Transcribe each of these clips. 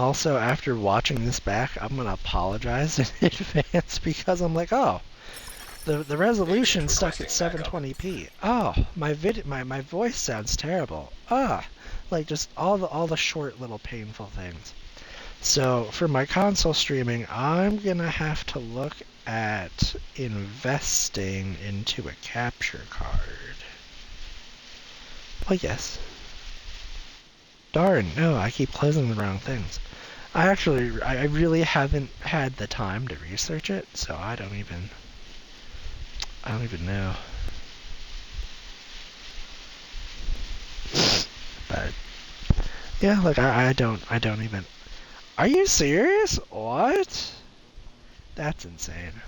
Also, after watching this back, I'm gonna apologize in advance because I'm like, oh, the resolution's stuck at 720p. Oh, my voice sounds terrible. Like just all the short little painful things. So for my console streaming, I'm gonna have to look at investing into a capture card. Oh yes. Darn, no, I keep closing the wrong things. I really haven't had the time to research it, so I don't even know. But yeah, like I don't even. Are you serious? What? That's insane.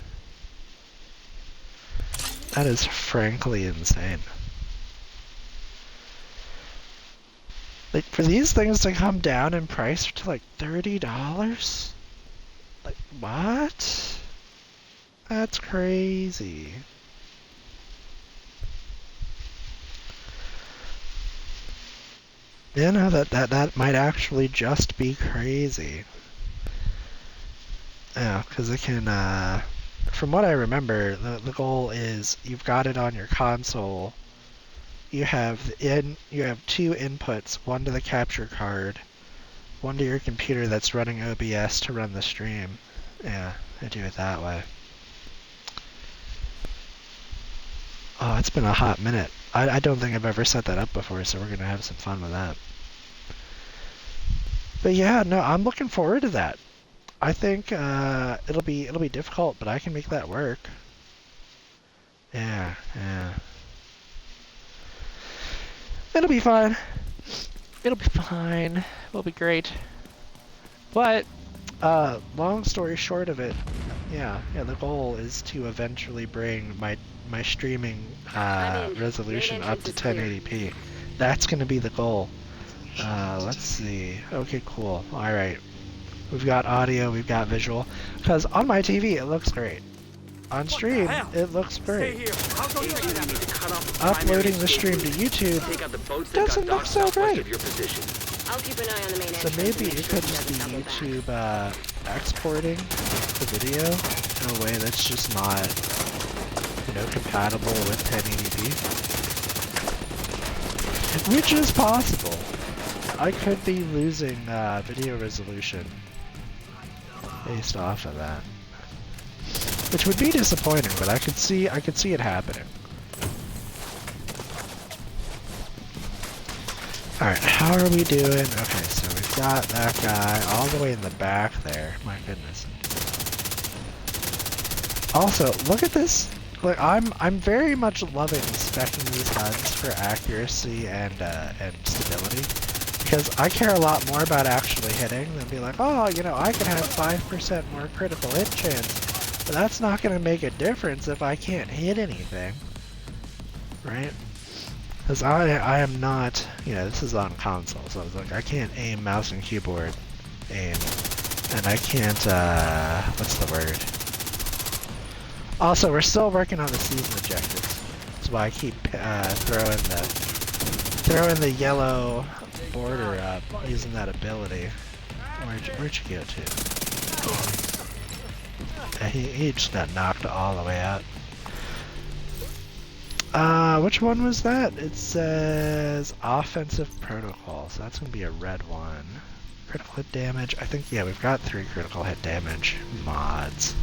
That is frankly insane. Like for these things to come down in price to like $30? Like what? That's crazy. You know, that might actually just be crazy. Yeah, because it can, from what I remember, the goal is you've got it on your console. You have two inputs, one to the capture card, one to your computer that's running OBS to run the stream. Yeah, I do it that way. Oh, it's been a hot minute. I don't think I've ever set that up before, so we're gonna have some fun with that. But yeah, no, I'm looking forward to that. I think it'll be difficult, but I can make that work. Yeah. It'll be fine. It'll be fine. It'll be great. But long story short of it, yeah, the goal is to eventually bring my streaming resolution up to 1080p. That's gonna be the goal. Let's see. Okay, cool. All right. We've got audio, we've got visual. Because on my TV, it looks great. On stream, it looks great. Uploading the stream to YouTube doesn't look so great. So maybe it could just be YouTube exporting the video in a way that's just not, compatible with 1080p. Which is possible. I could be losing video resolution based off of that, which would be disappointing. But I could see it happening. All right, how are we doing? Okay, so we've got that guy all the way in the back there. My goodness. Also, look at this. Like I'm very much loving speccing these guns for accuracy and stability. Because I care a lot more about actually hitting than be like, oh, I can have 5% more critical hit chance. But that's not going to make a difference if I can't hit anything. Right? Because I am not, this is on console, so it's like I can't aim mouse and keyboard aim. And I can't, what's the word? Also, we're still working on the season objectives. That's why I keep throwing the yellow border up, using that ability. Where'd you go to? Yeah, he just got knocked all the way out. Which one was that? It says offensive protocol, so that's gonna be a red one. Critical hit damage. I think, yeah, we've got 3 critical hit damage mods.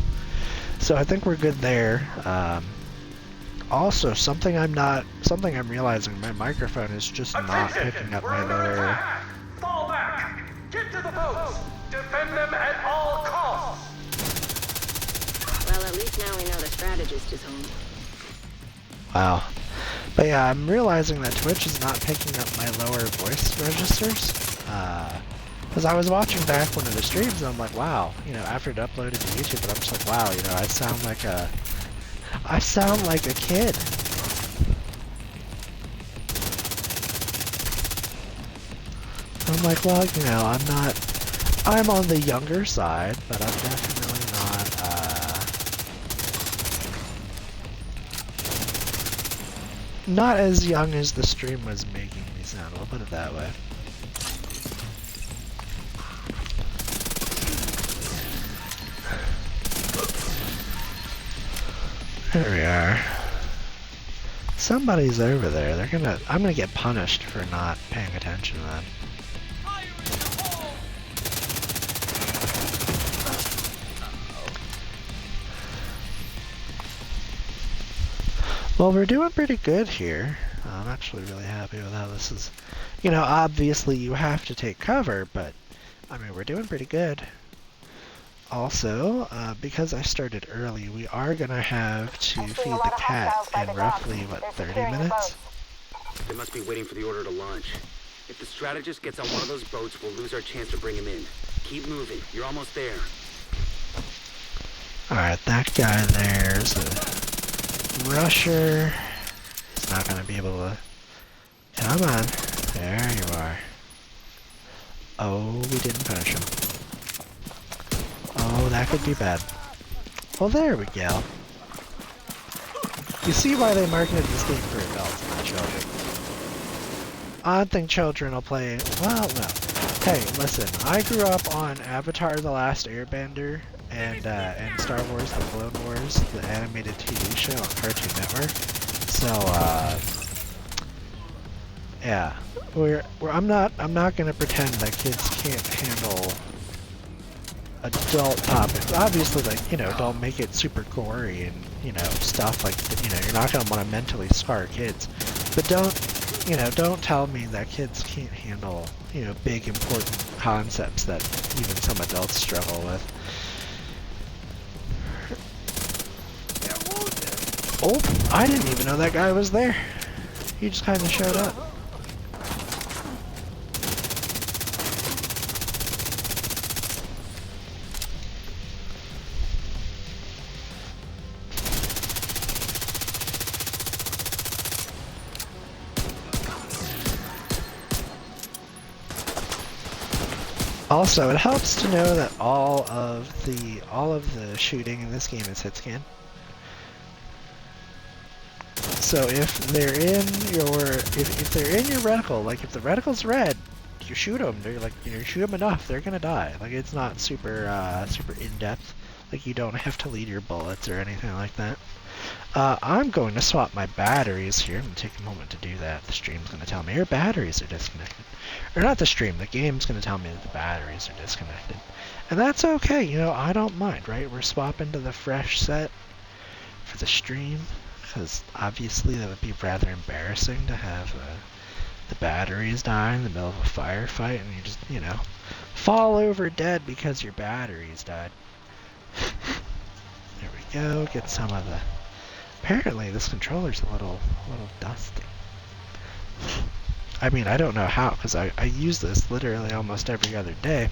So I think we're good there. Also, something I'm realizing, my microphone is just not picking up my lower. Fall back! Get to the boats! Defend them at all costs! Well, at least now we know the strategist is home. Wow. But yeah, I'm realizing that Twitch is not picking up my lower voice registers. Because I was watching back one of the streams and I'm like, wow, after it uploaded to YouTube, but I'm just like, wow, I sound like a kid. I'm like, well, I'm on the younger side, but I'm definitely not as young as the stream was making me sound. I'll put it that way. There we are. Somebody's over there. I'm gonna get punished for not paying attention to them. Well, we're doing pretty good here. I'm actually really happy with how this is. You know, obviously you have to take cover, but I mean, we're doing pretty good. Also, because I started early, we are going to have to feed the cat in roughly, what, 30 minutes? They must be waiting for the order to launch. If the strategist gets on one of those boats, we'll lose our chance to bring him in. Keep moving. You're almost there. Alright, that guy there's a rusher. He's not going to be able to... Come on. There you are. Oh, we didn't punish him. Oh, that could be bad. Well, there we go. You see why they marketed this game for adults, not children. I don't think children will play... Well, no. Hey, listen. I grew up on Avatar: The Last Airbender and Star Wars: The Clone Wars, the animated TV show on Cartoon Network. So, yeah. I'm not gonna pretend that kids can't handle adult topics. Obviously, like, you know, don't make it super gory and, you know, stuff like, you know, you're not gonna want to mentally scar kids. But don't tell me that kids can't handle, you know, big important concepts that even some adults struggle with. Oh, I didn't even know that guy was there. He just kind of showed up. Also, it helps to know that all of the shooting in this game is hit scan. So if they're in your reticle, like if the reticle's red, you shoot them. They're like, you know, shoot them enough, they're gonna die. Like, it's not super super in depth. Like, you don't have to lead your bullets or anything like that. I'm going to swap my batteries here. I'm gonna take a moment to do that. The stream's gonna tell me your batteries are disconnected. Or not the stream, the game's gonna tell me that the batteries are disconnected. And that's okay, you know, I don't mind, right? We're swapping to the fresh set for the stream, because obviously that would be rather embarrassing to have the batteries die in the middle of a firefight and you just, you know, fall over dead because your batteries died. There we go, get some of the... Apparently this controller's a little dusty. I mean, I don't know how, because I use this literally almost every other day.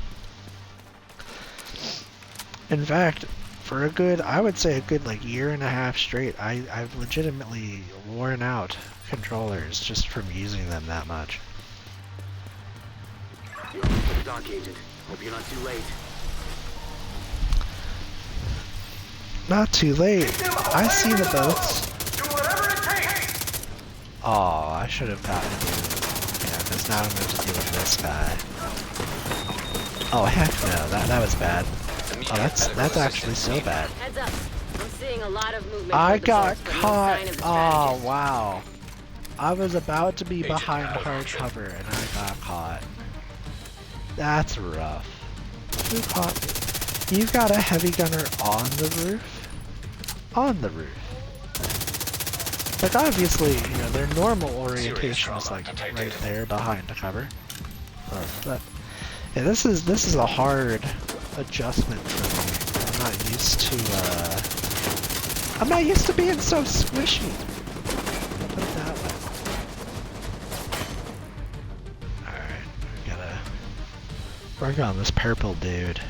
In fact, for a good, I would say a good like year and a half straight, I've legitimately worn out controllers just from using them that much. You're on for the dock, Agent. Hope you're not too late. Not too late. I see the boats. Do whatever it takes. Oh, I should have gotten to... Yeah, because now I'm going to deal with this guy. Oh, heck no. That was bad. Oh, that's actually so bad. Heads up. I'm seeing a lot of movement. I toward the got boats, but no caught. sign of the Oh, strategist. wow. I was about to be behind hard cover and I got caught. That's rough. Who caught me? You've got a heavy gunner on the roof? On the roof. Like, obviously, you know, their normal orientation is like right there behind the cover. But yeah, this is a hard adjustment for me. I'm not used to being so squishy. Put it that way. Alright, we gotta work on this purple dude.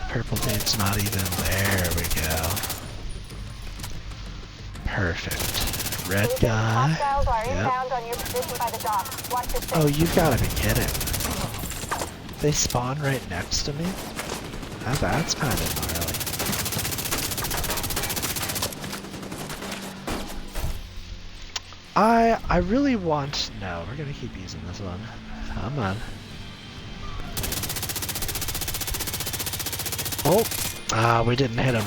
Purple dude's not even there. We go. Perfect. Red guy. Yep. Oh, you've gotta be kidding. They spawn right next to me? That's kind of gnarly. I really want... No, we're gonna keep using this one. Come on. Oh! Ah, we didn't hit him.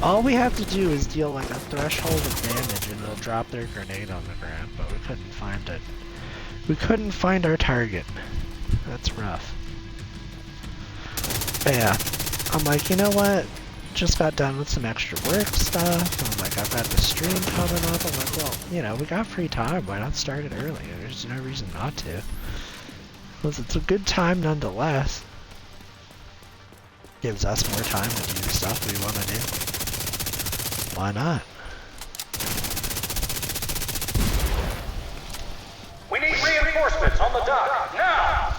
All we have to do is deal like a threshold of damage and it'll drop their grenade on the ground, but we couldn't find it. We couldn't find our target. That's rough. But yeah, I'm like, you know what? Just got done with some extra work stuff. I'm like, I've got the stream coming up. I'm like, well, you know, we got free time. Why not start it early? There's no reason not to. Because it's a good time nonetheless. Gives us more time to do stuff we want to do. Why not? We need reinforcements on the dock, now!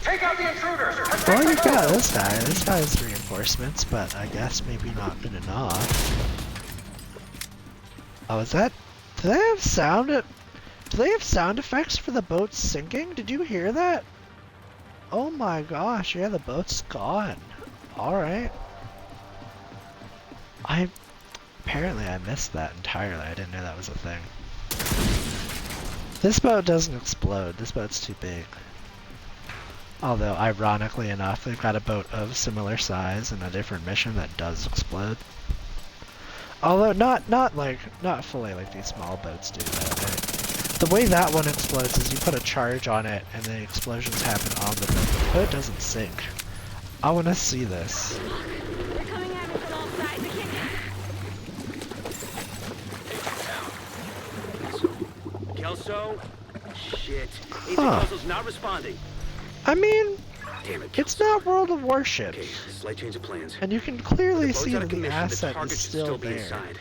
Take out the intruders! Protect Well, the you've got boat! this guy. This guy has reinforcements, but I guess maybe not good enough. Oh, is that... Do they have sound... Do they have sound effects for the boat sinking? Did you hear that? Oh my gosh, yeah, the boat's gone. Alright. Apparently I missed that entirely. I didn't know that was a thing. This boat doesn't explode. This boat's too big. Although, ironically enough, they've got a boat of similar size in a different mission that does explode. Although, not fully like these small boats do that. The way that one explodes is you put a charge on it and the explosions happen on the boat. The boat doesn't sink. I want to see this. They're coming at us on all sides. I can't... Kelso? Shit. Agent Huh. Kelso's not responding. I mean, Damn it, it's Kelso. not World of Warships. Okay, slight change of plans. And you can clearly The boat's see out that of the commission, the asset target is should still be there. inside.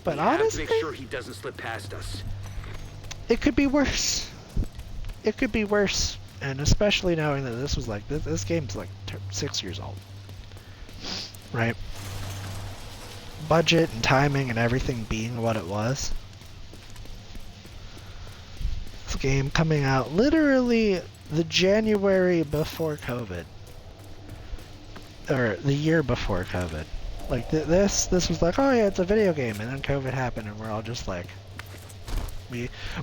But We have to honestly, make sure he doesn't slip past us. it could be worse. It could be worse. And especially knowing that this was like, this game's like 6 years old. Right? Budget and timing and everything being what it was. This game coming out literally the January before COVID. Or the year before COVID. Like this was like, oh yeah, it's a video game, and then COVID happened and we're all just like,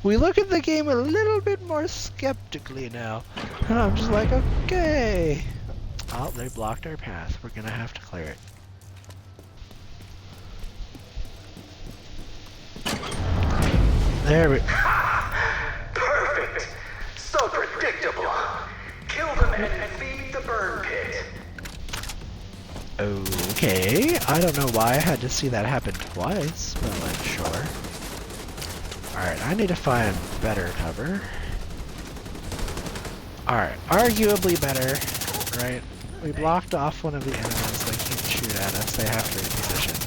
we look at the game a little bit more skeptically now. And I'm just like, okay. Oh, they blocked our path. We're gonna have to clear it. There we... Perfect! So predictable! Kill them and feed the burn pit. Okay. I don't know why I had to see that happen twice, but like, sure. Alright, I need to find better cover. Alright, arguably better, right? We blocked off one of the enemies. They can't shoot at us. They have to reposition.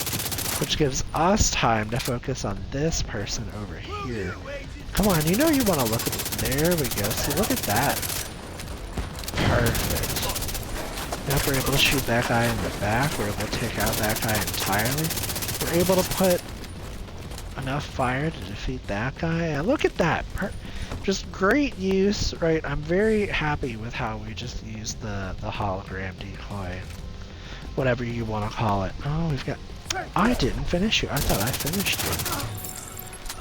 Which gives us time to focus on this person over here. Come on, you know you want to look at... There we go. See, look at that. Perfect. Now we're able to shoot that guy in the back. We're able to take out that guy entirely. We're able to put enough fire to defeat that guy. And look at that. Just great use, right? I'm very happy with how we just used the hologram decoy. Whatever you want to call it. Oh, we've got... I didn't finish you. I thought I finished him.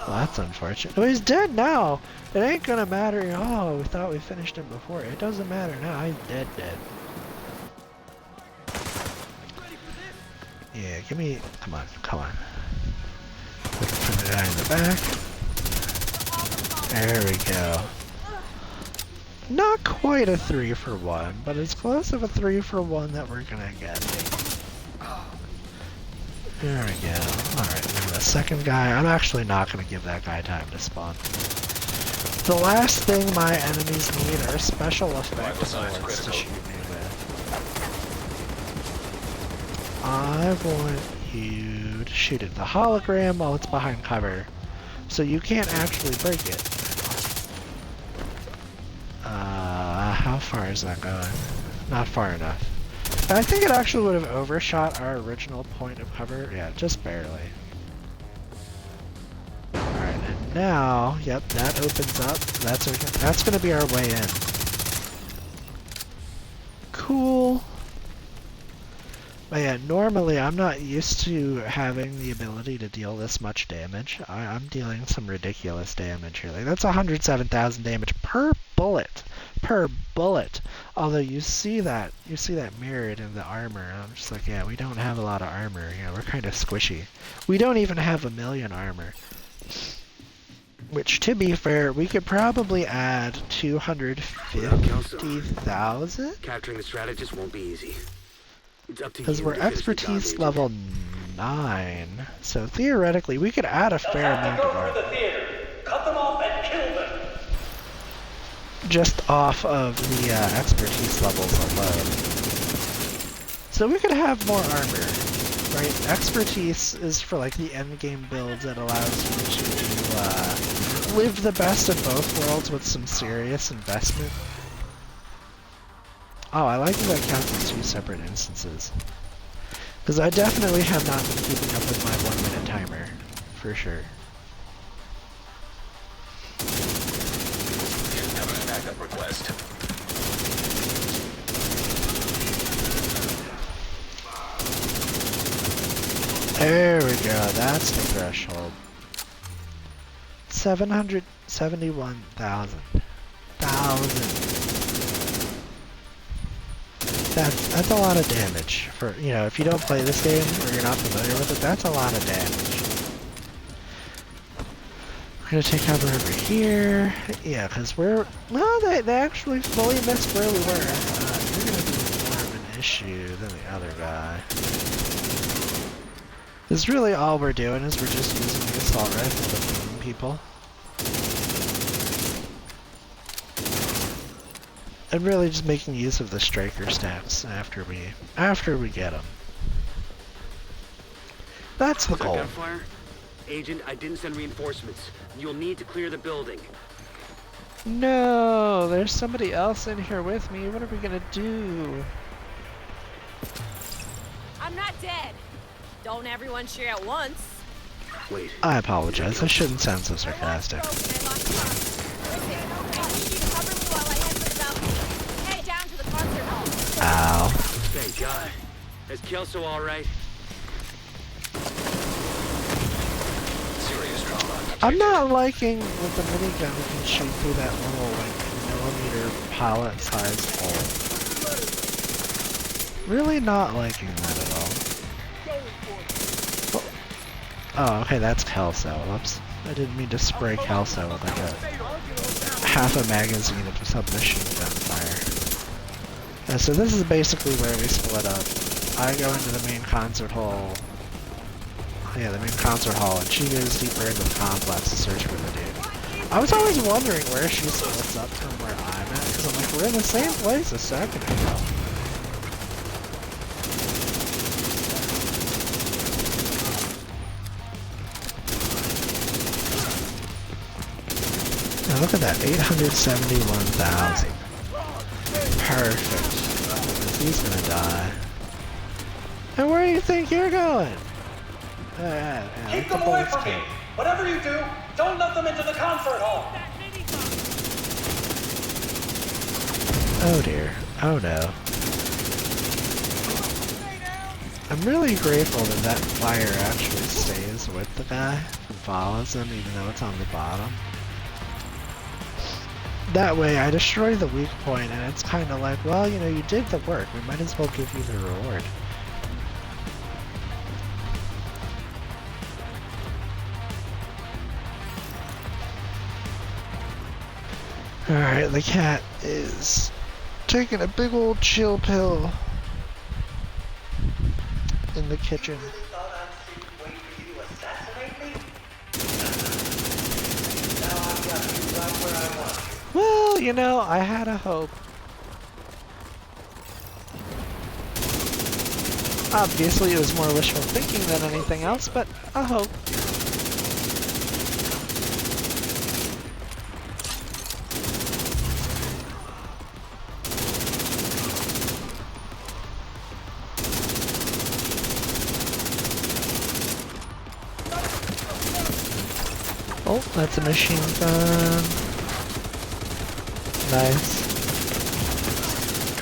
Well, that's unfortunate. Oh, he's dead now. It ain't gonna matter. Oh, we thought we finished him before. It doesn't matter now. He's dead. Yeah, give me... Come on. Put the guy in the back. There we go. Not quite a 3-for-1, but it's close of a 3-for-1 that we're gonna get. There we go. Alright, and the second guy, I'm actually not gonna give that guy time to spawn. The last thing my enemies need are special effect bullets to shoot me with. I want you to shoot at the hologram while it's behind cover, so you can't actually break it. How far is that going? Not far enough. I think it actually would have overshot our original point of cover. Yeah, just barely. Alright, and now, yep, that opens up. That's gonna be our way in. Cool. But yeah, normally I'm not used to having the ability to deal this much damage. I'm dealing some ridiculous damage here. Like, that's 107,000 damage per bullet. Per bullet. Although you see that mirrored in the armor. I'm just like, yeah, we don't have a lot of armor. You know, we're kind of squishy. We don't even have 1,000,000 armor. Which, to be fair, we could probably add 250,000? Capturing the strategist won't be easy. It's up to you. Because we're to finish the job, expertise Agent. level 9. So theoretically, we could add a fair amount of armor. the theater. Cut them off and kill them. Just off of the expertise levels alone. So we could have more armor, right? Expertise is for like the end game builds that allows you to live the best of both worlds with some serious investment. Oh, I like that that counts as 2 separate instances. Because I definitely have not been keeping up with my 1-minute timer, for sure. Have a backup request. There we go, that's the threshold. 771,000. That's a lot of damage for, you know, if you don't play this game or you're not familiar with it, that's a lot of damage. We're gonna take cover over here. Yeah, because well, they actually fully missed where we were. You're gonna be more of an issue than the other guy. Because really all we're doing is we're just using the assault rifle to beam people. And really just making use of the striker stats after we get them. That's the goal. Gunfire? Agent, I didn't send reinforcements. You'll need to clear the building. No, there's somebody else in here with me. What are we gonna do? I'm not dead. Don't everyone cheer at once. Wait. I apologize. I shouldn't sound so sarcastic. Ow. Thank God. Is Kelso all right? Serious trauma. I'm not liking that the minigun can shoot through that little, like, millimeter pallet-sized hole. Really not liking that at all. Oh, okay, that's Kelso. Whoops. I didn't mean to spray Kelso with like a half a magazine of submachine gun fire. Yeah, so this is basically where we split up. I go into the main concert hall. Yeah, the main concert hall, and she goes deeper into the complex to search for the dude. I was always wondering where she splits up from where I'm at, because I'm like, we're in the same place a second ago. Now look at that, 871,000. Perfect. He's gonna die. And where do you think you're going? Keep them away from me. Whatever you do, don't let them into the concert hall. Oh dear. Oh no. I'm really grateful that that fire actually stays with the guy and follows him even though it's on the bottom. That way I destroy the weak point and it's kind of like, well, you know, you did the work. We might as well give you the reward. Alright, the cat is taking a big old chill pill in the kitchen. Well, you know, I had a hope. Obviously, it was more wishful thinking than anything else, but a hope. Oh, that's a machine gun. Nice.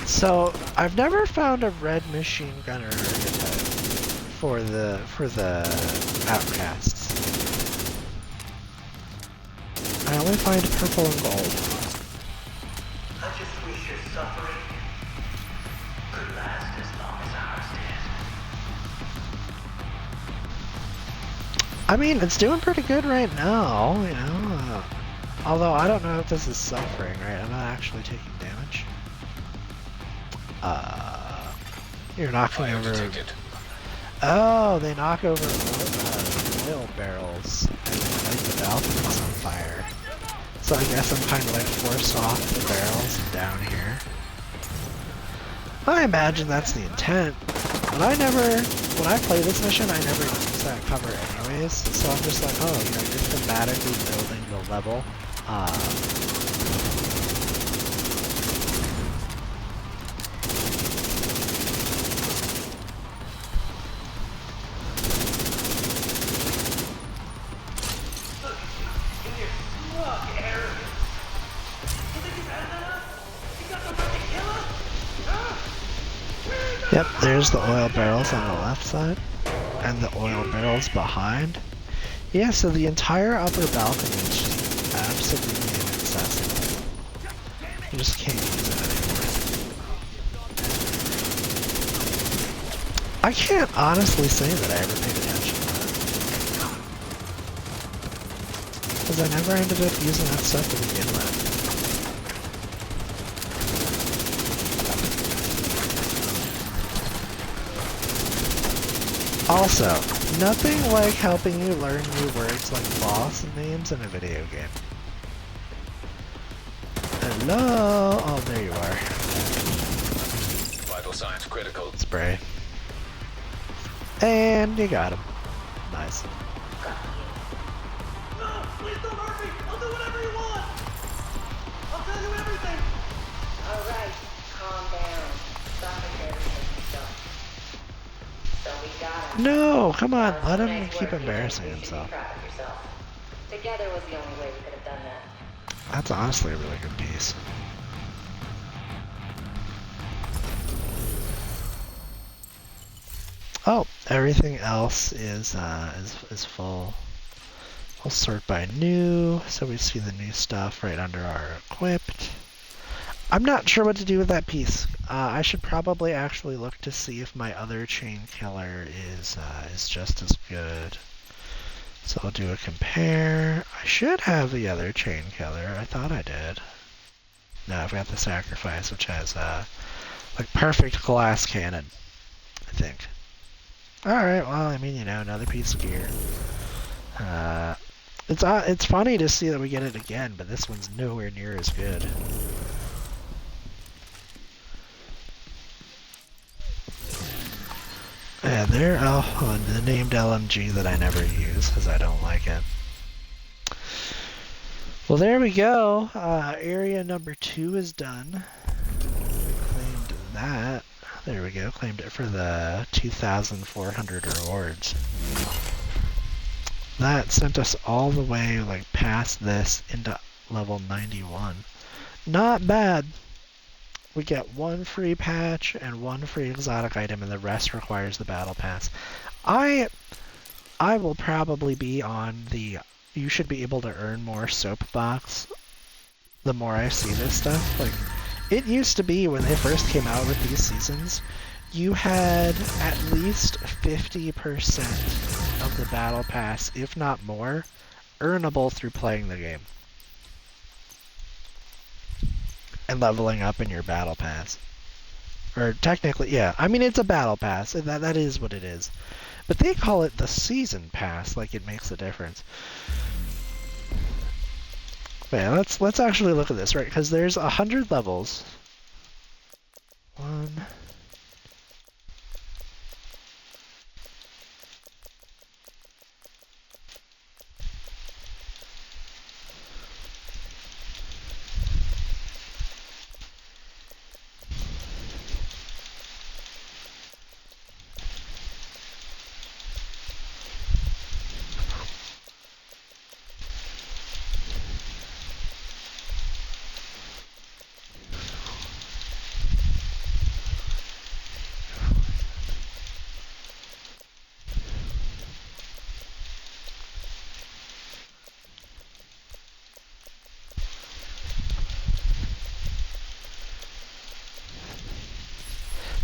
So, I've never found a red machine gunner archetype for the outcasts. I only find purple and gold. I just wish your suffering could last as long as ours did. I mean, it's doing pretty good right now, you know. Although I don't know if this is suffering, right? I'm not actually taking damage. You're knocking over. Oh, they knock over oil barrels and they light the balconies on fire. So I guess I'm kind of like forced off the barrels and down here. I imagine that's the intent, but when I play this mission, I never use that cover anyways, so I'm just like, oh, you know, you're thematically building the level. Yep, there's the oil barrels on the left side, and the oil barrels behind. Yeah, so the entire upper balcony is just absolutely inaccessible. You just can't use it anymore. I can't honestly say that I ever paid attention to that. Because I never ended up using that stuff to begin with. Also, nothing like helping you learn new words like boss names in a video game. Hello? Oh, there you are. Vital signs critical. Spray. And you got him. Nice. No, please don't hurt me. I'll do whatever you want. I'll tell you everything. All right, calm down. Stop embarrassing yourself. So we got him. No, come on, let him Nice keep work, embarrassing you should be himself. proud of yourself. Together was the only way we could have done that. That's honestly a really good piece. Oh, everything else is full. We'll sort by new, so we see the new stuff right under our equipped. I'm not sure what to do with that piece. I should probably actually look to see if my other chain killer is just as good. So I'll do a compare. I should have the other chain killer. I thought I did. No, I've got the sacrifice, which has like perfect glass cannon, I think. Alright, well, I mean, you know, another piece of gear. It's funny to see that we get it again, but this one's nowhere near as good. Yeah, they're the named LMG that I never use because I don't like it. Well, there we go. Area number 2 is done. Claimed that. There we go. Claimed it for the 2,400 rewards. That sent us all the way like past this into level 91. Not bad. We get 1 free patch and 1 free exotic item, and the rest requires the battle pass. I will probably be on the you should be able to earn more soapbox the more I see this stuff. Like, it used to be when they first came out with these seasons, you had at least 50% of the battle pass, if not more, earnable through playing the game. And leveling up in your battle pass. Or technically, yeah, I mean, it's a battle pass, that is what it is. But they call it the season pass, like it makes a difference. But yeah, let's actually look at this, right? Because there's 100 levels. 1...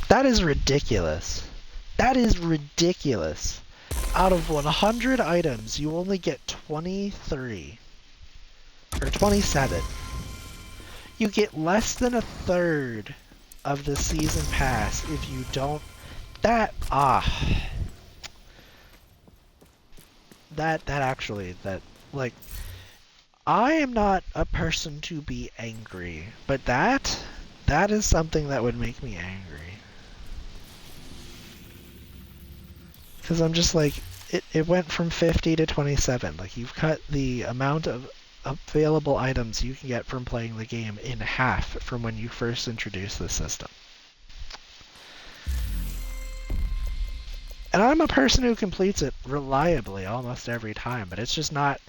That is ridiculous. That is ridiculous. Out of 100 items, you only get 23. Or 27. You get less than a third of the season pass if you don't... That actually, like... I am not a person to be angry, but that is something that would make me angry. Because I'm just like, it went from 50 to 27. Like, you've cut the amount of available items you can get from playing the game in half from when you first introduced the system. And I'm a person who completes it reliably almost every time, but it's just not...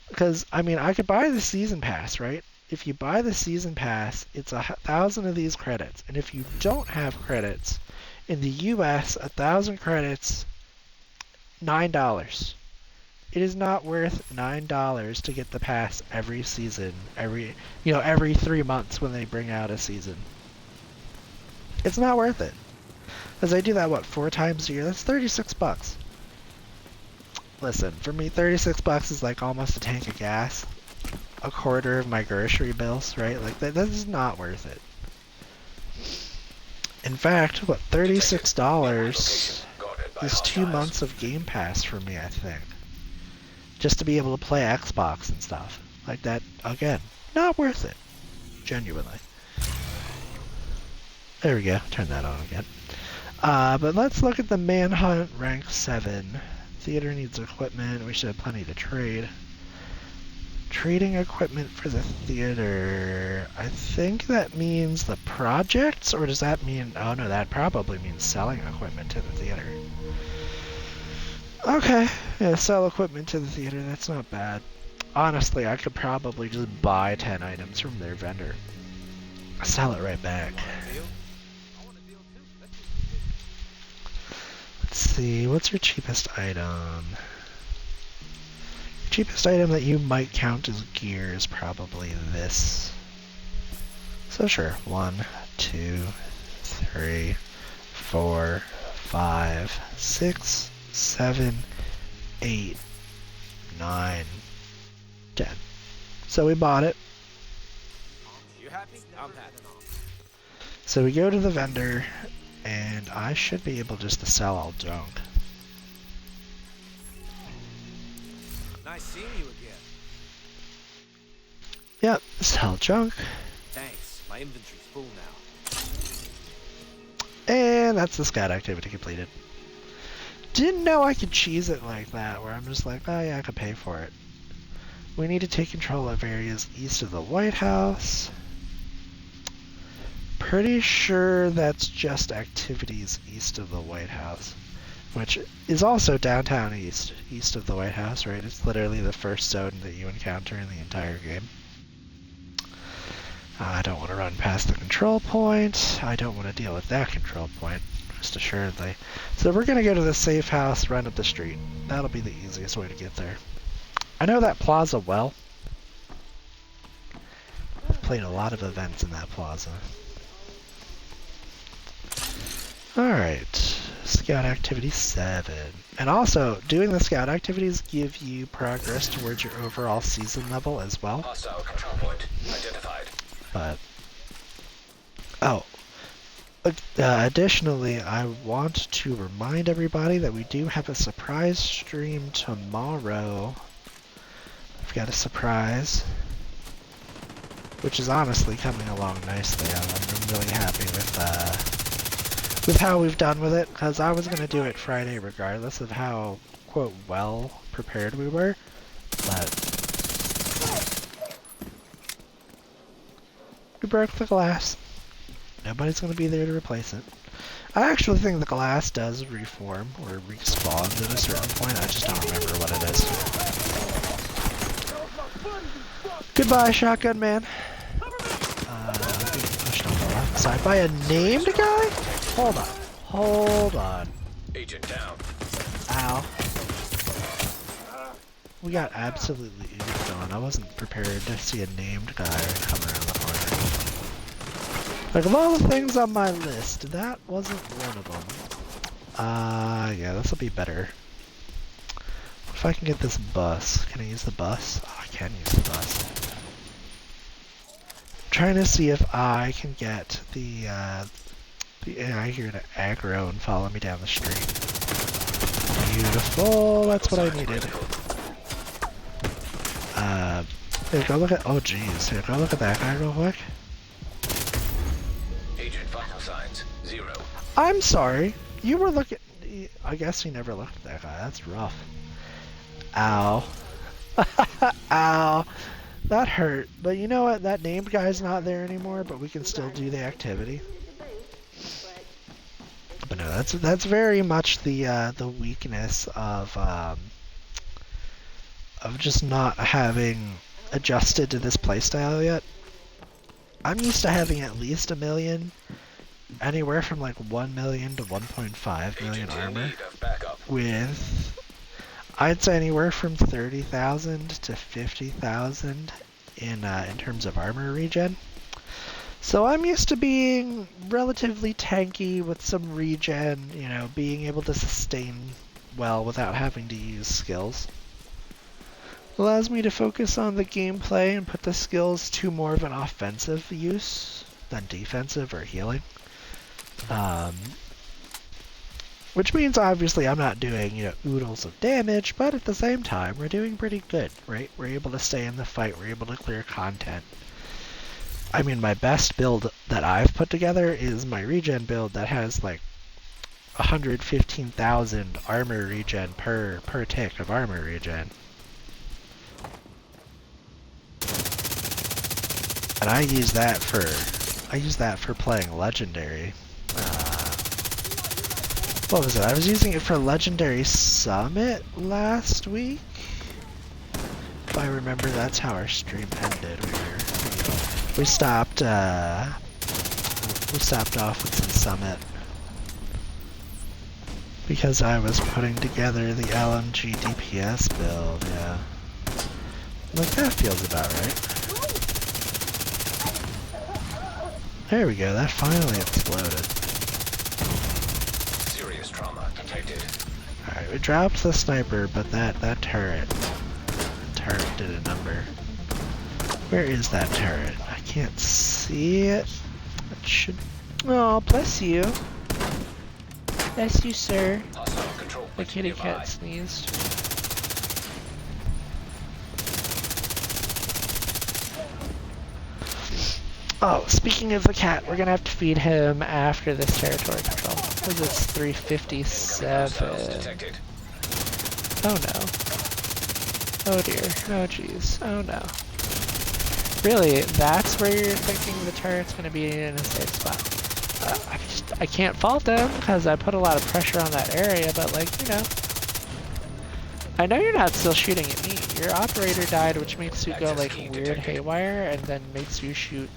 Because, I mean, I could buy the season pass, right? If you buy the season pass, it's 1,000 of these credits. And if you don't have credits, in the US, 1,000 credits, $9. It is not worth $9 to get the pass every season, every 3 months when they bring out a season. It's not worth it. Because I do that, 4 times a year? That's $36. Listen, for me, $36 is like almost a tank of gas. A quarter of my grocery bills, right? Like, that is not worth it. In fact, $36 is 2 months of Game Pass for me, I think. Just to be able to play Xbox and stuff. Like that, again, not worth it. Genuinely. There we go, turn that on again. But let's look at the Manhunt rank 7. Theater needs equipment. We should have plenty to trade. Trading equipment for the theater. I think that means the projects, or does that mean... Oh no, that probably means selling equipment to the theater. Okay, yeah, sell equipment to the theater. That's not bad. Honestly, I could probably just buy 10 items from their vendor. Sell it right back. Let's see, what's your cheapest item? Cheapest item that you might count as gear is probably this. So sure, 1, 2, 3, 4, 5, 6, 7, 8, 9, 10. So we bought it. You happy? I'm happy. So we go to the vendor, and I should be able just to sell all junk. Nice seeing you again. Yep, sell junk. Thanks. My inventory's full now. And that's the scout activity completed. Didn't know I could cheese it like that, where I'm just like, oh yeah, I could pay for it. We need to take control of areas east of the White House. Pretty sure that's just activities east of the White House, which is also downtown east of the White House, right? It's literally the first zone that you encounter in the entire game. I don't want to run past the control point. I don't want to deal with that control point, most assuredly. So we're going to go to the safe house, run up the street. That'll be the easiest way to get there. I know that plaza well. I've played a lot of events in that plaza. Alright, scout activity 7. And also, doing the scout activities give you progress towards your overall season level as well. Hostile control point identified. But, additionally, I want to remind everybody that we do have a surprise stream tomorrow. I've got a surprise, which is honestly coming along nicely. I'm really happy with how we've done with it, because I was going to do it Friday regardless of how, quote, well prepared we were, but we broke the glass. Nobody's going to be there to replace it. I actually think the glass does reform or respawn at a certain point. I just don't remember what it is. Goodbye, shotgun man. Being pushed on the left side by a named guy? Hold on. Hold on. Agent down. Ow. We got absolutely oofed on. I wasn't prepared to see a named guy come around the corner. Like, of all the things on my list, that wasn't one of them. Yeah, this will be better. What if I can get this bus? Can I use the bus? Oh, I can use the bus. I'm trying to see if I can get the AI here to aggro and follow me down the street. Beautiful, that's what I needed. Here, go look at, oh geez, here, go look at that guy real quick. Agent vital signs 0. I'm sorry, you were looking, I guess you never looked at that guy, that's rough. Ow. Ow. That hurt, but you know what, that named guy's not there anymore, but we can still do the activity. But no, that's very much the weakness of just not having adjusted to this playstyle yet. I'm used to having at least 1 million, anywhere from like 1 million to 1.5 million armor, with I'd say anywhere from 30,000 to 50,000 in terms of armor regen. So I'm used to being relatively tanky with some regen, you know, being able to sustain well without having to use skills. Allows me to focus on the gameplay and put the skills to more of an offensive use than defensive or healing. Which means obviously I'm not doing, you know, oodles of damage, but at the same time we're doing pretty good, right? We're able to stay in the fight, we're able to clear content. I mean, my best build that I've put together is my regen build that has like 115,000 armor regen per tick of armor regen. And I use that for playing legendary. What was it? I was using it for Legendary Summit last week. If I remember, that's how our stream ended. We stopped off with some Summit because I was putting together the LMG DPS build. Yeah, like that feels about right. There we go. That finally exploded. Serious trauma detected. All right, we dropped the sniper, but that turret did a number. Where is that turret? I can't see it. It should. Oh, bless you. Bless you, sir. The kitty cat sneezed. Oh, speaking of the cat, we're gonna have to feed him after this territory control. Because it's 357. Oh no. Oh dear. Oh jeez. Oh no. Really, that's where you're thinking the turret's gonna be in a safe spot. I can't fault them because I put a lot of pressure on that area, but like, you know. I know you're not still shooting at me. Your operator died, which makes you go like weird haywire and then makes you shoot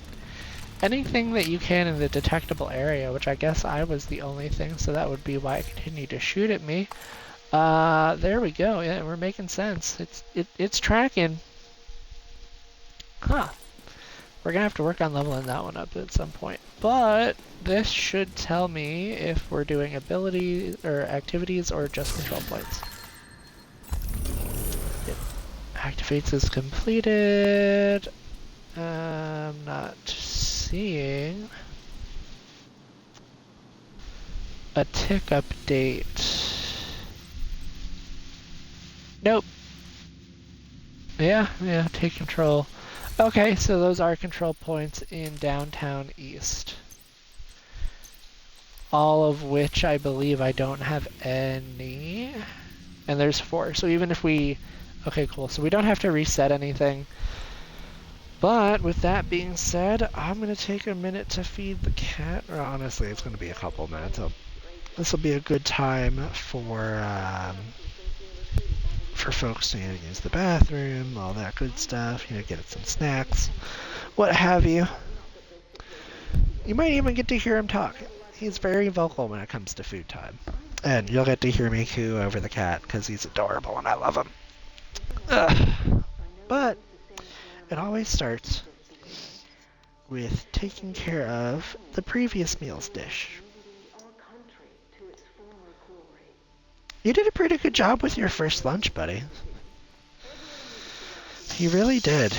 anything that you can in the detectable area, which I guess I was the only thing, so that would be why it continued to shoot at me. There we go. Yeah, we're making sense. It's tracking. Huh. We're gonna have to work on leveling that one up at some point. But this should tell me if we're doing abilities or activities or just control points. Yep. Activates is completed. I'm not seeing a tick update. Nope. Yeah, take control. Okay, so those are control points in downtown east. All of which I believe I don't have any. And there's 4. So even if we... Okay, cool. So we don't have to reset anything. But with that being said, I'm going to take a minute to feed the cat. Or honestly, it's going to be a couple minutes. So this will be a good time for folks to use the bathroom, all that good stuff, get some snacks, what have you. You might even get to hear him talk. He's very vocal when it comes to food time. And you'll get to hear me coo over the cat because he's adorable and I love him. Ugh. But it always starts with taking care of the previous meal's dish. You did a pretty good job with your first lunch, buddy. You really did.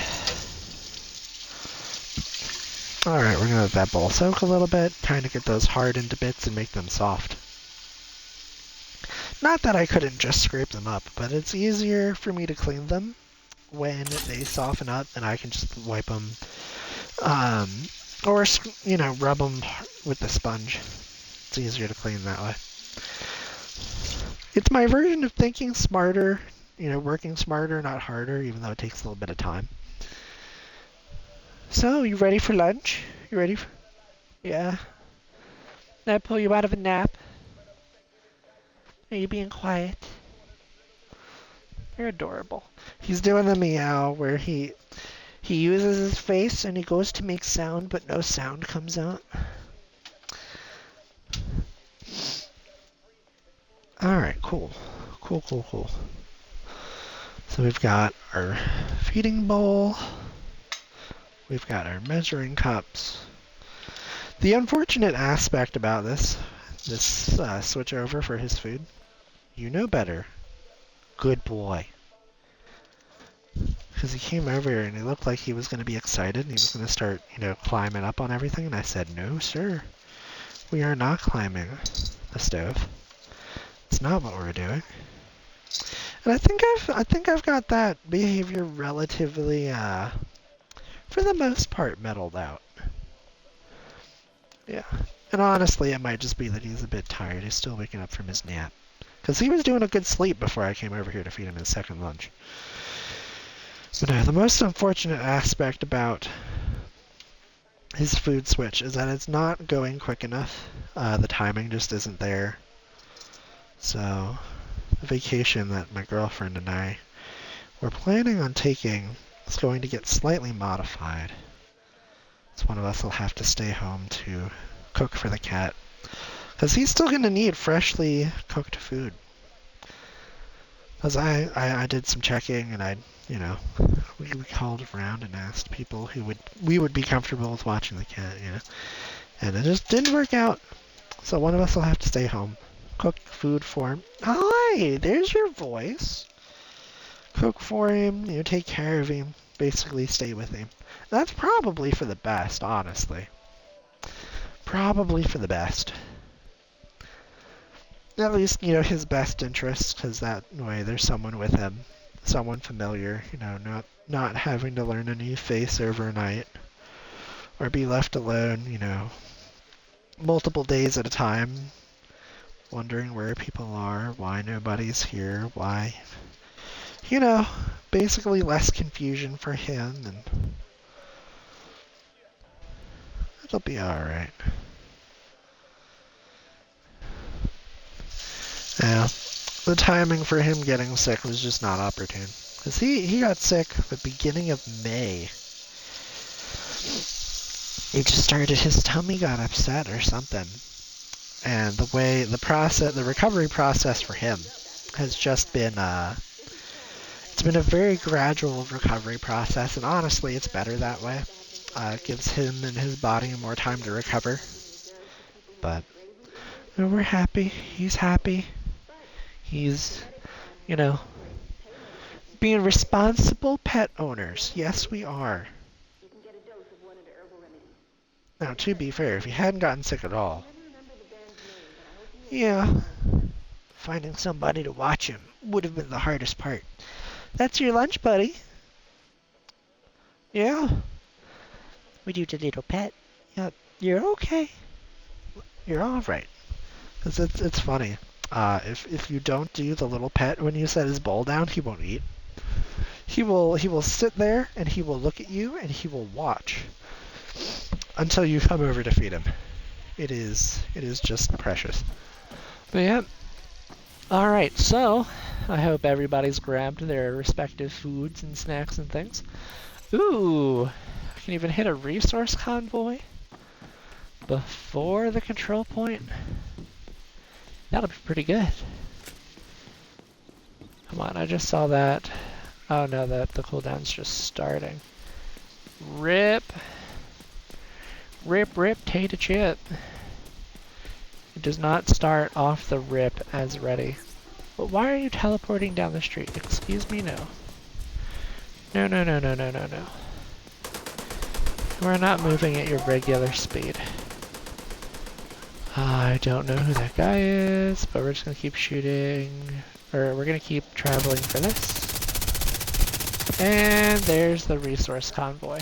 Alright, we're gonna let that bowl soak a little bit, kind of get those hard into bits and make them soft. Not that I couldn't just scrape them up, but it's easier for me to clean them when they soften up and I can just wipe them, or, you know, rub them with the sponge. It's easier to clean that way. It's my version of thinking smarter, you know, working smarter, not harder, even though it takes a little bit of time. So, you ready for lunch? You ready for... Yeah. Did I pull you out of a nap? Are you being quiet? You're adorable. He's doing the meow where he uses his face and he goes to make sound, but no sound comes out. Alright, cool. Cool. So we've got our feeding bowl. We've got our measuring cups. The unfortunate aspect about this switch over for his food, you know better. Good boy. Because he came over here and he looked like he was going to be excited and he was going to start, you know, climbing up on everything. And I said, no, sir. We are not climbing the stove. It's not what we're doing. And I think I've got that behavior relatively, for the most part, mellowed out. Yeah. And honestly, it might just be that he's a bit tired. He's still waking up from his nap. Because he was doing a good sleep before I came over here to feed him his second lunch. But the most unfortunate aspect about his food switch is that it's not going quick enough. The timing just isn't there. So, the vacation that my girlfriend and I were planning on taking is going to get slightly modified. So one of us will have to stay home to cook for the cat. Because he's still going to need freshly cooked food. Because I did some checking and we called around and asked people who we would be comfortable with watching the cat, you know. And it just didn't work out. So one of us will have to stay home. Cook food for him. Hi, there's your voice. Cook for him, you know, take care of him. Basically stay with him. That's probably for the best, honestly. Probably for the best. At least, you know, his best interest, because that way there's someone with him. Someone familiar, you know, not having to learn a new face overnight. Or be left alone, you know, multiple days at a time. Wondering where people are, why nobody's here, why... You know, basically less confusion for him, and it'll be alright. Yeah, the timing for him getting sick was just not opportune. Because he got sick at the beginning of May. He just started, his tummy got upset or something. And the recovery process for him has just been, it's been a very gradual recovery process, and honestly, it's better that way. It gives him and his body more time to recover. But, you know, we're happy. He's happy. He's, you know, being responsible pet owners. Yes, we are. Now, to be fair, if he hadn't gotten sick at all, yeah, finding somebody to watch him would have been the hardest part. That's your lunch, buddy. Yeah. Would you the little pet? Yeah, you're okay. You're all right. Cause it's funny. If you don't do the little pet when you set his bowl down, he won't eat. He will sit there and he will look at you and he will watch until you come over to feed him. It is just precious. But yeah. Alright, so I hope everybody's grabbed their respective foods and snacks and things. Ooh, I can even hit a resource convoy before the control point. That'll be pretty good. Come on, I just saw that. Oh no, the cooldown's just starting. RIP. Rip, rip, tater chip. It does not start off the rip as ready. But why are you teleporting down the street? Excuse me, no. No, no, no, no, no, no, no. We're not moving at your regular speed. I don't know who that guy is, but we're just gonna keep shooting. Or we're gonna keep traveling for this. And there's the resource convoy.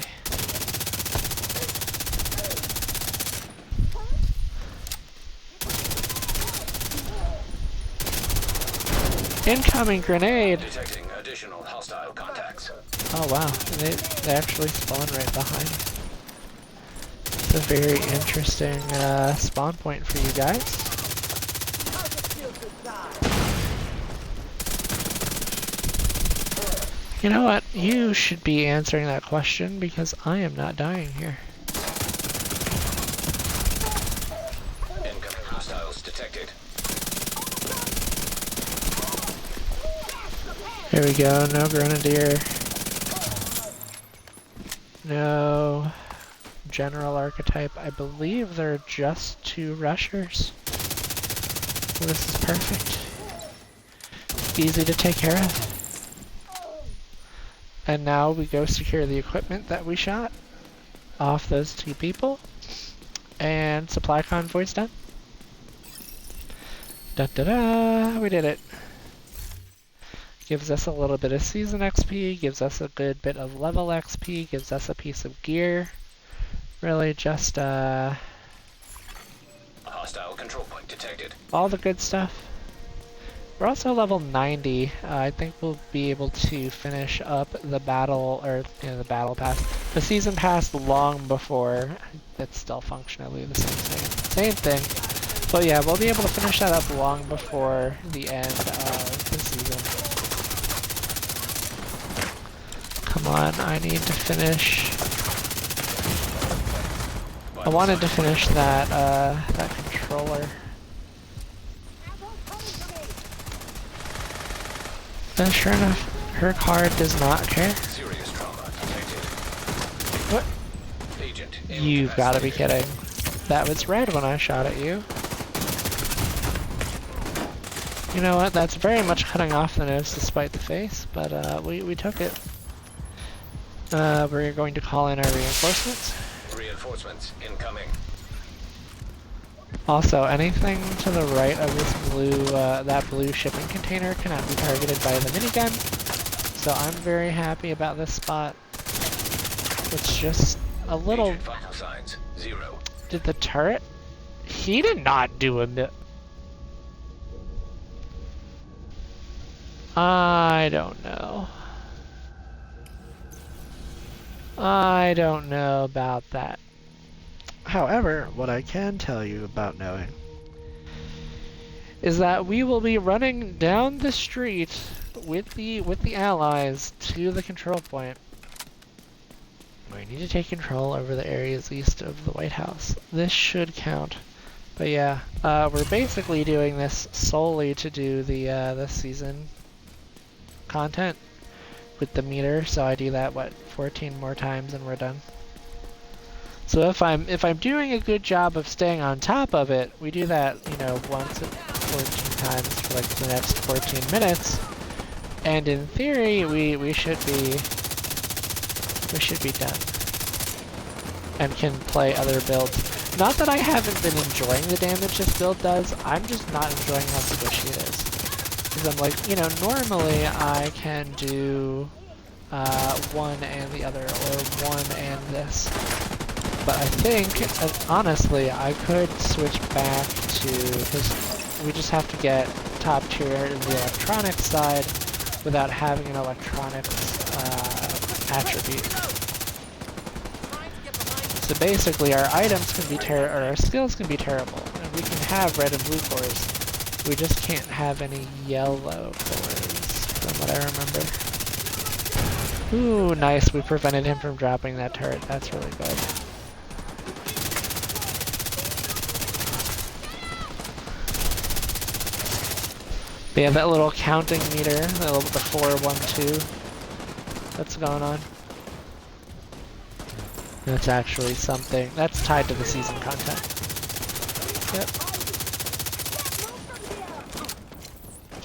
Incoming grenade! Detecting additional hostile contacts. Oh wow, and they actually spawn right behind. It's a very interesting spawn point for you guys. You know what? You should be answering that question because I am not dying here. Incoming hostiles detected. Here we go, no grenadier. No general archetype. I believe there are just 2 rushers. So this is perfect. Easy to take care of. And now we go secure the equipment that we shot off those 2 people. And supply convoy's done. Da da da! We did it. Gives us a little bit of season XP, gives us a good bit of level XP, gives us a piece of gear. Really just A hostile control point detected. all the good stuff. We're also level 90. I think we'll be able to finish up the battle, or the battle pass. The season pass long before. It's still functionally the same thing. But yeah, we'll be able to finish that up long before the end of the season. Come on, I need to finish. I wanted to finish that that controller. But sure enough, her card does not care. Serious trauma detected. What? Agent You've got to be kidding. That was red when I shot at you. You know what? That's very much cutting off the nose despite the face, but we took it. We're going to call in our reinforcements. Reinforcements incoming. Also, anything to the right of this blue, that blue shipping container cannot be targeted by the minigun. So I'm very happy about this spot. It's just a little... Agent vital signs 0. Did the turret? He did not do a I don't know. I don't know about that. However, what I can tell you about knowing is that we will be running down the street with the allies to the control point. We need to take control over the areas east of the White House. This should count. But yeah, we're basically doing this solely to do the this season content with the meter. So I do that 14 more times and we're done. So if I'm doing a good job of staying on top of it, we do that, you know, once 14 times for like the next 14 minutes. And in theory, we should be done. And can play other builds. Not that I haven't been enjoying the damage this build does, I'm just not enjoying how squishy it is. Because I'm like, you know, normally I can do one and the other, or one and this. But I think, honestly, I could switch back to, because we just have to get top tier in the electronics side without having an electronics attribute. So basically our items can be or our skills can be terrible, and we can have red and blue cores. We just can't have any yellow cores, from what I remember. Ooh, nice, we prevented him from dropping that turret, that's really good. But yeah, that little counting meter, the 4, 1, 2, that's going on. That's actually something that's tied to the season content. Yep.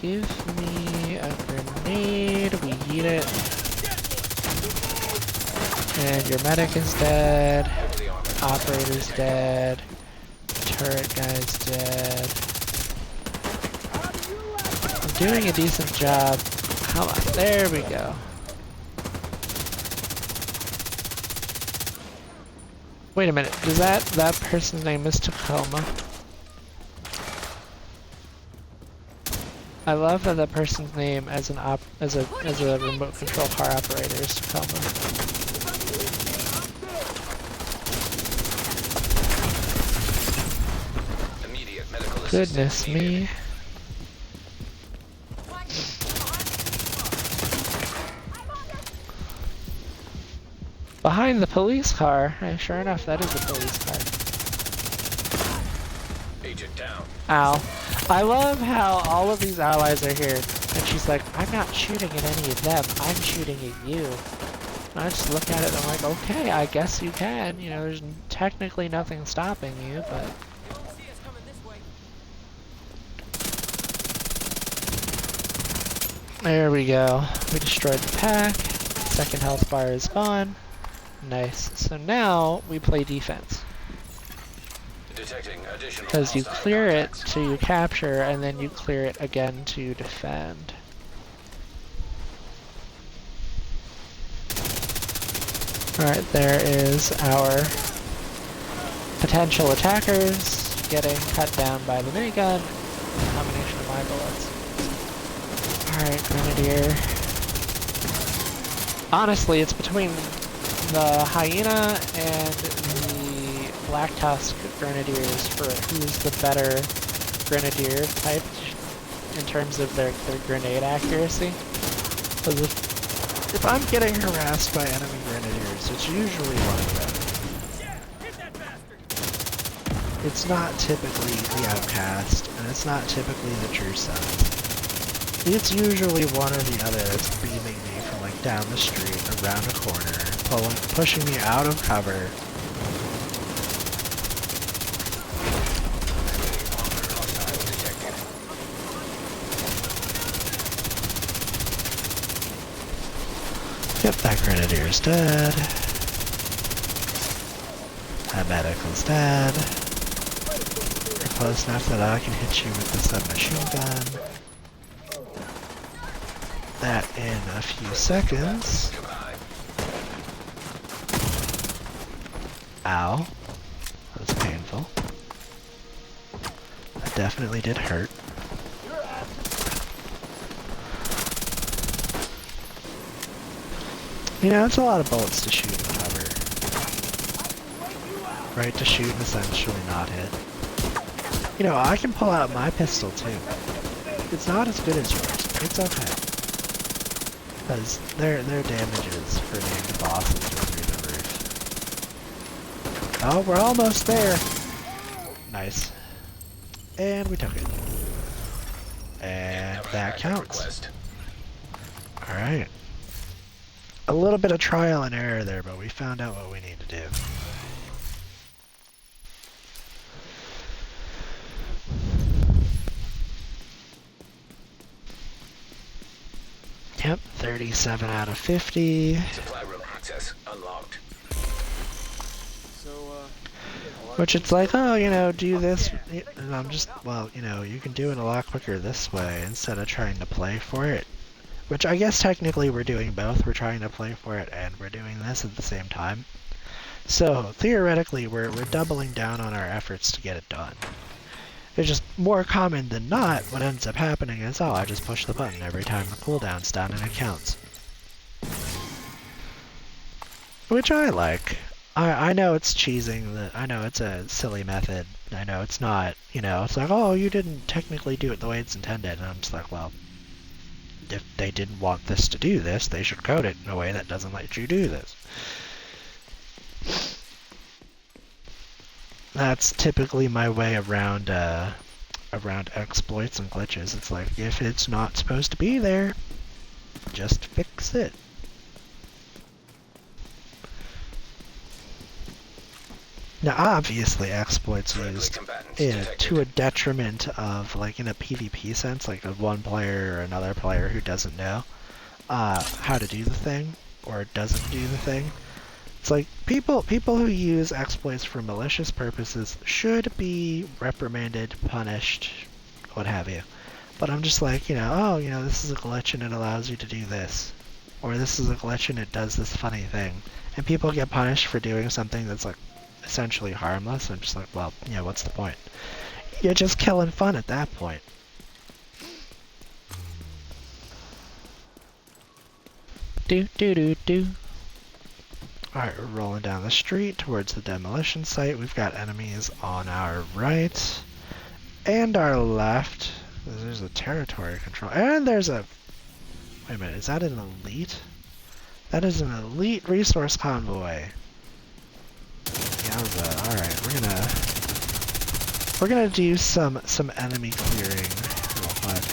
Give me a grenade. We eat it. And your medic is dead. Operator's dead. Turret guy's dead. I'm doing a decent job. Come on, there we go. Wait a minute, does that person's name is Tacoma? I love that that person's name as a remote control car operator is Tacoma. Goodness me. Behind the police car. Sure enough, that is the police car. Agent down. Ow. I love how all of these allies are here. And she's like, I'm not shooting at any of them. I'm shooting at you. And I just look at it and I'm like, okay, I guess you can. You know, there's technically nothing stopping you, but... There we go. We destroyed the pack. Second health bar is gone. Nice. So now we play defense. Because you clear it to you capture, and then you clear it again to defend. Alright, there is our potential attackers getting cut down by the minigun. Combination of my bullets. Alright, Grenadier. Honestly, it's between the Hyena and the Black Tusk Grenadiers for who's the better Grenadier type in terms of their grenade accuracy. Because if I'm getting harassed by enemy Grenadiers, it's usually one of them. It's not typically the Outcast, and it's not typically the True Sons. It's usually one or the other that's beaming me from like down the street, around a corner, pushing me out of cover. Yep, that Grenadier's dead. That medical's dead. You're close enough that I can hit you with the submachine gun. That in a few seconds. Ow. That was painful. That definitely did hurt. You know, it's a lot of bullets to shoot and cover. Right, to shoot and essentially not hit. You know, I can pull out my pistol too. It's not as good as yours. It's okay. Because their damages for being bosses are through the roof. Oh, we're almost there! Nice. And we took it. And that counts. Alright. A little bit of trial and error there, but we found out what we need to do. Yep, 37 out of 50. Supply room access unlocked. Which it's like, oh, you know, do this. And I'm just, well, you know, you can do it a lot quicker this way instead of trying to play for it. Which I guess technically we're doing both. We're trying to play for it and we're doing this at the same time. So theoretically, we're doubling down on our efforts to get it done. It's just more common than not, what ends up happening is, oh, I just push the button every time the cooldown's done and it counts. Which I like. I know it's cheesing, I know it's a silly method, I know it's not, you know, it's like, oh, you didn't technically do it the way it's intended, and I'm just like, well, if they didn't want this to do this, they should code it in a way that doesn't let you do this. That's typically my way around exploits and glitches. It's like, if it's not supposed to be there, just fix it. Now, obviously, exploits Friendly used combatants to detected. a detriment of, like, in a PvP sense, like of one player or another player who doesn't know how to do the thing or doesn't do the thing. It's like people who use exploits for malicious purposes should be reprimanded, punished, what have you. But I'm just like, oh, this is a glitch and it allows you to do this. Or this is a glitch and it does this funny thing. And people get punished for doing something that's like essentially harmless. I'm just like, well, what's the point? You're just killing fun at that point. Do do do do. Alright, we're rolling down the street towards the demolition site. We've got enemies on our right and our left. There's a territory control. And there's a... Wait a minute, is that an elite? That is an elite resource convoy. Yowza. Alright, we're gonna do some enemy clearing real quick.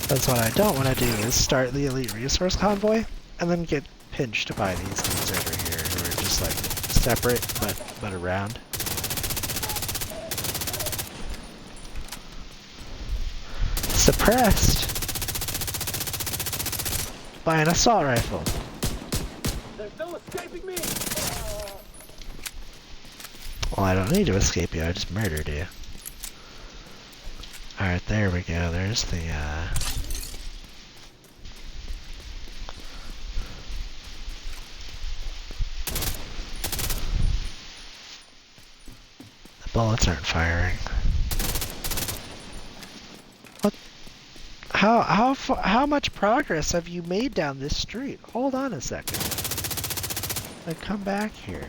That's what I don't want to do, is start the elite resource convoy and then get pinched by these dudes over here who are just like separate but around. Suppressed by an assault rifle. There's no escaping me! Well, I don't need to escape you, I just murdered you. Alright, there we go, there's the bullets aren't firing. What? How much progress have you made down this street? Hold on a second. Like, come back here.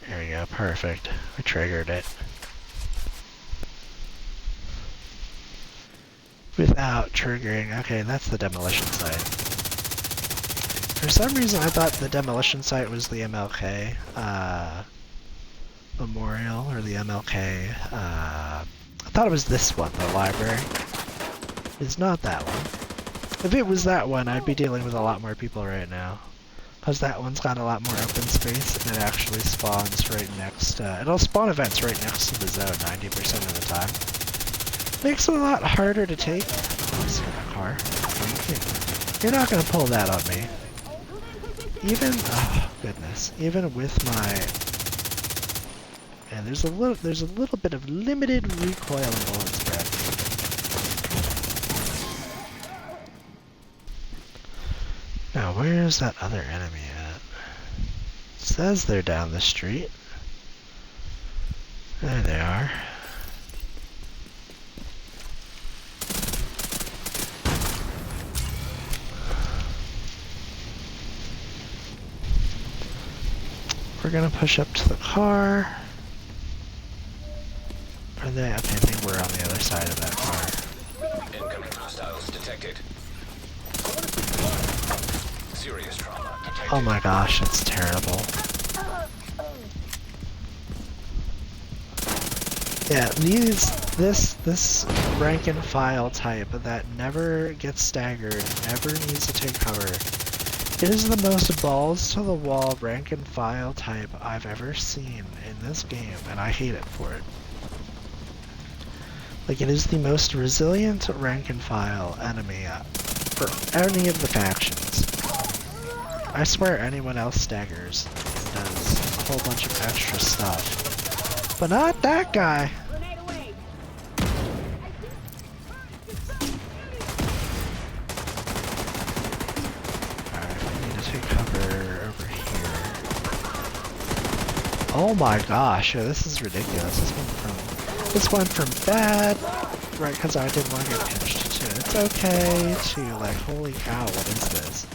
There we go, perfect. We triggered it. Without triggering. Okay, that's the demolition site. For some reason I thought the demolition site was the MLK memorial, or the MLK I thought it was this one, the library. It's not that one. If it was that one, I'd be dealing with a lot more people right now. Because that one's got a lot more open space, and it actually spawns right next, it'll spawn events right next to the zone 90% of the time. Makes it a lot harder to take. Oh, I see that car. You're not gonna pull that on me. Even, oh goodness, even with my, and there's a little bit of limited recoil and bullet spread. Now, where's that other enemy at? It says they're down the street. There they are. We're gonna push up to the car. Are they? Okay, they were on the other side of that car. Incoming hostiles detected. Serious trauma detected. Oh my gosh, it's terrible. Yeah, this rank and file type that never gets staggered, never needs to take cover. It is the most balls to the wall rank and file type I've ever seen in this game, and I hate it for it. Like, it is the most resilient rank and file enemy for any of the factions. I swear anyone else staggers and does a whole bunch of extra stuff. But not that guy! Grenade away! Alright, we need to take cover over here. Oh my gosh, yeah, this is ridiculous. This went from bad, right, because I didn't want to get pinched, to it's okay, to like, holy cow, what is this?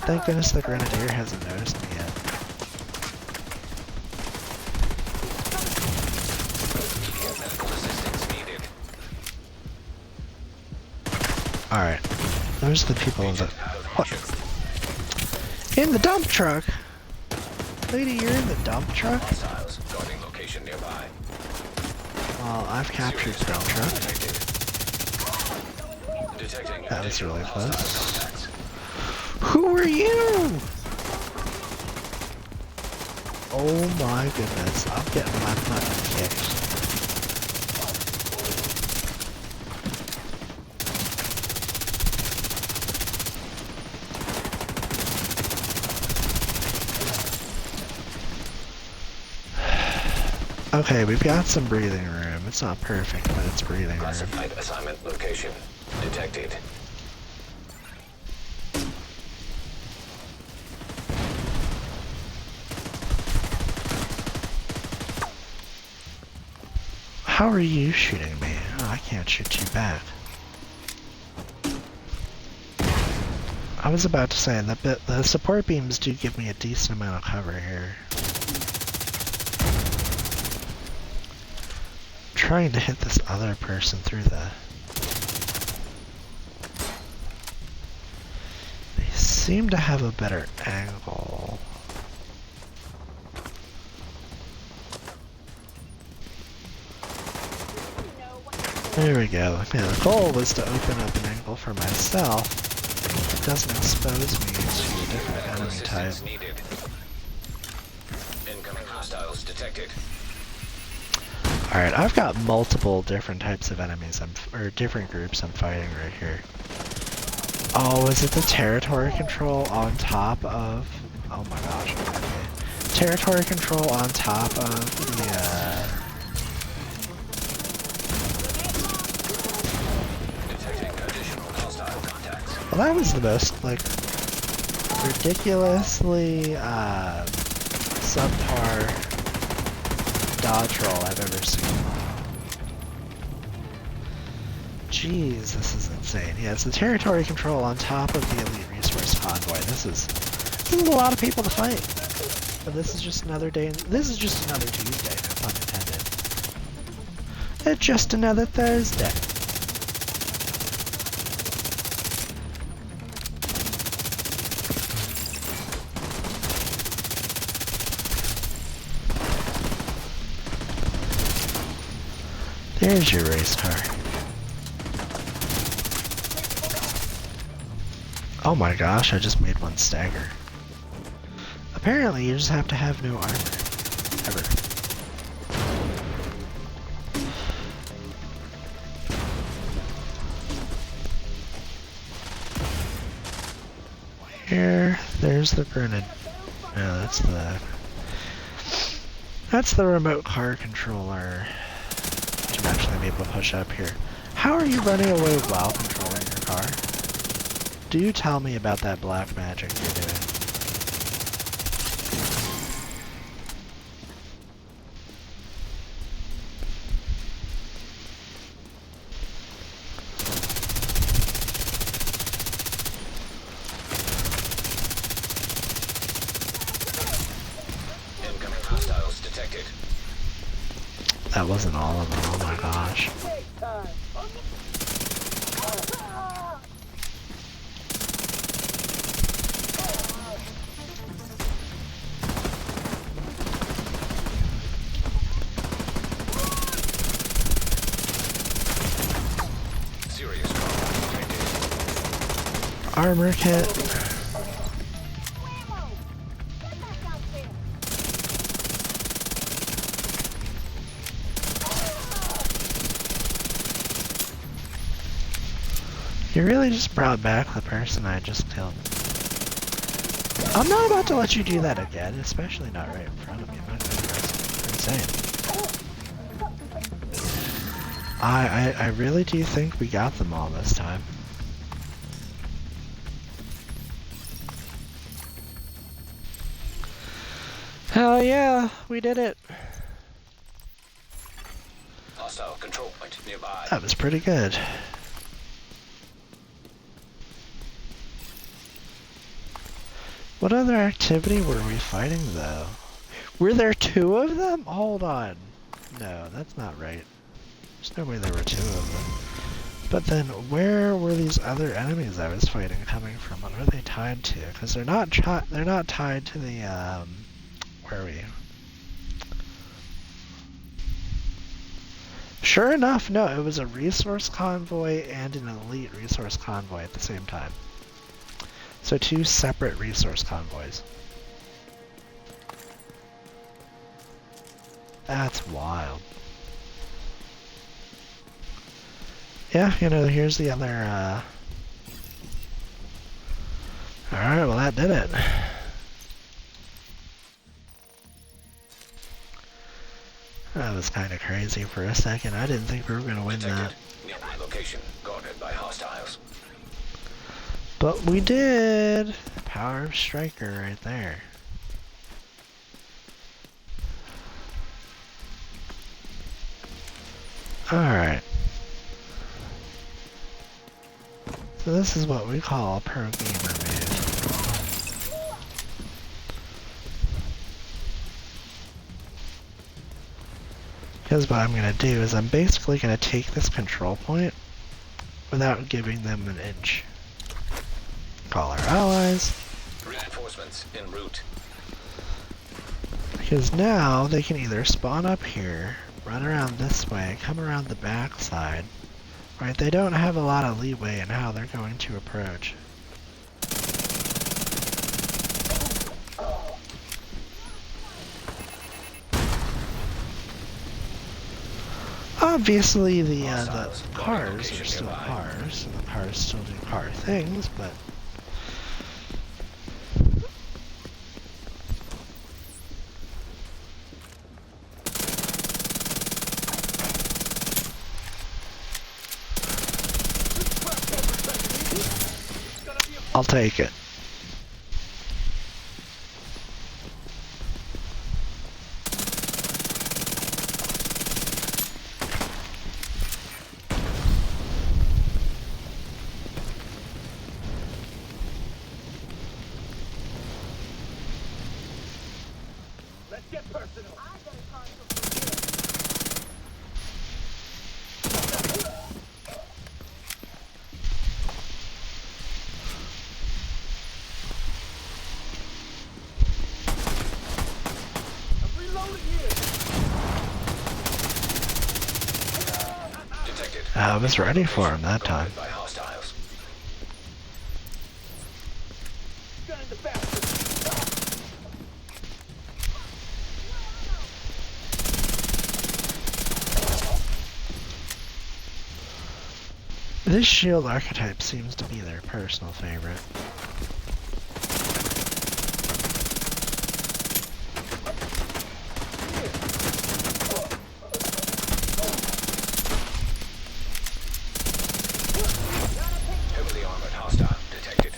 Thank goodness the Grenadier hasn't noticed me yet. Medical assistance needed. Alright, those are the people in the... What? In the dump truck? Lady, you're in the dump truck? Hostiles guarding location nearby. Well, I've captured the dump truck. Detecting That was really additional hostile close. contacts. Who are you? Oh my goodness, I'm getting my butt kicked. Okay, we've got some breathing room. It's not perfect, but it's breathing room. Classified assignment location detected. How are you shooting me? Oh, I can't shoot you back. I was about to say that the support beams do give me a decent amount of cover here. Trying to hit this other person through the... They seem to have a better angle. There we go. Yeah, the goal was to open up an angle for myself. It doesn't expose me to a different enemy type. Needed. Incoming hostiles detected. Alright, I've got multiple different types of enemies, or different groups I'm fighting right here. Oh, is it the territory control on top of... Oh my gosh, okay. Territory control on top of the, Detecting additional hostile contacts. Well, that was the most, like, ridiculously, subpar dodge roll I've ever seen. Jeez, this is insane. Yeah, it's the territory control on top of the elite resource convoy. This is a lot of people to fight. But this is just another day. This is just another Tuesday, no pun intended. It's just another Thursday. There's your race car. Oh my gosh, I just made one stagger. Apparently you just have to have no armor. Ever. Here, there's the grenade. No, that's the remote car controller. I'm actually be able to push up here. How are you running away while controlling your car? Do tell me about that black magic you're doing. Incoming hostiles detected. That wasn't all of them, oh my gosh. Serious combat detected. Armor kit. You really just brought back the person I just killed. I'm not about to let you do that again, especially not right in front of me. I'm not gonna press insane. I really do think we got them all this time. Hell yeah, we did it. Hostile control point nearby. That was pretty good. What other activity were we fighting, though? Were there two of them? Hold on. No, that's not right. There's no way there were two of them. But then, where were these other enemies I was fighting coming from? What are they tied to? Because they're not tied to the, where are we? Sure enough, no, it was a resource convoy and an elite resource convoy at the same time. So two separate resource convoys. That's wild. Yeah, you know, here's the other, Alright, well that did it. That was kind of crazy for a second. I didn't think we were going to win that. Detected. Nearby location guarded by hostiles. But we did! Power of Striker right there. Alright. So this is what we call a pro gamer move. Because what I'm going to do is I'm basically going to take this control point without giving them an inch. Call our allies. Reinforcements en route. Because now they can either spawn up here, run around this way, come around the backside. Right, they don't have a lot of leeway in how they're going to approach. Obviously the cars are still cars, and the cars still do car things, but I'll take it. Let's get personal. I'm reloading here. Detected. I was ready for him that time. Guarded by hostiles. Gunning the bastard. This shield archetype seems to be their personal favorite. Heavily armored hostile detected.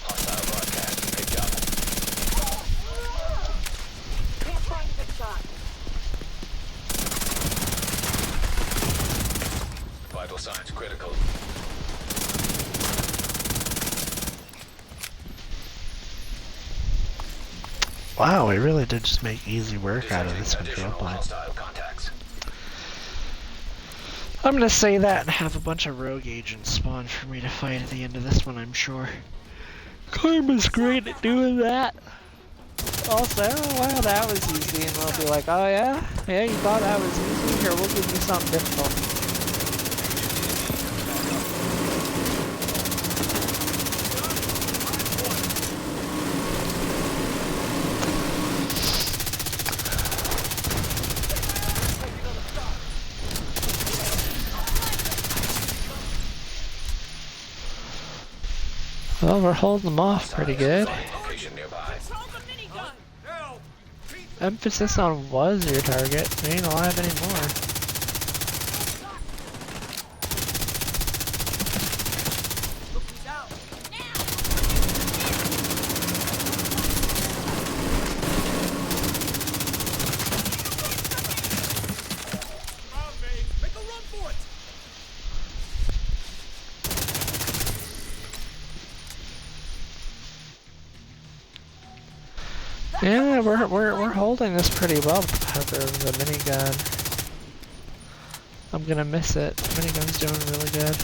Hostile broadcast picked up. Can't find the shot. Vital signs critical. Wow, we really did just make easy work out of this Detecting control additional point. hostile contacts. I'm gonna say that and have a bunch of rogue agents spawn for me to fight at the end of this one, I'm sure. Karma's great at doing that. Also, wow, that was easy, and they'll be like, oh yeah? Yeah, you thought that was easy? Here, we'll give you something difficult. Well, we're holding them off pretty good. Location nearby. Emphasis on was your target. They ain't alive anymore. Yeah, we're holding this pretty well because of the minigun. I'm gonna miss it. The minigun's doing really good.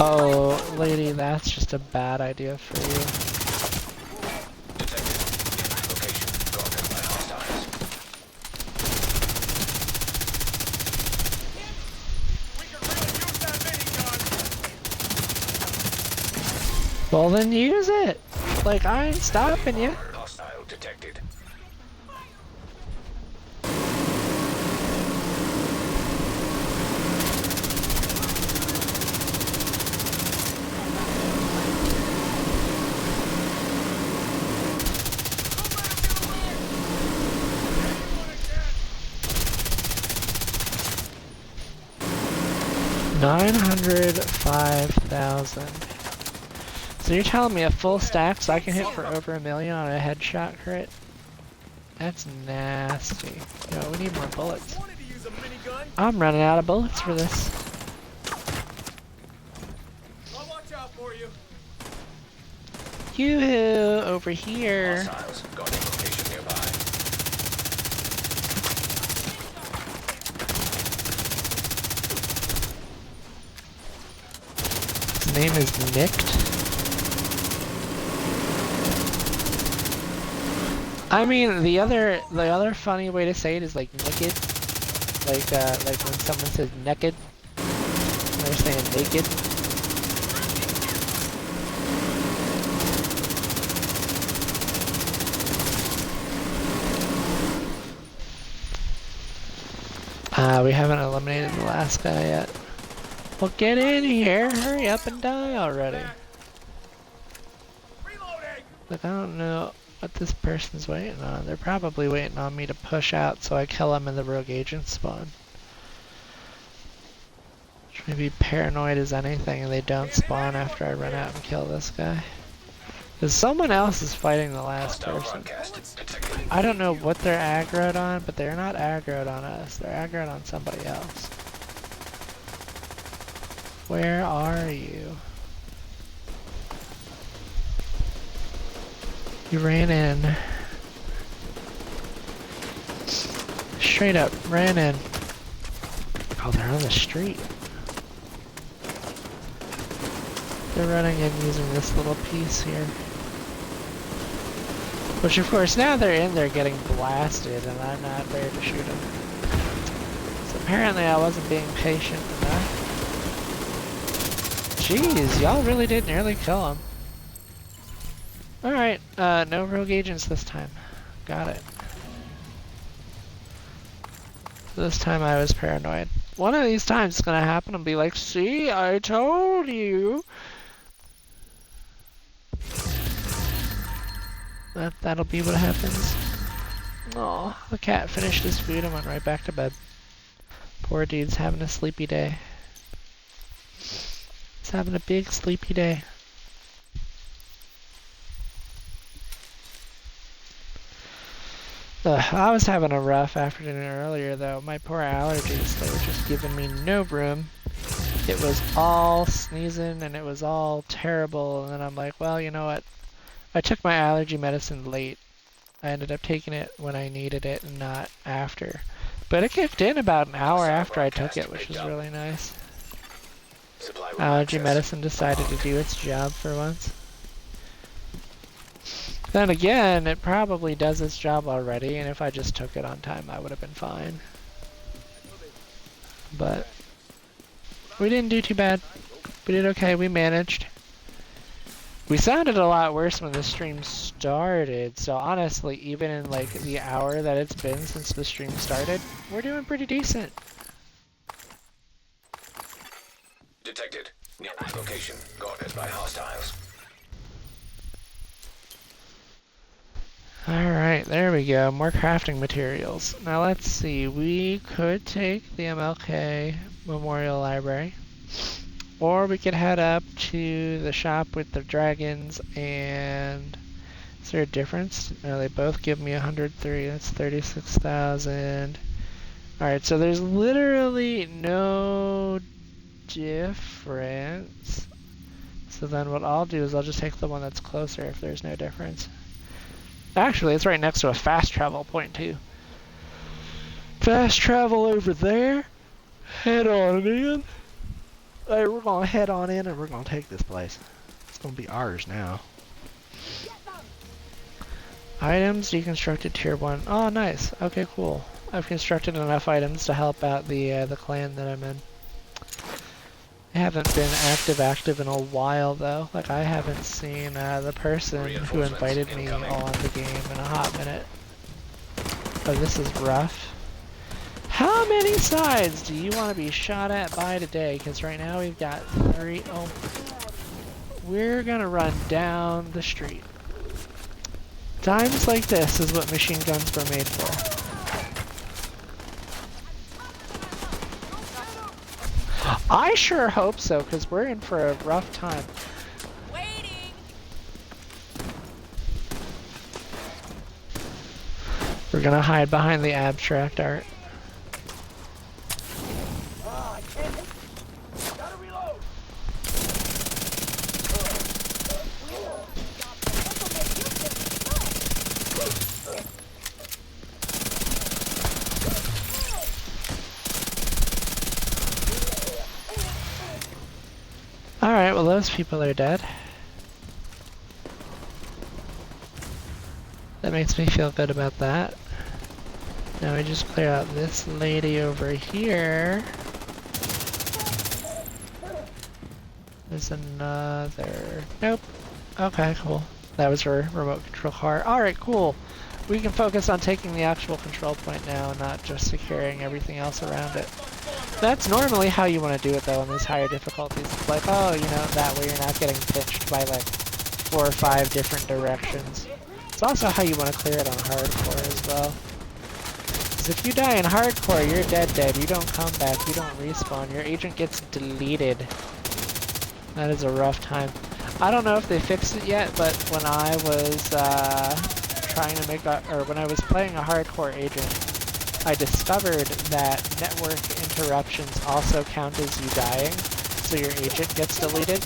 Oh, lady, that's just a bad idea for you. Detected. Location guarded by hostiles. Well, then use it. Like, I ain't stopping you. Hostile detected. $905,000. So you're telling me a full stack so I can hit for over $1 million on a headshot crit? That's nasty. Yo, we need more bullets. I'm running out of bullets for this. I'll watch out for you. Yoo-hoo, over here. Hostiles guarding location nearby. His name is Nicked. I mean, the other funny way to say it is like naked. Like when someone says naked, they're saying naked. We haven't eliminated the last guy yet. Well, get in here, hurry up and die already. Reloading. Like, I don't know what this person's waiting on. They're probably waiting on me to push out so I kill them in the rogue agent spawn. Which may be paranoid as anything and they don't spawn after I run out and kill this guy. Because someone else is fighting the last Hostile person. broadcast detected. I don't know what they're aggroed on, but they're not aggroed on us. They're aggroed on somebody else. Where are you? You ran in. Straight up, ran in. Oh, they're on the street. They're running in using this little piece here. Which of course, now they're in there getting blasted and I'm not there to shoot them. So apparently I wasn't being patient enough. Jeez, y'all really did nearly kill him. Alright, no rogue agents this time. Got it. This time I was paranoid. One of these times it's gonna happen and be like, see, I told you! That'll be what happens. Oh, the cat finished his food and went right back to bed. Poor dude's having a sleepy day. He's having a big sleepy day. I was having a rough afternoon earlier though. My poor allergies, they were just giving me no room. It was all sneezing and it was all terrible, and then I'm like, well, you know what? I took my allergy medicine late. I ended up taking it when I needed it and not after. But it kicked in about an hour after I took it, which was really nice. Supply room Allergy access. medicine decided to do its job for once. Then again, it probably does its job already, and if I just took it on time, I would have been fine. But we didn't do too bad. We did okay, we managed. We sounded a lot worse when the stream started, so honestly, even in like the hour that it's been since the stream started, we're doing pretty decent. Detected. Nearby location guarded by hostiles. Alright, there we go. More crafting materials. Now let's see. We could take the MLK Memorial Library. Or we could head up to the shop with the dragons and... Is there a difference? No, they both give me 103. That's 36,000. Alright, so there's literally no difference. So So then what I'll do is I'll just take the one that's closer if there's no difference. Actually, it's right next to a fast travel point too. Fast travel over there. Head on in. Alright, we're gonna head on in and we're gonna take this place. It's gonna be ours now. Items deconstructed tier 1. Oh, nice. Okay, cool. I've constructed enough items to help out the clan that I'm in. I haven't been active in a while though. Like I haven't seen the person who invited me on the game in a hot minute. Oh, this is rough. How many sides do you want to be shot at by today? Because right now we've got 3. Oh, we're gonna run down the street. Times like this is what machine guns were made for. I sure hope so, because we're in for a rough time. Waiting. We're gonna hide behind the abstract art. Alright, well those people are dead. That makes me feel good about that. Now we just clear out this lady over here. There's another... Nope. Okay, cool. That was her remote control car. Alright, cool. We can focus on taking the actual control point now, not just securing everything else around it. That's normally how you want to do it though in these higher difficulties. It's like, oh, you know, that way you're not getting pinched by like 4 or 5 different directions. It's also how you want to clear it on hardcore as well. Because if you die in hardcore, you're dead. You don't come back, you don't respawn, your agent gets deleted. That is a rough time. I don't know if they fixed it yet, but when I was when I was playing a hardcore agent, I discovered that network interruptions also count as you dying, so your agent gets deleted.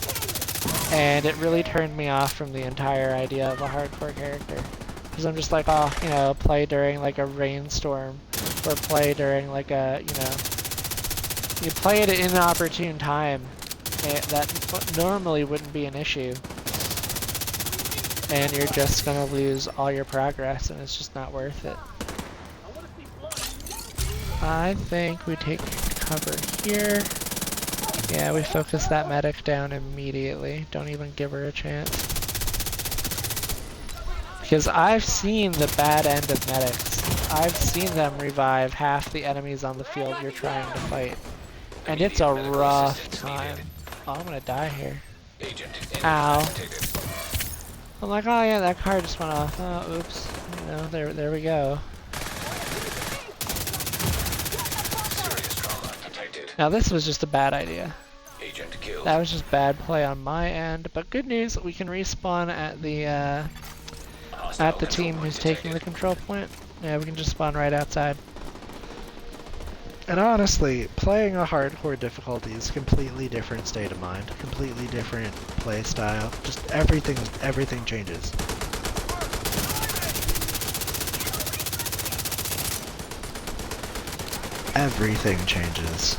And it really turned me off from the entire idea of a hardcore character. Because I'm just like, oh, you know, play during like a rainstorm, or play during like a, you know, you play at an inopportune time. That normally wouldn't be an issue. And you're just gonna lose all your progress, and it's just not worth it. I think we take cover here. Yeah, we focus that medic down immediately. Don't even give her a chance. Because I've seen the bad end of medics. I've seen them revive half the enemies on the field you're trying to fight. And it's a rough time. Oh, I'm gonna die here. Ow. I'm like, oh yeah, that car just went off. Oh, oops. You know, there we go. Now this was just a bad idea. That was just bad play on my end, but good news, we can respawn at the team who's taking the control point. Yeah, we can just spawn right outside. And honestly, playing a hardcore difficulty is a completely different state of mind, completely different play style. Just everything changes. Everything changes.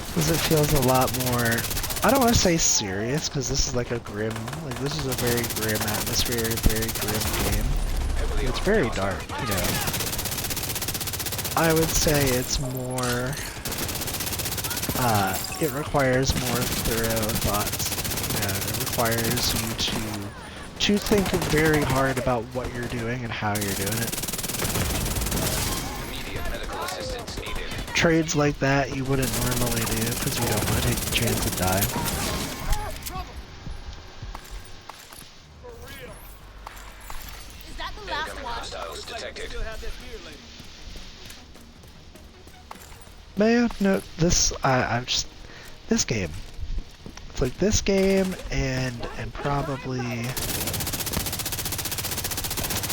Because it feels a lot more, I don't want to say serious, because this is like a grim, like this is a very grim atmosphere, very grim game. It's very dark, you know. I would say it's more, it requires more thorough thoughts. You know, it requires you to think very hard about what you're doing and how you're doing it. Trades like that you wouldn't normally do because you don't want to take the chance to die. Is that the last one? Man, no, this this game. It's like this game and probably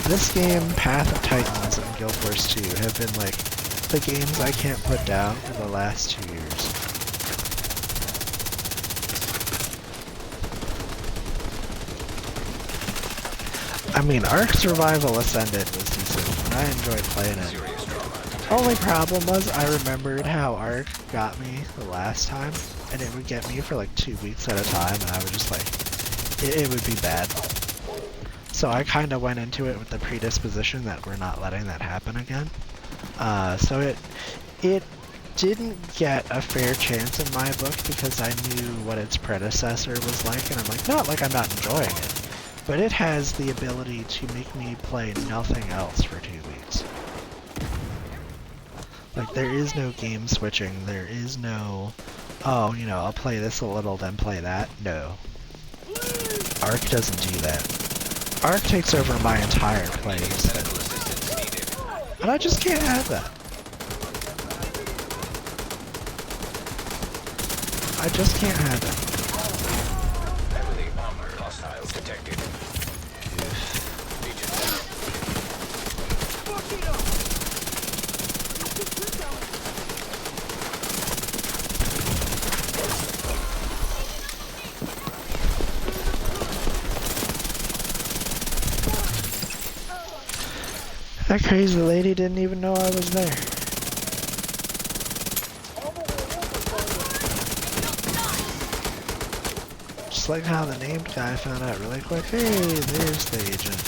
this game, Path of Titans, and Guild Wars 2 have been like the games I can't put down for the last 2 years. I mean, Ark Survival Ascended was decent, and I enjoyed playing it. Only problem was I remembered how Ark got me the last time, and it would get me for like 2 weeks at a time, and I would just like, it would be bad. So I kind of went into it with the predisposition that we're not letting that happen again. So it didn't get a fair chance in my book because I knew what its predecessor was like, and I'm like, not like I'm not enjoying it, but it has the ability to make me play nothing else for 2 weeks. Like, there is no game switching, there is no, oh, you know, I'll play this a little, then play that. No. Ark doesn't do that. Ark takes over my entire playlist, and I just can't have that. I just can't have it. Heavily armored hostiles detected. That crazy lady didn't even know I was there. Just like how the named guy found out really quick. Hey, there's the agent.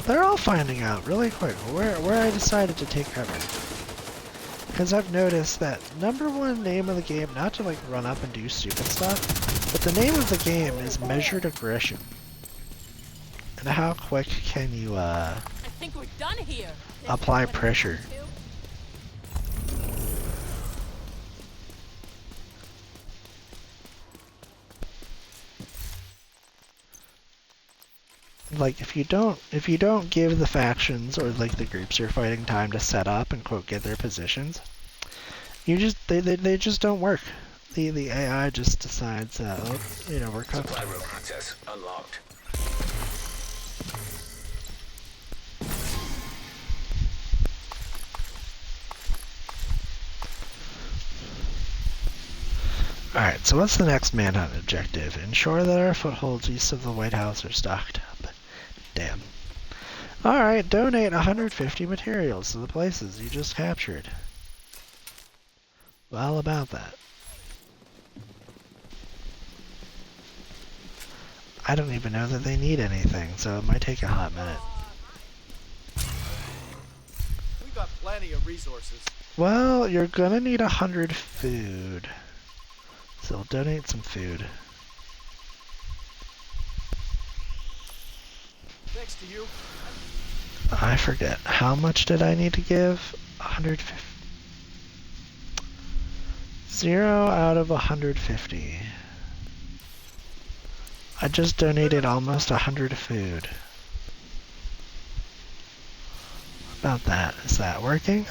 They're all finding out really quick where I decided to take cover. Because I've noticed that #1 name of the game, not to like run up and do stupid stuff, but the name of the game is measured aggression. And how quick can you I think we're done here. apply pressure? Like if you don't give the factions or like the groups you're fighting time to set up and quote get their positions, you just they just don't work. The AI just decides oh, you know, we're cooked. Supply room access unlocked. Alright, so what's the next manhunt objective? Ensure that our footholds east of the White House are stocked up. Damn. Alright, donate 150 materials to the places you just captured. Well, about that. I don't even know that they need anything, so it might take a hot minute. We got plenty of resources. Well, you're gonna need 100 food. So I'll donate some food. Thanks to you. I forget. How much did I need to give? 150. 0 out of 150. I just donated almost 100 food. About that. Is that working?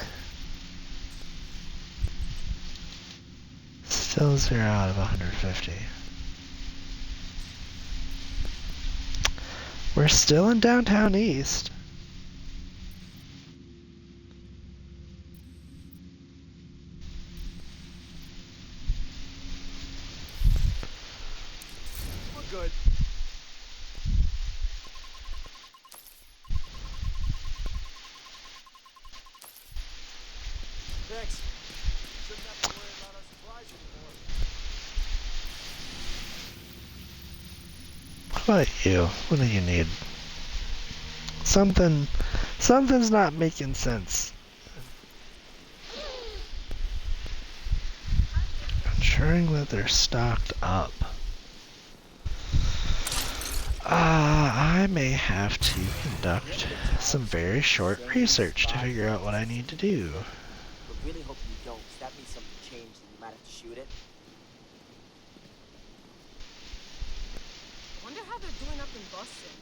Still 0 out of 150. We're still in downtown East. We're good. Thanks. Shouldn't have to worry about our supplies anymore. What about you? What do you need? Something's not making sense. Ensuring that they're stocked up. I may have to conduct some very short research to figure out what I need to do. But really hoping you don't, 'cause that means something changed and you might have to shoot it. Wonder how they're doing up in Boston.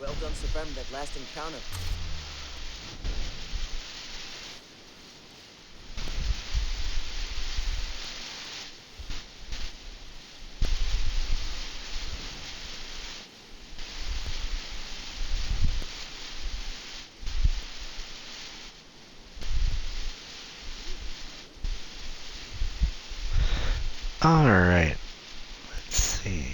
Well done surviving that last encounter. Alright. Let's see.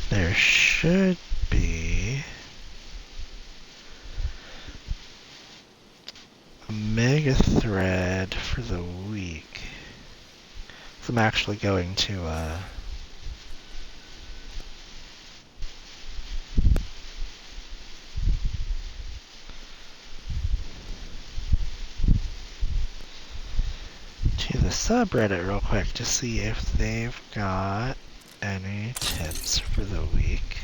There should be a mega thread for the week. So I'm actually going to the subreddit real quick to see if they've got any tips for the week.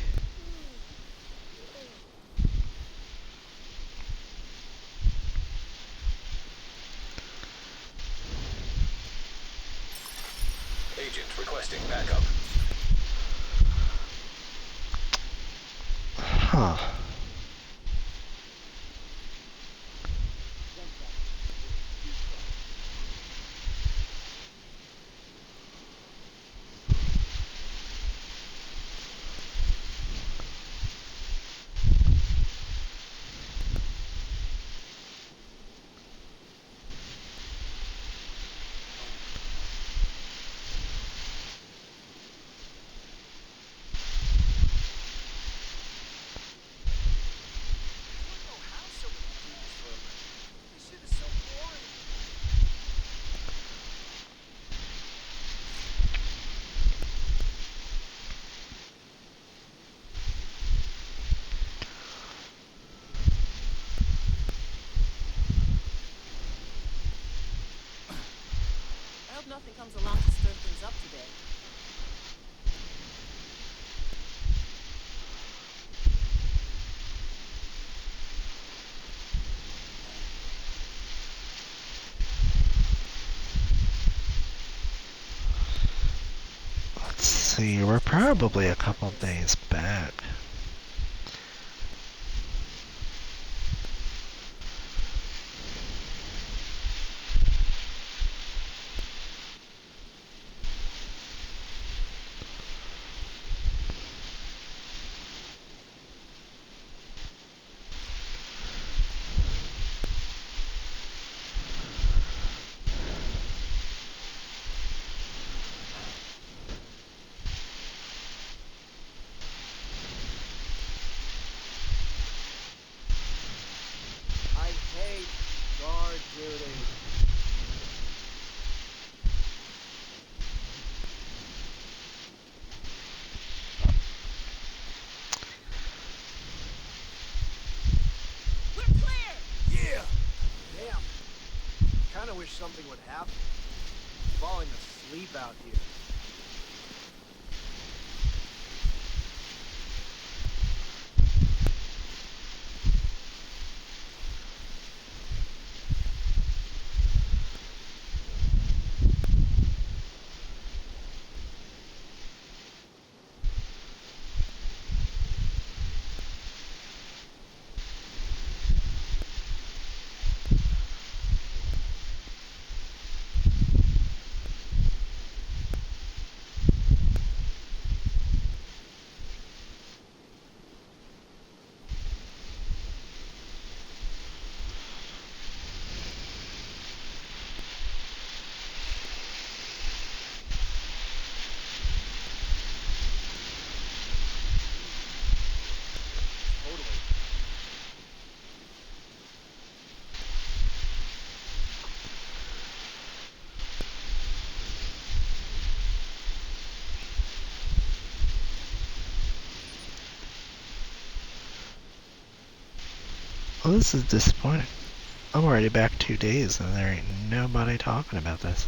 Agent requesting backup. Huh. I hope nothing comes along to stir things up today. Let's see, we're probably a couple days back. I hate guard duty. We're clear! Yeah! Damn. Kinda wish something would happen. Falling asleep out here. Totally. Well, this is disappointing. I'm already back 2 days and there ain't nobody talking about this.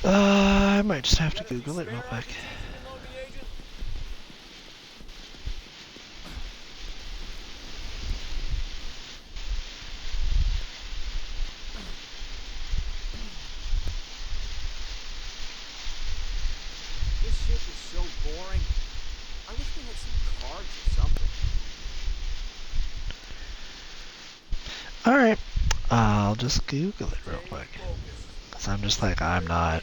I might just have to Google it real quick. This shit is so boring. I wish we had some cards or something. Alright, I'll just Google it real quick. Cause I'm just like, I'm not,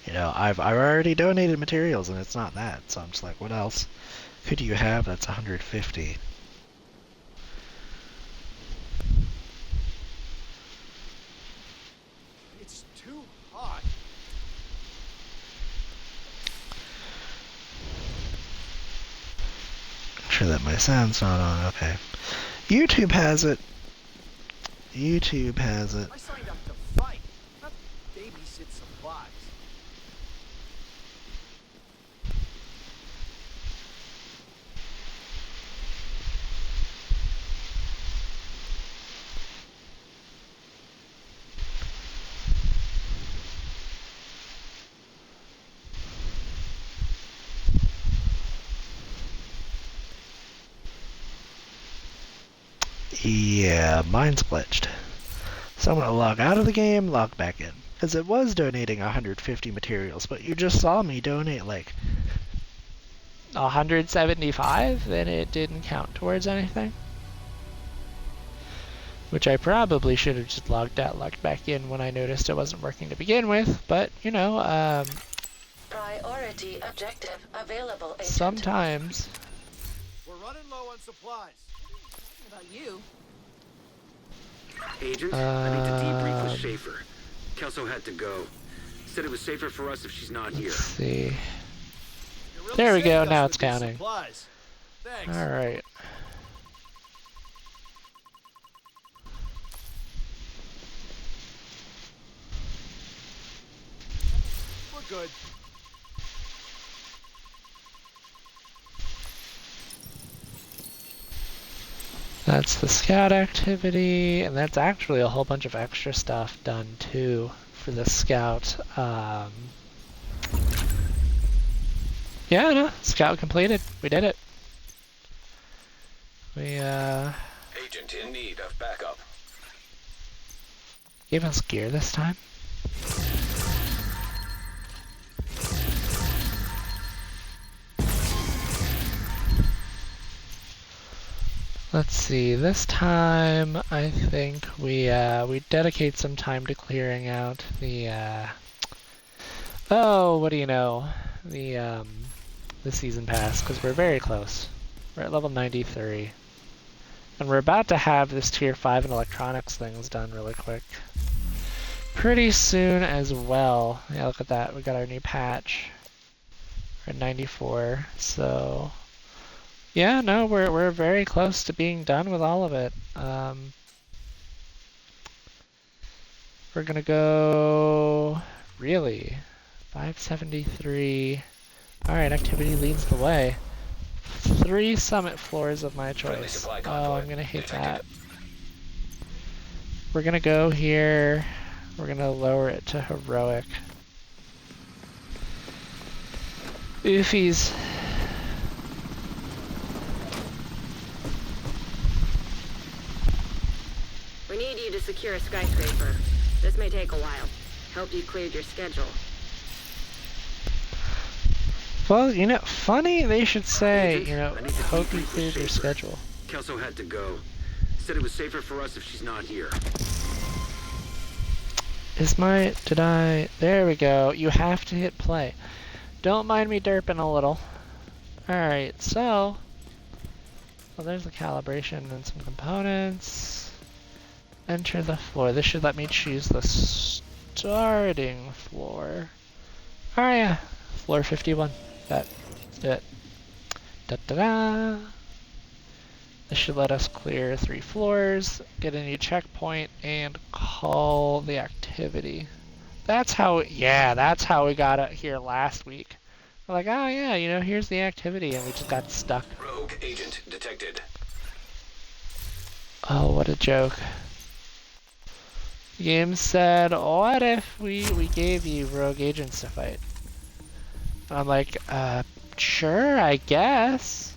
you know, I've already donated materials and it's not that. So I'm just like, what else could you have that's 150? sure that my sound's not on. Okay. YouTube has it. YouTube has it. I signed up to fight, not babysit supplies. Yeah, mine's glitched. So I'm gonna log out of the game, log back in. Because it was donating 150 materials, but you just saw me donate like 175, and it didn't count towards anything. Which I probably should have just logged out, logged back in when I noticed it wasn't working to begin with, but you know, Priority objective available, agent. sometimes. We're running low on supplies. What about you? Agent, I need to debrief with Schaefer. Kelso had to go. Said it was safer for us if she's not here. Let's see. You really There we saved go, us now with it's these counting. supplies. Thanks. Alright. We're good. That's the scout activity, and that's actually a whole bunch of extra stuff done too for the scout. Yeah, no, scout completed. We did it. We Agent in need of backup. gave us gear this time. Let's see, this time I think we dedicate some time to clearing out the oh, what do you know, the season pass, because we're very close. We're at level 93. And we're about to have this tier 5 in electronics things done really quick. Pretty soon as well. Yeah, look at that, we got our new patch. We're at 94, so yeah, no, we're very close to being done with all of it. We're gonna go, really, 573. All right, activity leads the way. 3 summit floors of my choice. Oh, I'm gonna hate that. We're gonna go here. We're gonna lower it to heroic. Oofies. We need you to secure a skyscraper. This may take a while. Hope you cleared your schedule. Well, you know, funny they should say, Agent, you know, I need to hope you debrief with cleared your Schaefer. schedule. Kelso had to go. Said it was safer for us if she's not here. There we go. You have to hit play. Don't mind me derping a little. Alright, so, well, there's the calibration and some components. Enter the floor. This should let me choose the starting floor. Oh yeah, floor 51. Let's do it. Da-da-da! This should let us clear 3 floors, get a new checkpoint, and call the activity. That's how, yeah, that's how we got it here last week. We're like, oh yeah, you know, here's the activity, and we just got stuck. Rogue agent detected. Oh, what a joke. The game said, what if we gave you rogue agents to fight? And I'm like, sure, I guess.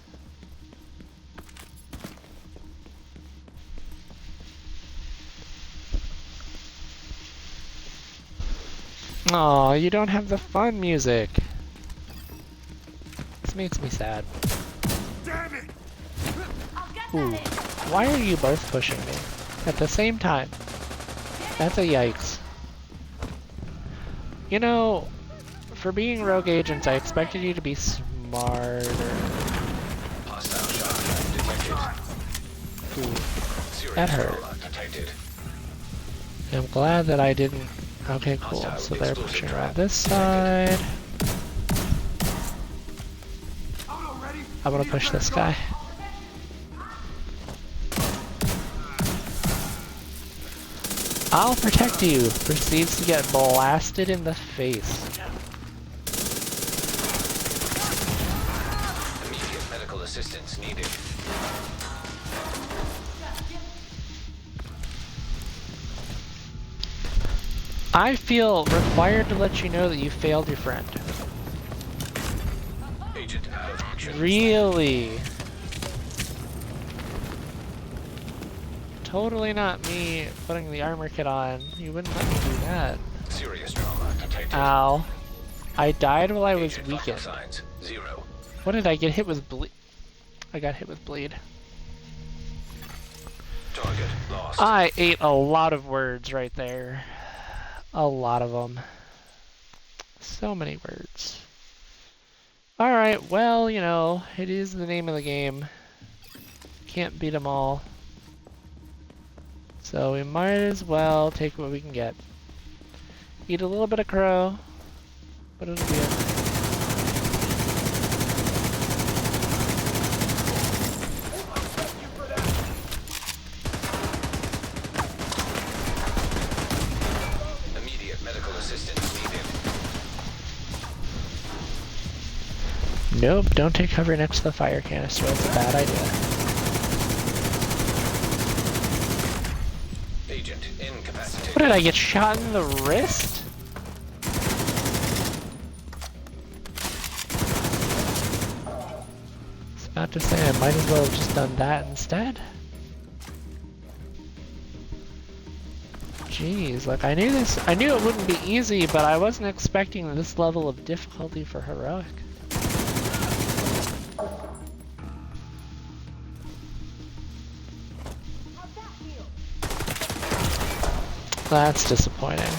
Aw, you don't have the fun music. This makes me sad. Damn it! Ooh, why are you both pushing me at the same time? That's a yikes. You know, for being rogue agents, I expected you to be smarter. Hostile shot detected. Ooh, that hurt. Detected. I'm glad that I didn't. Okay, cool. So they're pushing around this side. I'm gonna push this guy. I'll protect you. Proceeds to get blasted in the face. Immediate medical assistance needed. I feel required to let you know that you failed your friend. Agent out of action. Really? Totally not me putting the armor kit on. You wouldn't let me do that. Serious trauma detected. Ow. I died while I was Agent vital weakened. signs 0. What did I get hit with bleed? I got hit with bleed. Target lost. I ate a lot of words right there. A lot of them. So many words. Alright, well, you know, it is the name of the game. Can't beat them all. So we might as well take what we can get. Eat a little bit of crow, but it'll be it. Immediate medical assistance needed. Nope, don't take cover next to the fire canister. That's a bad idea. Agent incapacitated. What did I get shot in the wrist? I was about to say I might as well have just done that instead. Jeez, like I knew it wouldn't be easy, but I wasn't expecting this level of difficulty for heroic. That's disappointing.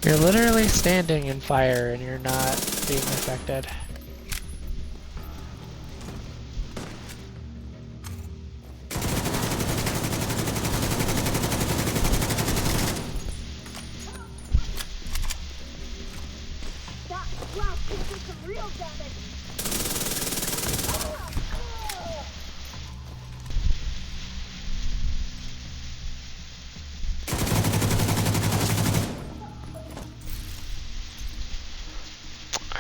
You're literally standing in fire and you're not being affected. That blast can do some real damage.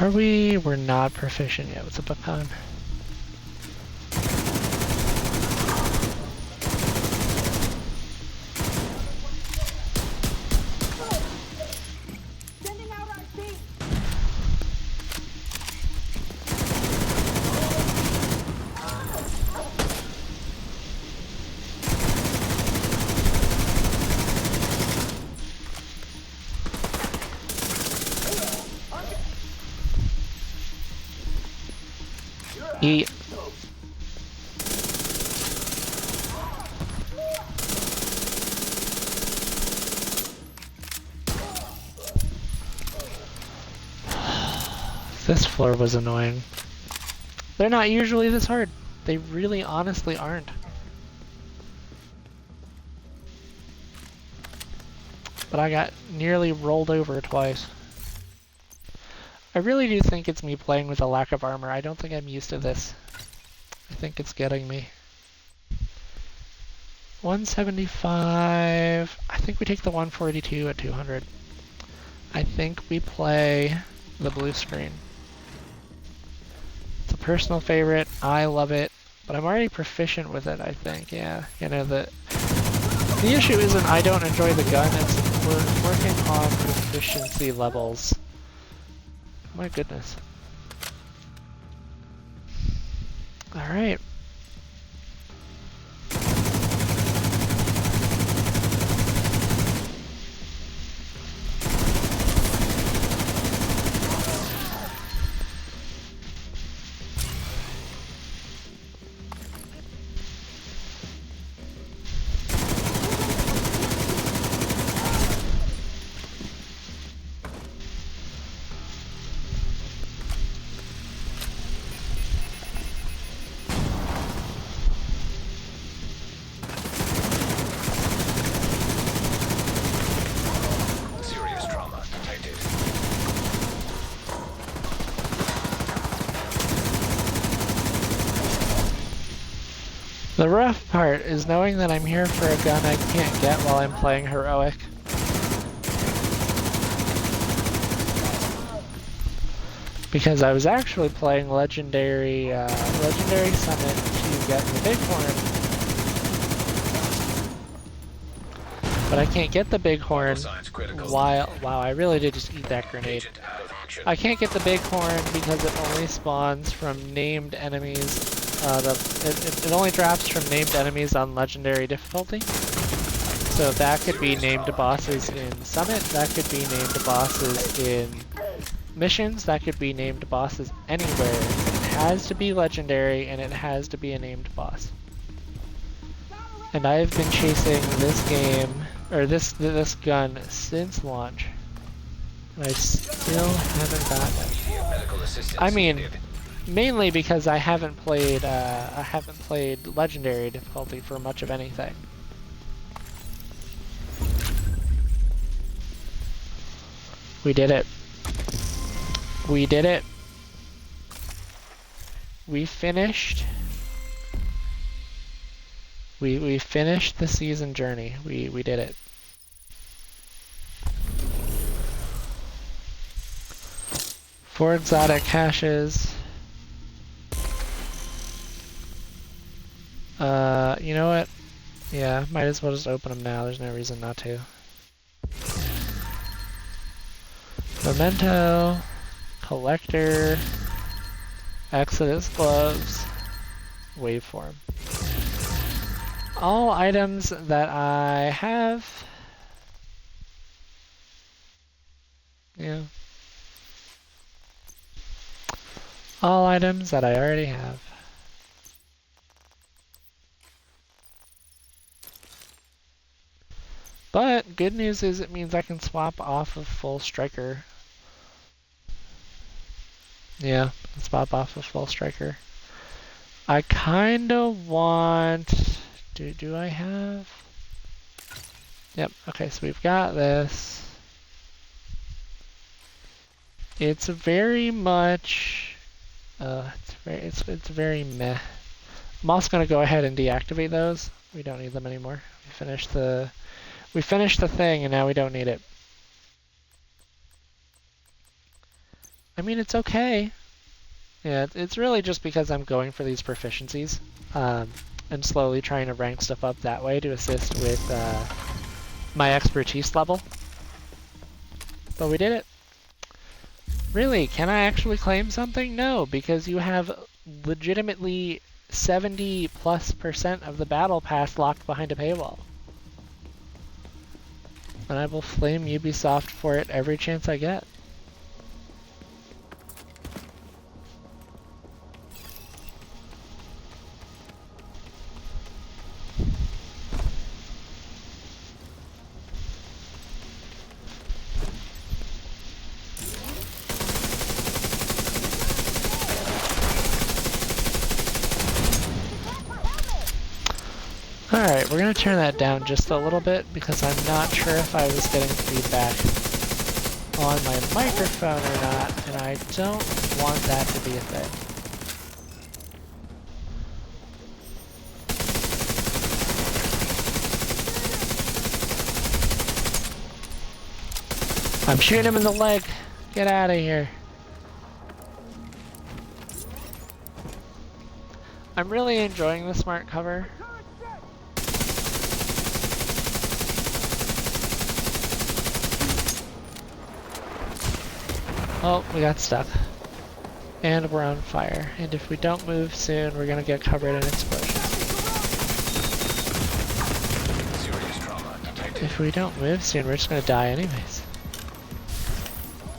Are we? We're not proficient yet with the Bakan. Sending out our team. Eat. This floor was annoying. They're not usually this hard. They really honestly aren't. But I got nearly rolled over twice. I really do think it's me playing with a lack of armor. I don't think I'm used to this. I think it's getting me. 175. I think we take the 142 at 200. I think we play the blue screen. It's a personal favorite. I love it, but I'm already proficient with it, I think. Yeah, you know, the issue isn't I don't enjoy the gun, it's we're working on proficiency levels. My goodness. Alright. The rough part is knowing that I'm here for a gun I can't get while I'm playing heroic. Because I was actually playing Legendary Summit to get the Bighorn. But I can't get the Bighorn while... Wow, I really did just eat that grenade. I can't get the Bighorn because it only spawns from named enemies. It only drops from named enemies on Legendary difficulty. So that could be named bosses in Summit, that could be named bosses in missions, that could be named bosses anywhere. It has to be Legendary and it has to be a named boss. And I've been chasing this game, or this gun since launch. And I still haven't gotten it. I mean, mainly because I haven't played Legendary difficulty for much of anything. We did it. We did it. We finished. We finished the season journey. We did it. Four exotic caches. You know what? Yeah, might as well just open them now. There's no reason not to. Memento, Collector, Exodus Gloves, Waveform. All items that I have. Yeah. All items that I already have. But good news is it means I can swap off of full striker. Yeah, swap off of full striker. I kinda want... Do I have... Yep, okay, so we've got this. It's very much... it's very meh. I'm also gonna go ahead and deactivate those. We don't need them anymore. We finished the thing and now we don't need it. I mean, it's okay. Yeah, it's really just because I'm going for these proficiencies and slowly trying to rank stuff up that way to assist with my expertise level. But we did it. Really, can I actually claim something? No, because you have legitimately 70+% of the battle pass locked behind a paywall. And I will flame Ubisoft for it every chance I get. Alright, we're going to turn that down just a little bit because I'm not sure if I was getting feedback on my microphone or not, and I don't want that to be a thing. I'm shooting him in the leg. Get out of here. I'm really enjoying the smart cover. Oh, we got stuck. And we're on fire. And if we don't move soon, we're gonna get covered in explosions. If we don't move soon, we're just gonna die anyways.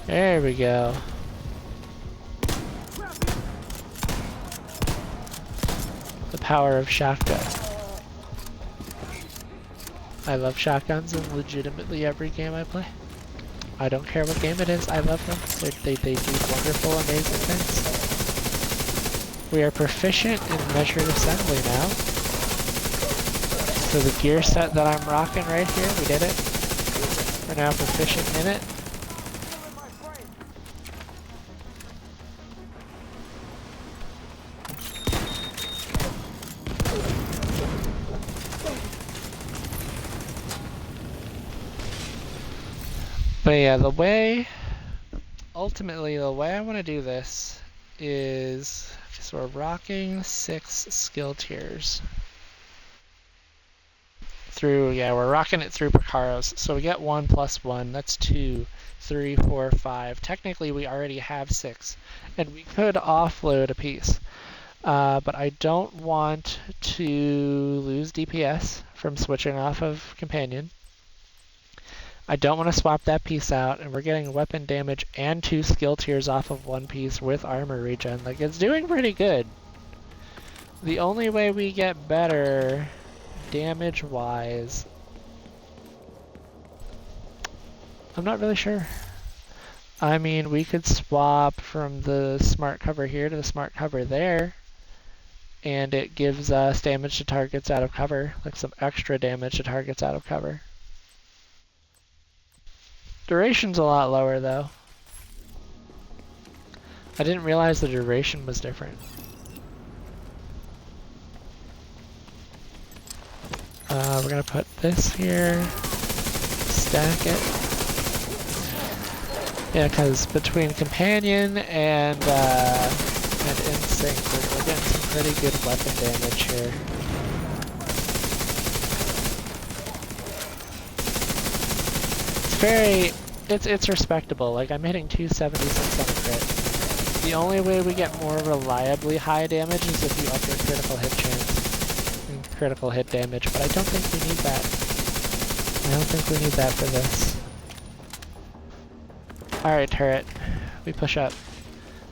There we go. The power of shotgun. I love shotguns in legitimately every game I play. I don't care what game it is, I love them. They do wonderful, amazing things. We are proficient in measured assembly now. So the gear set that I'm rocking right here, we did it. We're now proficient in it. But yeah, ultimately the way I want to do this is, so we're rocking 6 skill tiers. We're rocking it through Picaros. So we get 1 plus 1, that's 2, 3, 4, 5. Technically we already have 6, and we could offload a piece. But I don't want to lose DPS from switching off of Companion. I don't want to swap that piece out, and we're getting weapon damage and 2 skill tiers off of 1 piece with armor regen. Like, it's doing pretty good. The only way we get better damage-wise, I'm not really sure. I mean, we could swap from the smart cover here to the smart cover there, and it gives us damage to targets out of cover, like some extra damage to targets out of cover. Duration's a lot lower though. I didn't realize the duration was different. We're gonna put this here, stack it. Yeah, because between Companion and Instinct, we're getting some pretty good weapon damage here. It's respectable. Like, I'm hitting 276 on a crit. The only way we get more reliably high damage is if you up your critical hit chance and critical hit damage, but I don't think we need that. I don't think we need that for this. Alright, turret. We push up.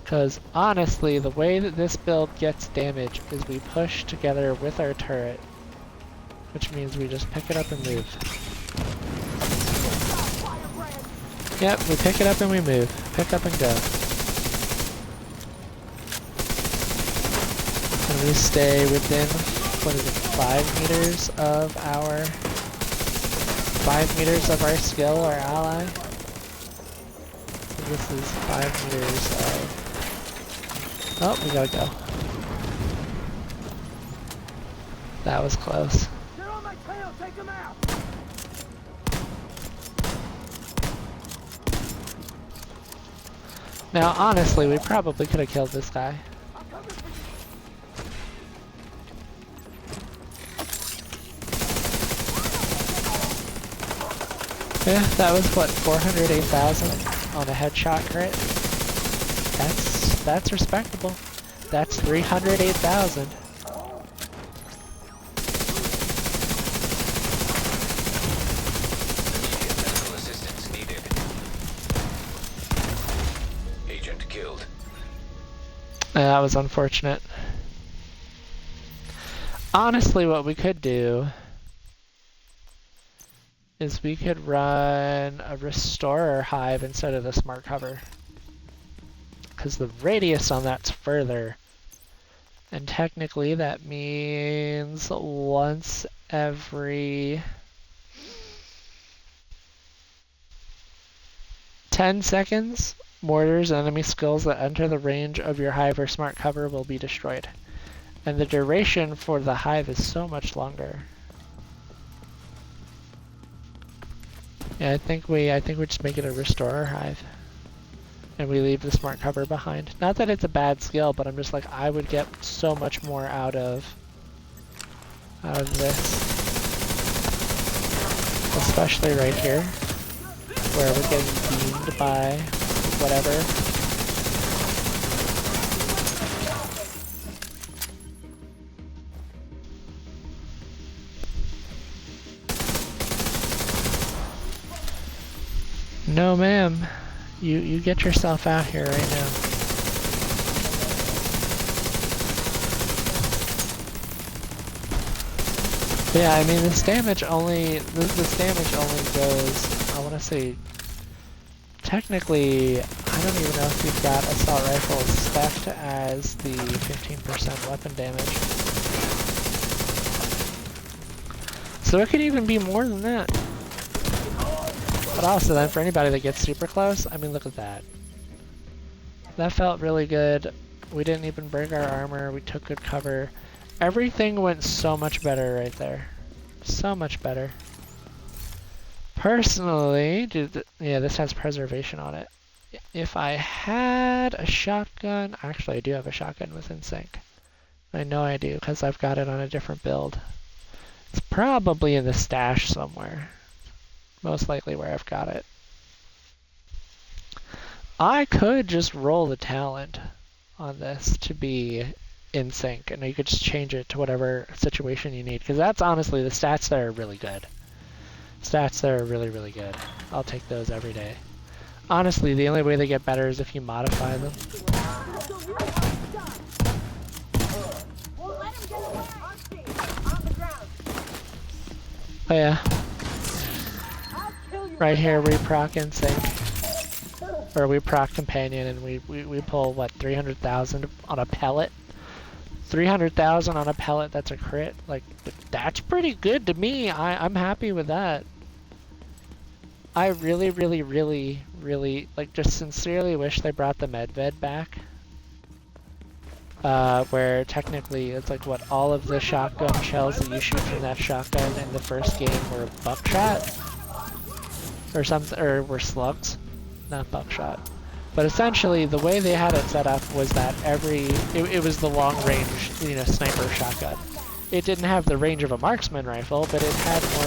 Because honestly, the way that this build gets damage is we push together with our turret, which means we just pick it up and move. Yep, we pick it up and we move. Pick up and go. And we stay within, 5 meters of our... 5 meters of our skill or ally. So this is 5 meters of... Oh, we gotta go. That was close. Get on my tail, take him out! Now, honestly, we probably could have killed this guy. Yeah, that was what, 408,000 on a headshot crit? That's respectable. That's 308,000. Medical assistance needed. Agent killed. Yeah, that was unfortunate. Honestly, what we could do is we could run a Restorer Hive instead of the Smart Cover. Because the radius on that's further. And technically that means once every 10 seconds, mortars and enemy skills that enter the range of your hive or smart cover will be destroyed. And the duration for the hive is so much longer. Yeah, I think we just make it a Restorer Hive. And we leave the smart cover behind. Not that it's a bad skill, but I'm just like, I would get so much more out of this. Especially right here, where we're getting beamed by whatever. No, ma'am. You get yourself out here right now. But yeah, I mean this damage only goes, I wanna say, technically I don't even know if we've got assault rifles stacked as the 15% weapon damage. So it could even be more than that. But also then for anybody that gets super close, I mean look at that. That felt really good. We didn't even break our armor, we took good cover. Everything went so much better right there. So much better. Personally, yeah, this has preservation on it. If I had a shotgun, actually I do have a shotgun with InSync. I know I do because I've got it on a different build. It's probably in the stash somewhere. Most likely where I've got it. I could just roll the talent on this to be InSync, and you could just change it to whatever situation you need, because that's honestly, the stats there are really good. Stats there are really, really good. I'll take those every day. Honestly, the only way they get better is if you modify them. Oh yeah. Right here we proc InSync. Or we proc Companion and we pull what, 300,000 on a pellet? 300,000 on a pellet, that's a crit. Like, that's pretty good to me. I'm happy with that. I really, really, really, really, like, just sincerely wish they brought the medved back. Where technically it's like what, all of the shotgun shells that you shoot from that shotgun in the first game were buckshot? Or something, or were slugs? Not buckshot. But essentially, the way they had it set up was that it was the long range, sniper shotgun. It didn't have the range of a marksman rifle, but it had more,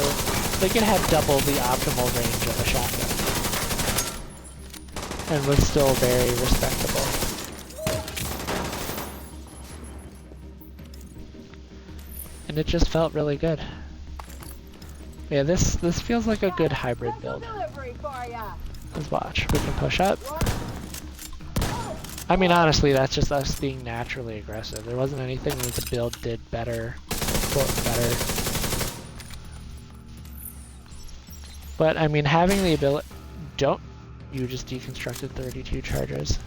like it had double the optimal range of a shotgun. And was still very respectable. And it just felt really good. Yeah, this feels like a good hybrid build. Let's watch. We can push up. I mean, honestly, that's just us being naturally aggressive. There wasn't anything that the build did better. But, I mean, having the ability... Don't... You just deconstructed 32 charges.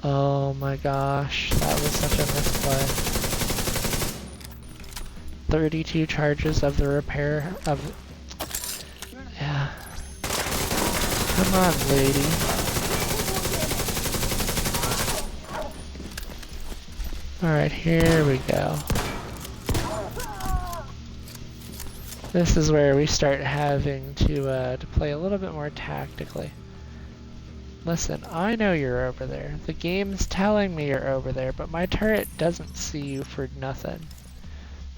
Oh my gosh, that was such a misplay. 32 charges of the repair of... Yeah. Come on, lady. Alright, here we go. This is where we start having to play a little bit more tactically. Listen, I know you're over there. The game's telling me you're over there, but my turret doesn't see you for nothing.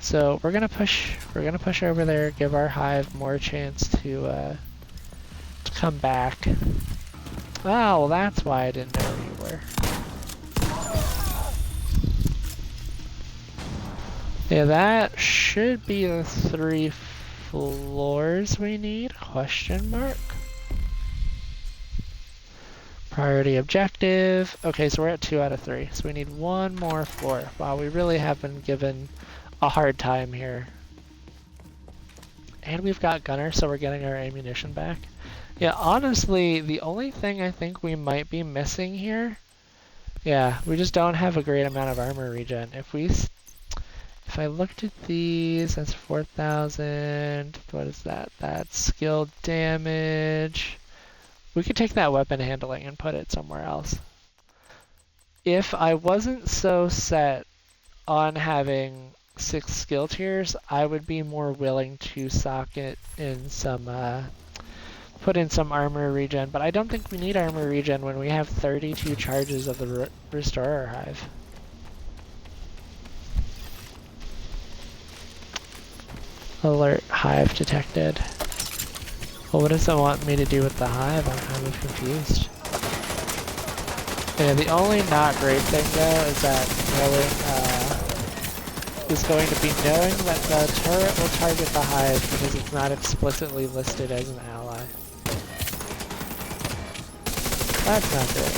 So we're gonna push over there, give our hive more chance to come back. Oh, well, that's why I didn't know where you were. Yeah, that should be the 3 floors we need, question mark. Priority objective. Okay, so we're at 2 out of 3, so we need 1 more floor. Wow, we really have been given a hard time here. And we've got gunner, so we're getting our ammunition back. Yeah, honestly, the only thing I think we might be missing here, yeah, we just don't have a great amount of armor regen. If I looked at these, that's 4,000. What is that? That's skill damage. We could take that weapon handling and put it somewhere else. If I wasn't so set on having 6 skill tiers, I would be more willing to socket in some, put in some armor regen, but I don't think we need armor regen when we have 32 charges of the Restorer Hive. Alert, hive detected. Well, what does it want me to do with the hive? I'm kind of confused. Yeah, the only not great thing though is that knowing, is going to be knowing that the turret will target the hive because it's not explicitly listed as an ally. That's not great.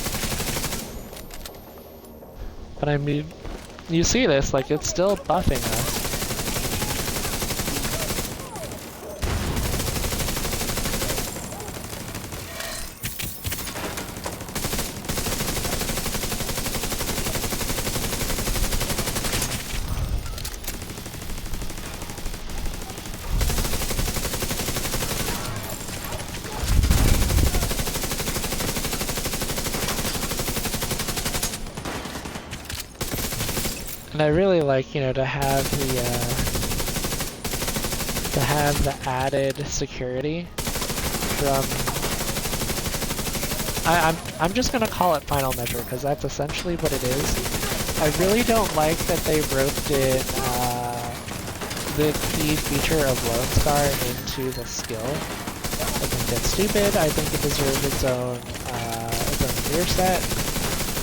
But I mean, you see this, like it's still buffing us. And I really like, to have to have the added security from... I'm just gonna call it final measure, because that's essentially what it is. I really don't like that they roped in the key feature of Lone Star into the skill. I think that's stupid. I think it deserves its own gear set.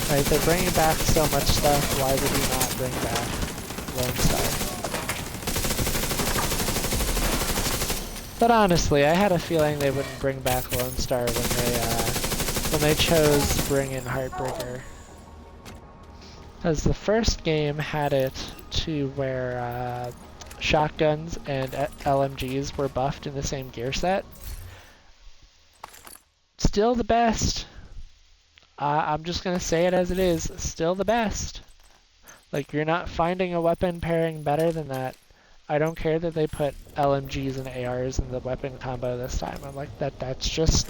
Right, they're bringing back so much stuff, why would you not bring back Lone Star? But honestly, I had a feeling they wouldn't bring back Lone Star when they chose to bring in Heartbreaker. Because the first game had it to where shotguns and LMGs were buffed in the same gear set. Still the best. I'm just gonna say it as it is. Still the best. Like, you're not finding a weapon pairing better than that. I don't care that they put LMGs and ARs in the weapon combo this time. I'm like, that's just...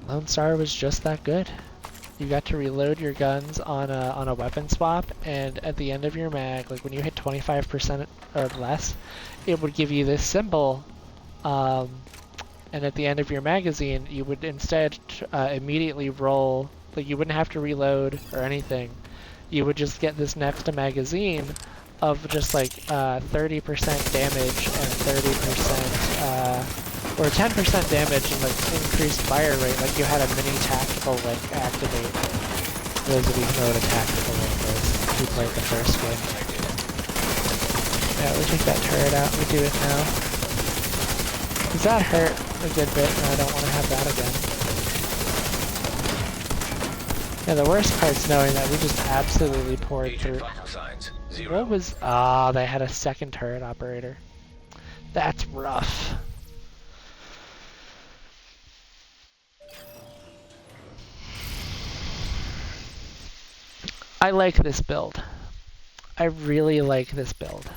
Lone Star was just that good. You got to reload your guns on a weapon swap, and at the end of your mag, like when you hit 25% or less, it would give you this symbol, and at the end of your magazine, you would instead immediately roll, like you wouldn't have to reload or anything. You would just get this next magazine of just like 30% damage and 30% or 10% damage and like increased fire rate, like you had a mini tactical link activate. For those of you who know what a tactical link is, who played the first game. Yeah, we take that turret out, we do it now. Does that hurt a good bit? And I don't want to have that again. Yeah, the worst part's knowing that we just absolutely poured through. What was... Ah, they had a second turret operator. That's rough. I like this build. I really like this build.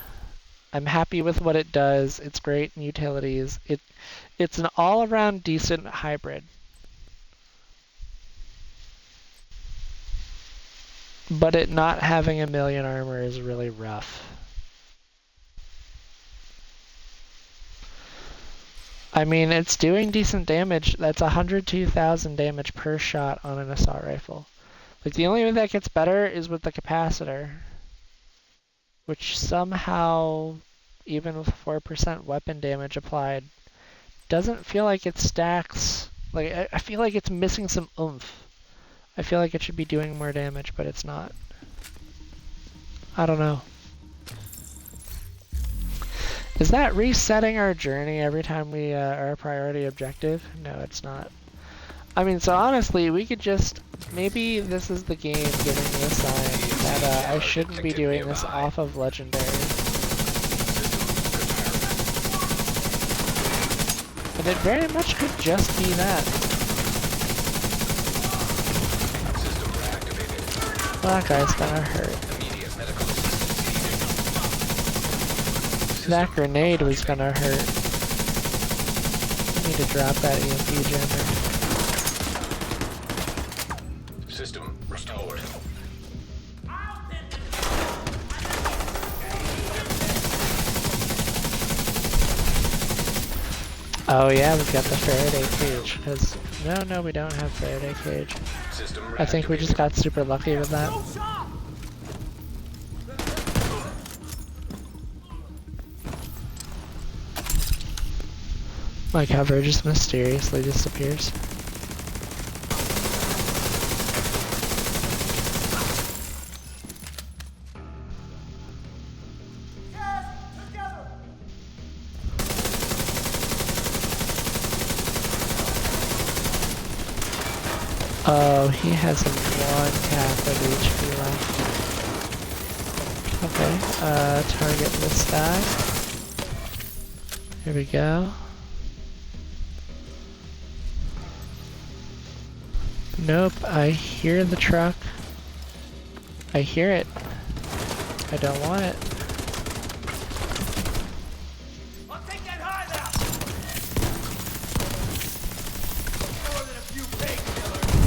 I'm happy with what it does. It's great in utilities. It's an all-around decent hybrid. But it not having a million armor is really rough. I mean, it's doing decent damage. That's 102,000 damage per shot on an assault rifle. Like, the only way that gets better is with the capacitor, which somehow, even with 4% weapon damage applied, doesn't feel like it stacks. Like, I feel like it's missing some oomph. I feel like it should be doing more damage, but it's not. I don't know. Is that resetting our journey every time we are a priority objective? No, it's not. I mean, so honestly, we could just... Maybe this is the game giving me a sign that I shouldn't be doing this off of Legendary. And it very much could just be that. Well, that guy's gonna hurt. That grenade was gonna hurt. I need to drop that EMP jammer. System restored. Oh yeah, we've got the Faraday cage. Cause no, we don't have Faraday cage. I think we just got super lucky with that. My cover just mysteriously disappears. Oh, he has a 1 cap of HP left. Okay, target this guy. Here we go. Nope, I hear the truck. I hear it. I don't want it. I'll take that high now. More than a few painkillers.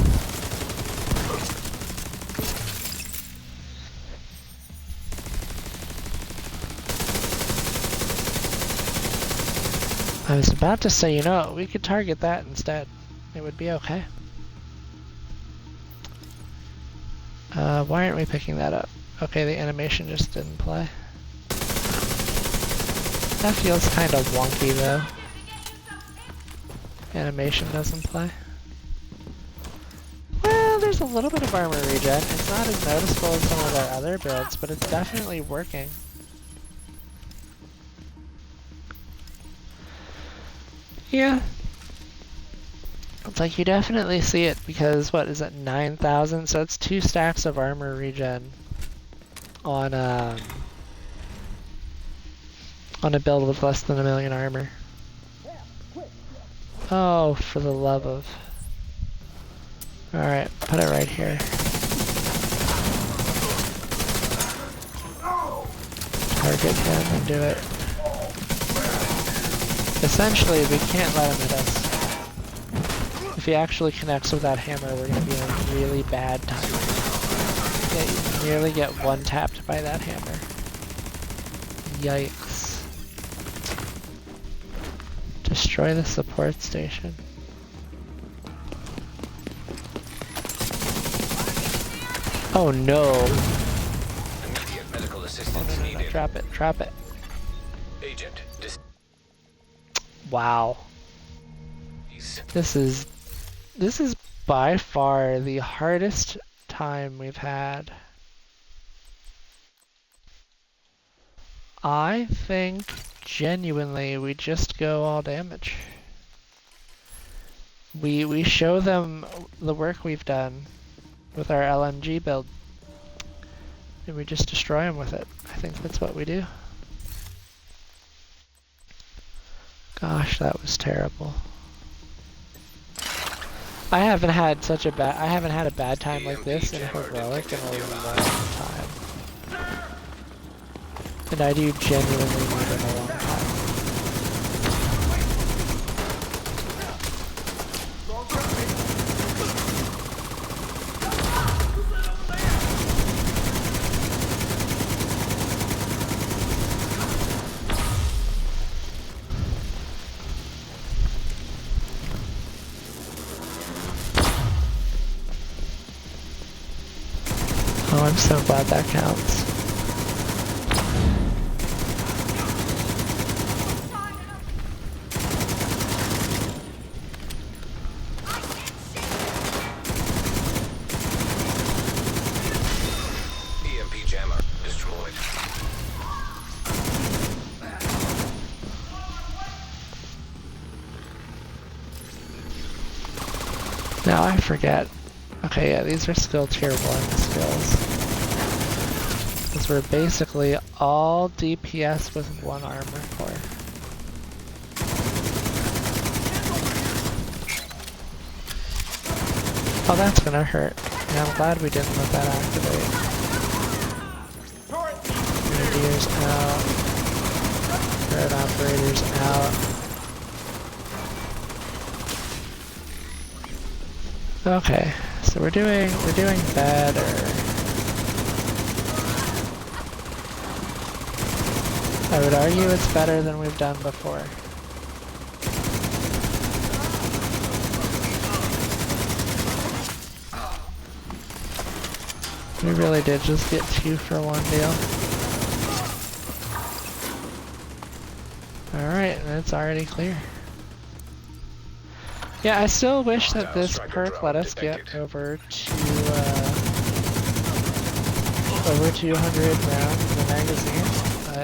I was about to say, you know, we could target that instead. It would be okay. Why aren't we picking that up? Okay, the animation just didn't play. That feels kind of wonky though. Animation doesn't play. Well, there's a little bit of armor regen. It's not as noticeable as some of our other builds, but it's definitely working. Yeah. It's like you definitely see it because what is it, 9,000? So it's 2 stacks of armor regen on a build with less than 1 million armor. Oh, for the love of. Alright, put it right here. Target him and do it. Essentially, we can't let him hit us. If he actually connects with that hammer, we're going to be in a really bad time. Yeah, you nearly get one-tapped by that hammer. Yikes. Destroy the support station. Oh no! Immediate medical assistance No, needed. drop it, drop it. Agent, Wow. This is by far the hardest time we've had. I think genuinely we just go all damage. We show them the work we've done with our LMG build and we just destroy them with it. I think that's what we do. Gosh, that was terrible. I haven't had a bad time like this in Heroic in a long time. And I do genuinely need it in a long time. Oh, I'm so glad that counts. EMP jammer destroyed. Now I forget. Okay, yeah, these are still tier 1 skills. Because we're basically all DPS with 1 armor core. Oh, that's gonna hurt. Yeah, I'm glad we didn't let that activate. Grenadiers out. Turret operators out. Okay, so we're doing better. I would argue it's better than we've done before. We really did just get 2 for 1 deal. Alright, and it's already clear. Yeah, I still wish that this perk let us get over 200 rounds in the magazine.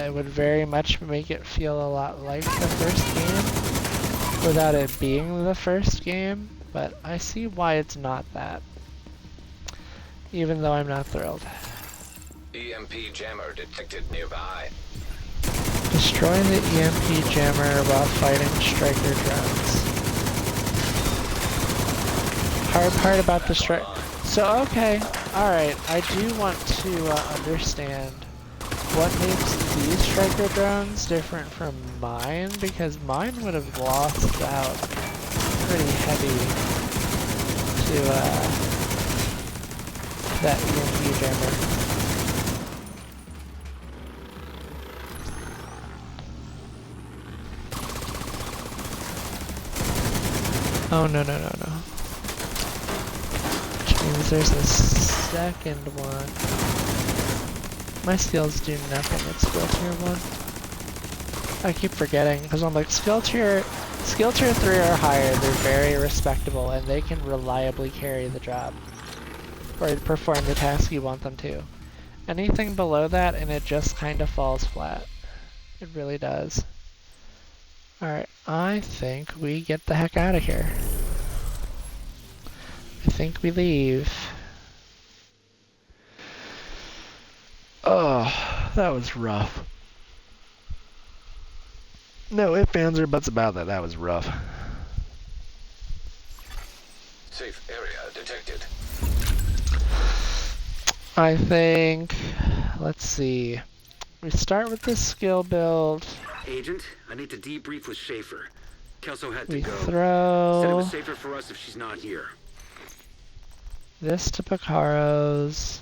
It would very much make it feel a lot like the first game without it being the first game, but I see why it's not that. Even though I'm not thrilled. EMP jammer detected nearby. Destroy the EMP jammer while fighting striker drones. Hard part about the strike. So okay, alright, I do want to understand what makes these striker drones different from mine, because mine would have lost out pretty heavy to that EMP jammer. Oh, no, no, no, no. Which means there's a second one. My skills do nothing at skill tier 1. I keep forgetting, because I'm like, skill tier 3 or higher, they're very respectable, and they can reliably carry the job. Or perform the task you want them to. Anything below that, and it just kind of falls flat. It really does. Alright, I think we get the heck out of here. I think we leave. Oh, that was rough. No ifs, ands, or buts about that. That was rough. Safe area detected. I think, let's see. We start with this skill build. Agent, I need to debrief with Schaefer. Kelso had to We go. Said it throw was safer for us if she's not here. this to Picaro's.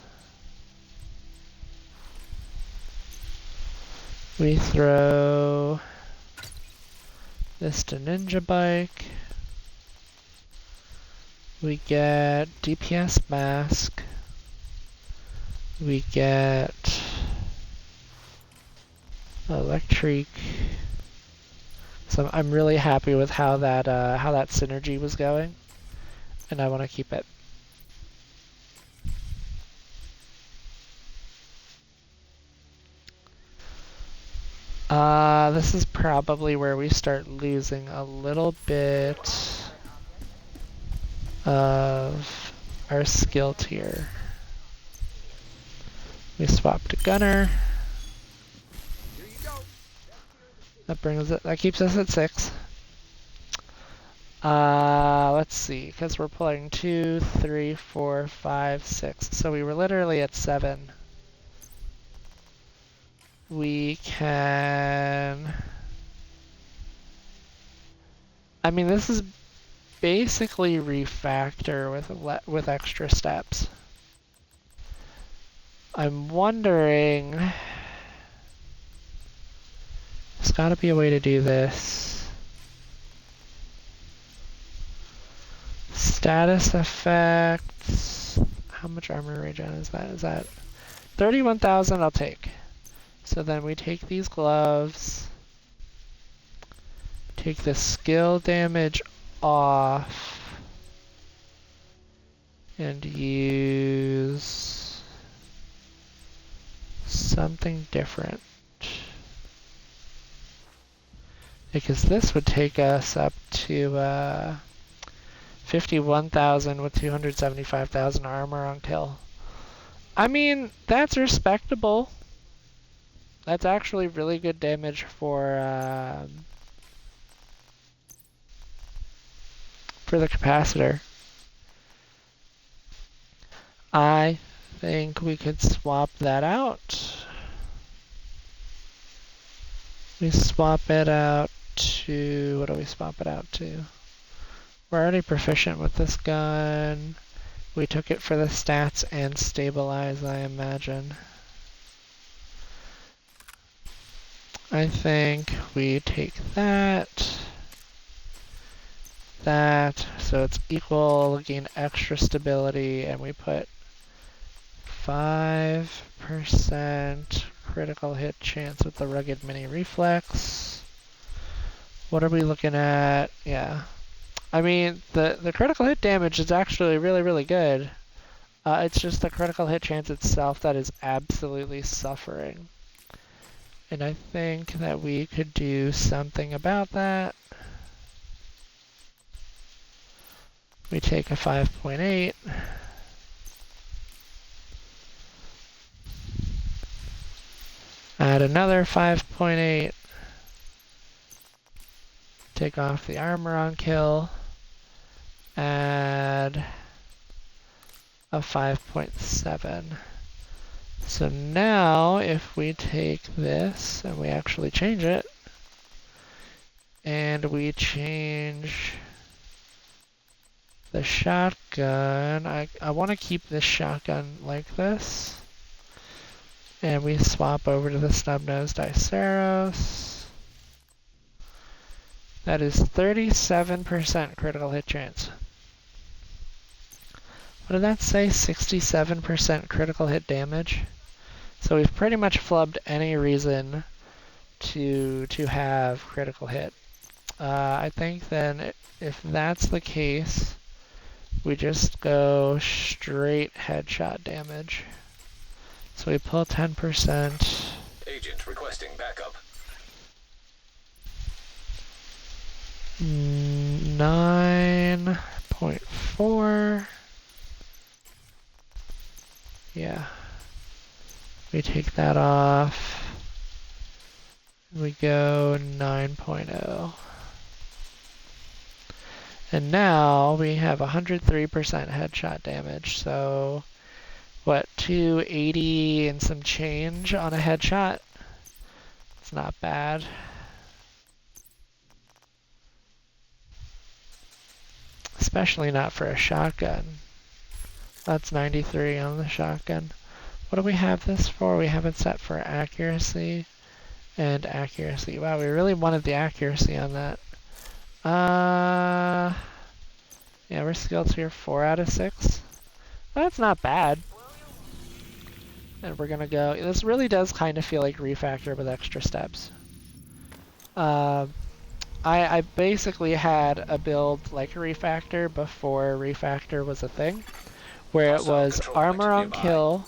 We throw this to Ninja Bike. We get DPS mask. We get electric. So I'm really happy with how that synergy was going, and I want to keep it. This is probably where we start losing a little bit of our skill tier. We swap to Gunner. That keeps us at 6. Let's see, because we're pulling 2, 3, 4, 5, 6. So we were literally at 7. We can... I mean, this is basically refactor with extra steps. I'm wondering... There's gotta be a way to do this. Status effects. How much armor regen is that? Is that 31,000? I'll take. So then we take these gloves. Take the skill damage off. And use something different. Because this would take us up to 51,000 with 275,000 armor on kill. I mean, that's respectable. That's actually really good damage for the capacitor. I think we could swap that out. We swap it out to, what do we swap it out to? We're already proficient with this gun. We took it for the stats and stabilize, I imagine. I think we take that, so it's equal, gain extra stability, and we put 5% critical hit chance with the rugged mini reflex. What are we looking at? Yeah. I mean, the critical hit damage is actually really, really good. It's just the critical hit chance itself that is absolutely suffering. And I think that we could do something about that. We take a 5.8. Add another 5.8. Take off the armor on kill. Add a 5.7. So now if we take this and we actually change it, and we change the shotgun, I want to keep this shotgun like this. And we swap over to the snub-nosed Diceros. That is 37% critical hit chance. What did that say? 67% critical hit damage? So we've pretty much flubbed any reason to have critical hit. I think then if that's the case, we just go straight headshot damage. So we pull 10%. Agent requesting backup. 9.4. Yeah. We take that off. We go 9.0. And now we have 103% headshot damage. So what, 280 and some change on a headshot? It's not bad. Especially not for a shotgun. That's 93 on the shotgun. What do we have this for? We have it set for accuracy and accuracy. Wow, we really wanted the accuracy on that. Yeah, we're skill tier 4 out of 6. Well, that's not bad. And we're gonna go, this really does kind of feel like Refactor with extra steps. I basically had a build like Refactor before Refactor was a thing, where it was armor on kill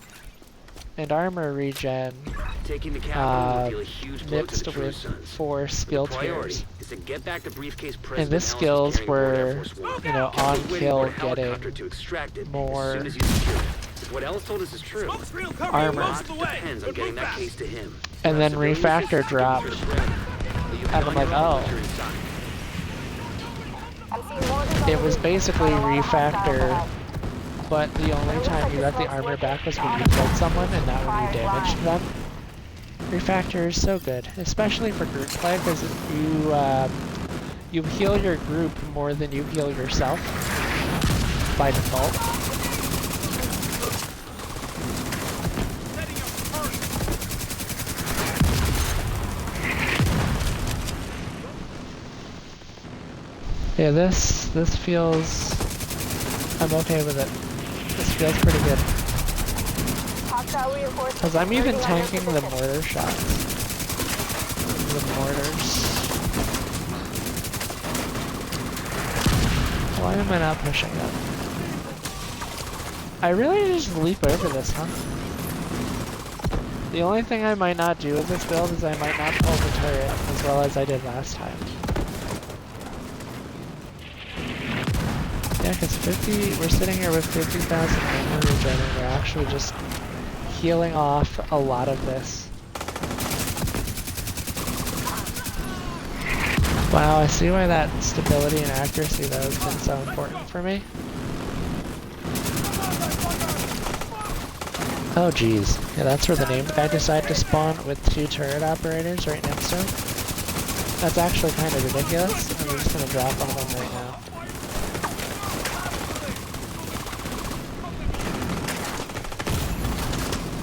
and armor regen Taking the capital would feel a huge blow to mixed the True with Sons. 4 skill The priority tiers. is to get back the briefcase And President the Ellis was skills carrying aboard Air were, Force One. you know, Captain's on waiting kill, for a helicopter getting to extract it more as soon as you secure it. If what Ellis told us is true, armor. a lot depends on getting that case to him. And then Civilian Refactor assistance dropped. can be spread, but you And have I'm on like, your own oh. once you're inside. It was basically Refactor, but the only time you got the armor back was when you killed someone and not when you damaged them. Refactor is so good, especially for group play, because you heal your group more than you heal yourself by default. Yeah, this feels, I'm okay with it. This feels pretty good. Because I'm even tanking the mortar shots. The mortars. Why am I not pushing up? I really just leap over this, huh? The only thing I might not do with this build is I might not pull the turret as well as I did last time. Yeah, because we're sitting here with 50,000 armor regen and we're actually just healing off a lot of this. Wow, I see why that stability and accuracy though has been so important for me. Oh geez, yeah, that's where the named guy decided to spawn with 2 turret operators right next to him. That's actually kind of ridiculous, and we're just gonna drop on them right now.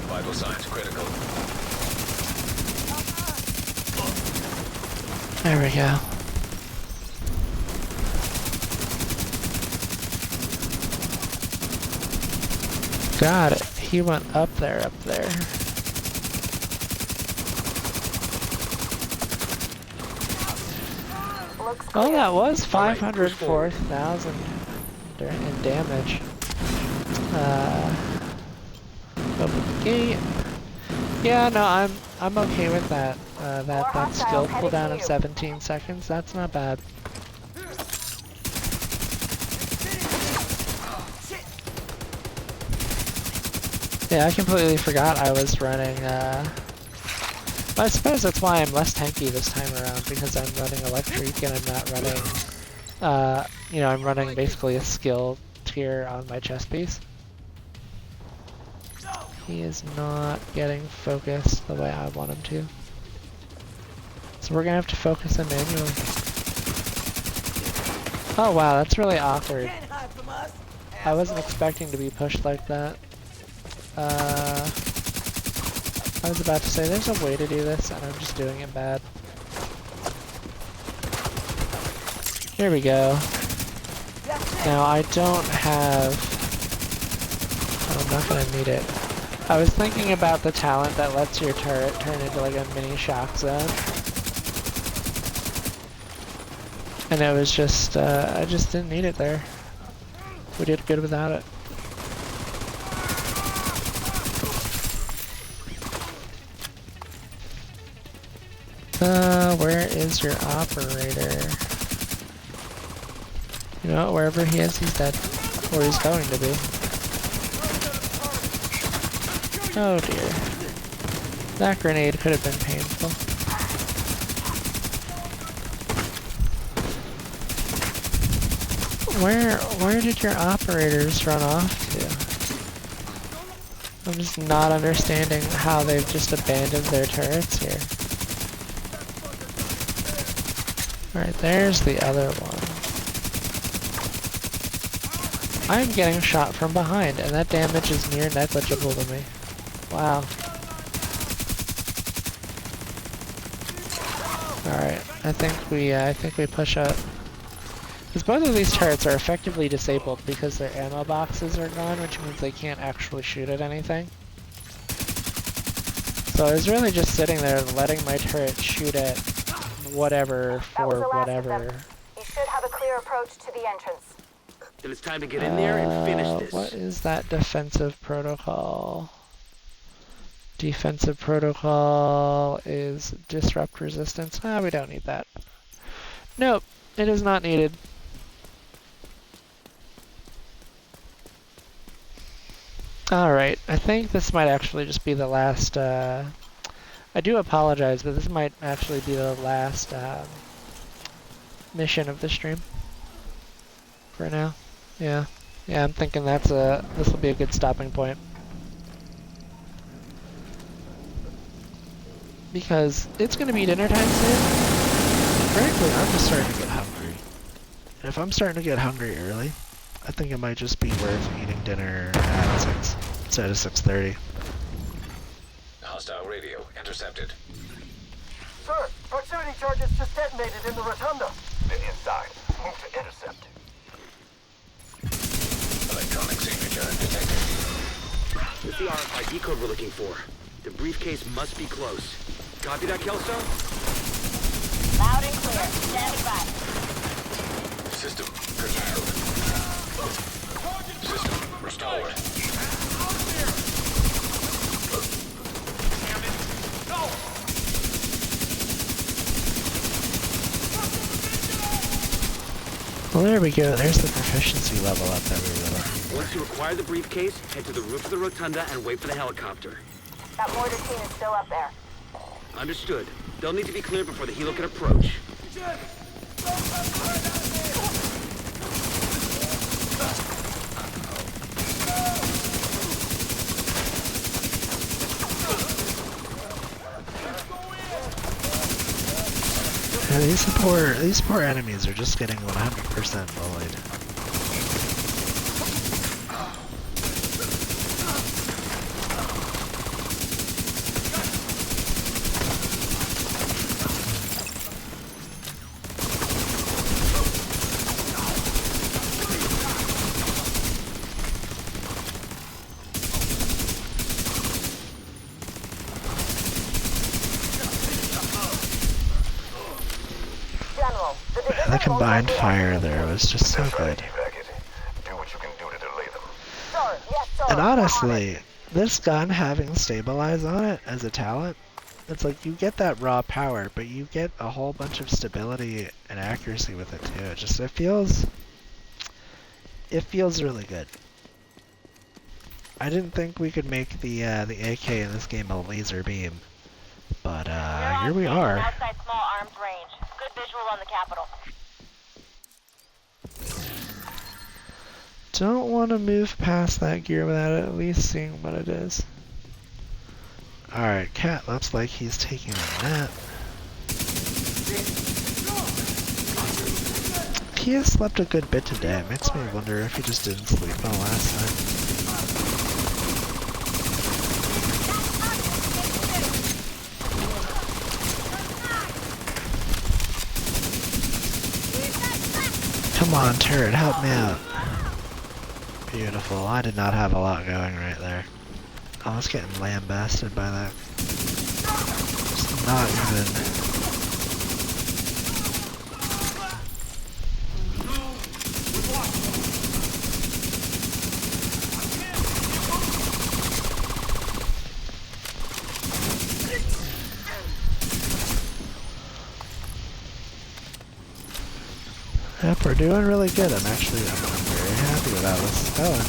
Vital signs critical. There we go. Got it. He went up there. Oh, that was 504,000 in damage. Open the gate. Yeah, no, I'm okay with that. That skill cooldown of 17 seconds. That's not bad. Yeah, I completely forgot I was running, I suppose that's why I'm less tanky this time around, because I'm running Electric and I'm not running, you know, I'm running basically a skill tier on my chest piece. He is not getting focused the way I want him to. So we're gonna have to focus him manually. Oh wow, that's really awkward. I wasn't expecting to be pushed like that. I was about to say there's a way to do this and I'm just doing it bad. Here we go. Now I don't have... I'm not gonna need it. I was thinking about the talent that lets your turret turn into like a mini shock zone. And it was just, I just didn't need it there. We did good without it. Where is your operator? You know, wherever he is, he's dead. Or he's going to be. Oh dear. That grenade could have been painful. Where did your operators run off to? I'm just not understanding how they've just abandoned their turrets here. Alright, there's the other one. I'm getting shot from behind, and that damage is near negligible to me. Wow. Alright, I think we push up. Because both of these turrets are effectively disabled because their ammo boxes are gone, which means they can't actually shoot at anything. So I was really just sitting there letting my turret shoot at whatever for whatever. You should have a clear approach to the entrance. Then it's time to get in there and finish this. What is that defensive protocol? Defensive protocol is disrupt resistance. Ah, we don't need that. Nope, it is not needed. Alright, I think this might actually just be the last, I do apologize, but this might actually be the last mission of the stream. For now. Yeah, I'm thinking this will be a good stopping point. Because it's gonna be dinner time soon. Frankly, I'm just starting to get hungry. And if I'm starting to get hungry early, I think it might just be worth eating dinner at 6 instead of 6:30. Hostile radio intercepted. Sir, proximity charges just detonated in the rotunda. Then inside. Move to intercept. Electronic signature detected. This is the RFID code we're looking for. The briefcase must be close. Copy that, Kelso? Loud and clear. Standing by. System curtailed. System restored. Well, there we go. There's the proficiency level up that we were looking for. Once you acquire the briefcase, head to the roof of the rotunda and wait for the helicopter. That mortar team is still up there. Understood. They'll need to be cleared before the helo can approach. Yeah, these poor enemies are just getting 100% bullied. The combined fire there was just so good. Do what you can do to delay them. Sir, yes, sir. And honestly, this gun having stabilize on it as a talent, it's like you get that raw power, but you get a whole bunch of stability and accuracy with it too. It feels really good. I didn't think we could make the AK in this game a laser beam, but here we are. Outside small arms range. Good visual on the capital. Don't want to move past that gear without at least seeing what it is. Alright, Cat looks like he's taking a nap. He has slept a good bit today. It makes me wonder if he just didn't sleep well last time. Come on, turret, help me out. Beautiful. I did not have a lot going right there. I was getting lambasted by that. Just not even. Yep, we're doing really good. I'm very happy with how this is going.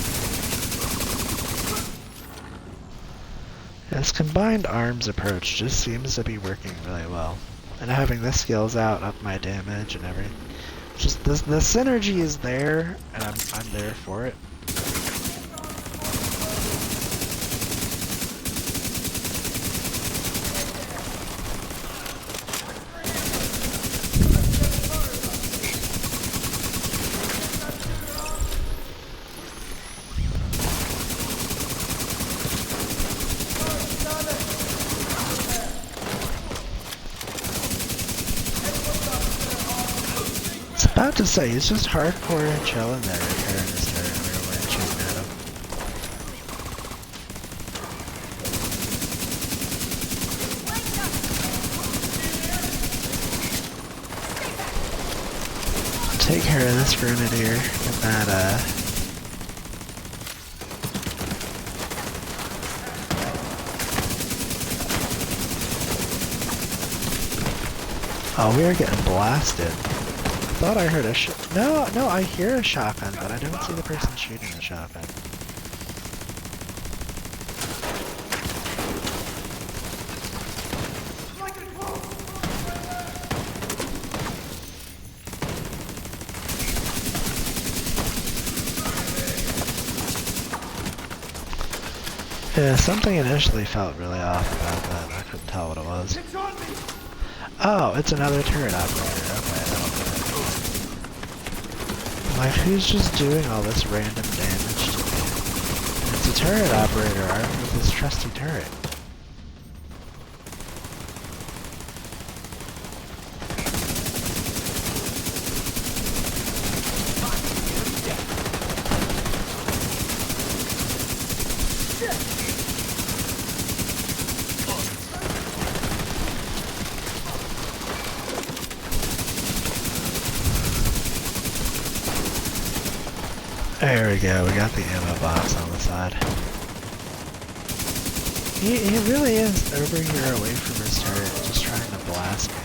This combined arms approach just seems to be working really well. And having the skills out up my damage and everything. Just the synergy is there, and I'm there for it. About to say, he's just hardcore and chilling there, repairing his turret. We were shooting at him. Take care of this grenadier. Get that, Oh, we are getting blasted. I thought I heard a No, I hear a shotgun, but I don't see the person shooting the shotgun. Yeah, something initially felt really off about that. I couldn't tell what it was. Oh, it's another turret operator. Okay, that'll do it. Like, who's just doing all this random damage to me? It's a turret operator armed with his trusty turret. There we go, we got the ammo box on the side. He really is over here away from his turret, just trying to blast me.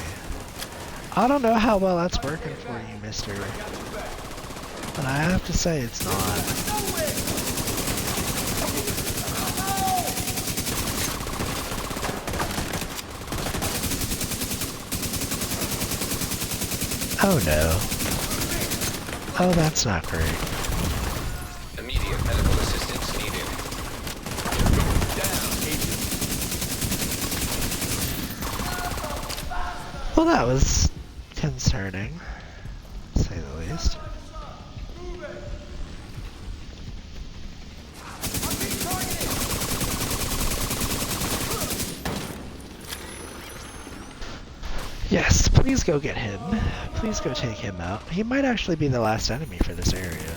I don't know how well that's working for you, mister. But I have to say it's not. Oh no. Oh, that's not great. Immediate medical assistance needed. Well, that was concerning, to say the least. Yes, please go get him. Please go take him out. He might actually be the last enemy for this area.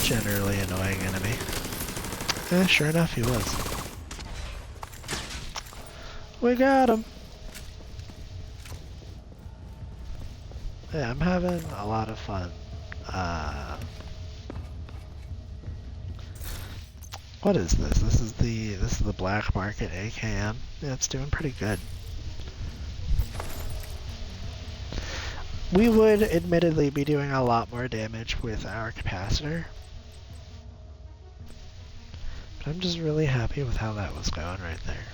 Generally annoying enemy. Sure enough, he was. We got him! Yeah, I'm having a lot of fun. What is this? This is the Black Market AKM. Yeah, it's doing pretty good. We would admittedly be doing a lot more damage with our capacitor. But I'm just really happy with how that was going right there.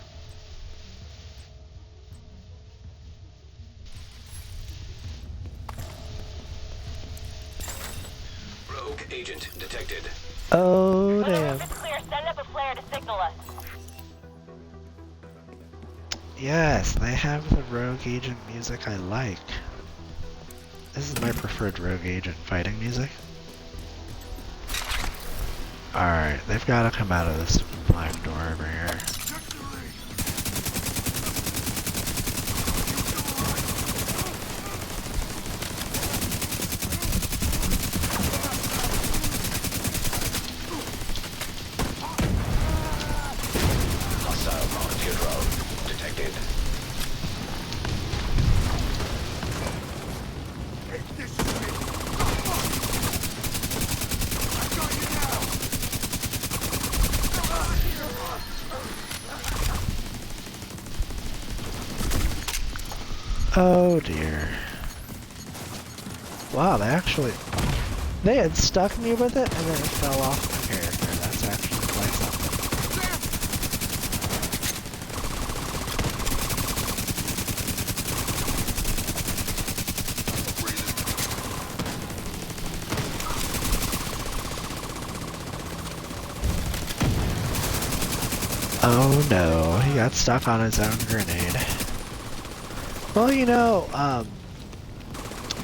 Rogue agent detected. Oh, damn. It's clear. Send up a flare to signal us. Yes, they have the Rogue Agent music I like. This is my preferred Rogue Agent fighting music. Alright, they've got to come out of this black door over here. Oh dear. Wow, they had stuck me with it and then it fell off my character. That's actually quite something. Oh no, he got stuck on his own grenade. Well, you know,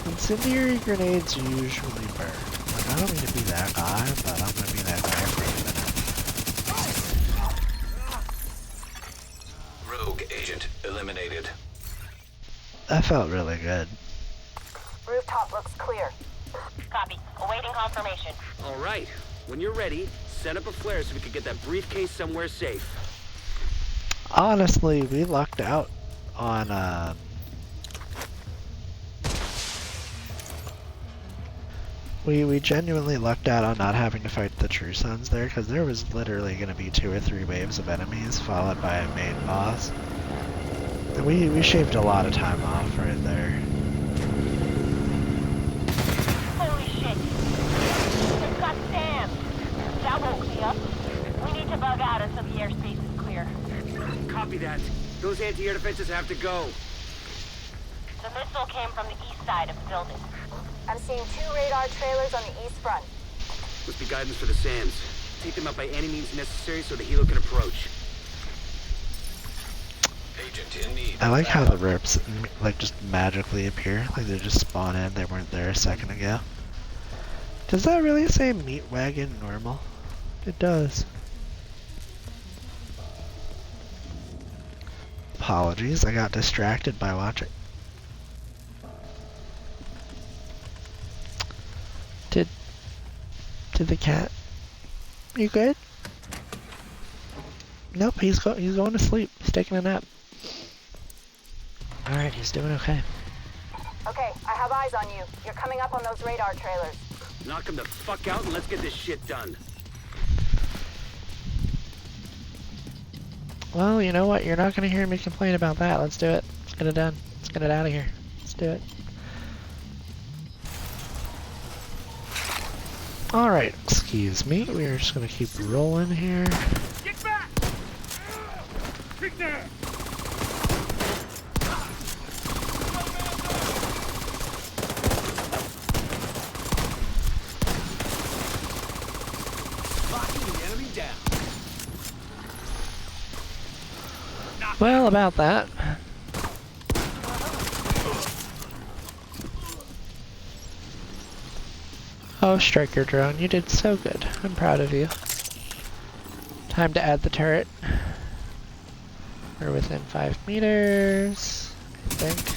incendiary grenades usually burn. Like, I don't mean to be that guy, but I'm gonna be that guy for a minute. Rogue agent eliminated. That felt really good. Rooftop looks clear. Copy. Awaiting confirmation. All right. When you're ready, set up a flare so we can get that briefcase somewhere safe. Honestly, we lucked out on, We genuinely lucked out on not having to fight the True Sons there, because there was literally going to be 2 or 3 waves of enemies, followed by a main boss. And we shaved a lot of time off right there. Holy shit. They've got Sam. That won't clear. We need to bug out until the airspace is clear. Copy that. Those anti-air defenses have to go. The missile came from the east side of the building. I'm seeing 2 radar trailers on the east front. Must be guidance for the SAMs. Take them out by any means necessary so the helo can approach. Agent in need. I like how the rips like just magically appear, like they just spawn in. They weren't there a second ago. Does that really say meat wagon normal? It does. Apologies, I got distracted by watching. Did the cat? You good? Nope, he's going to sleep. He's taking a nap. Alright, he's doing okay. Okay, I have eyes on you. You're coming up on those radar trailers. Knock them the fuck out and let's get this shit done. Well, you know what? You're not gonna hear me complain about that. Let's do it. Let's get it done. Let's get it out of here. Let's do it. Alright, excuse me. We're just gonna keep rolling here. Get back! Kick there! Locking the enemy down. Well, about that. Oh, Striker Drone, you did so good. I'm proud of you. Time to add the turret. We're within 5 meters, I think.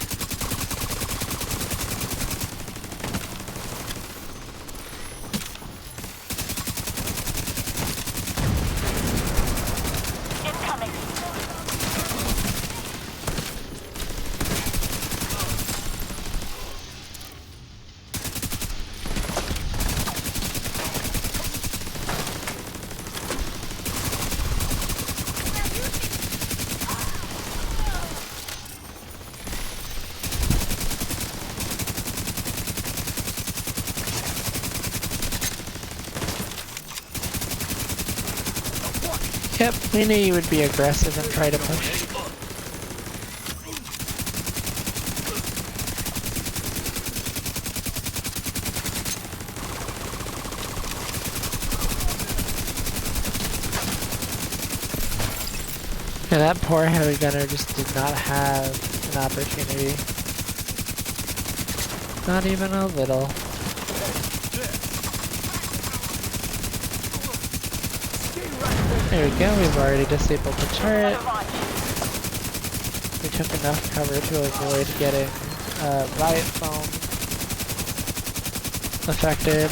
Yep, we knew you would be aggressive and try to push. Yeah, that poor heavy gunner just did not have an opportunity. Not even a little. There we go, we've already disabled the turret. We took enough cover to avoid getting riot foam affected.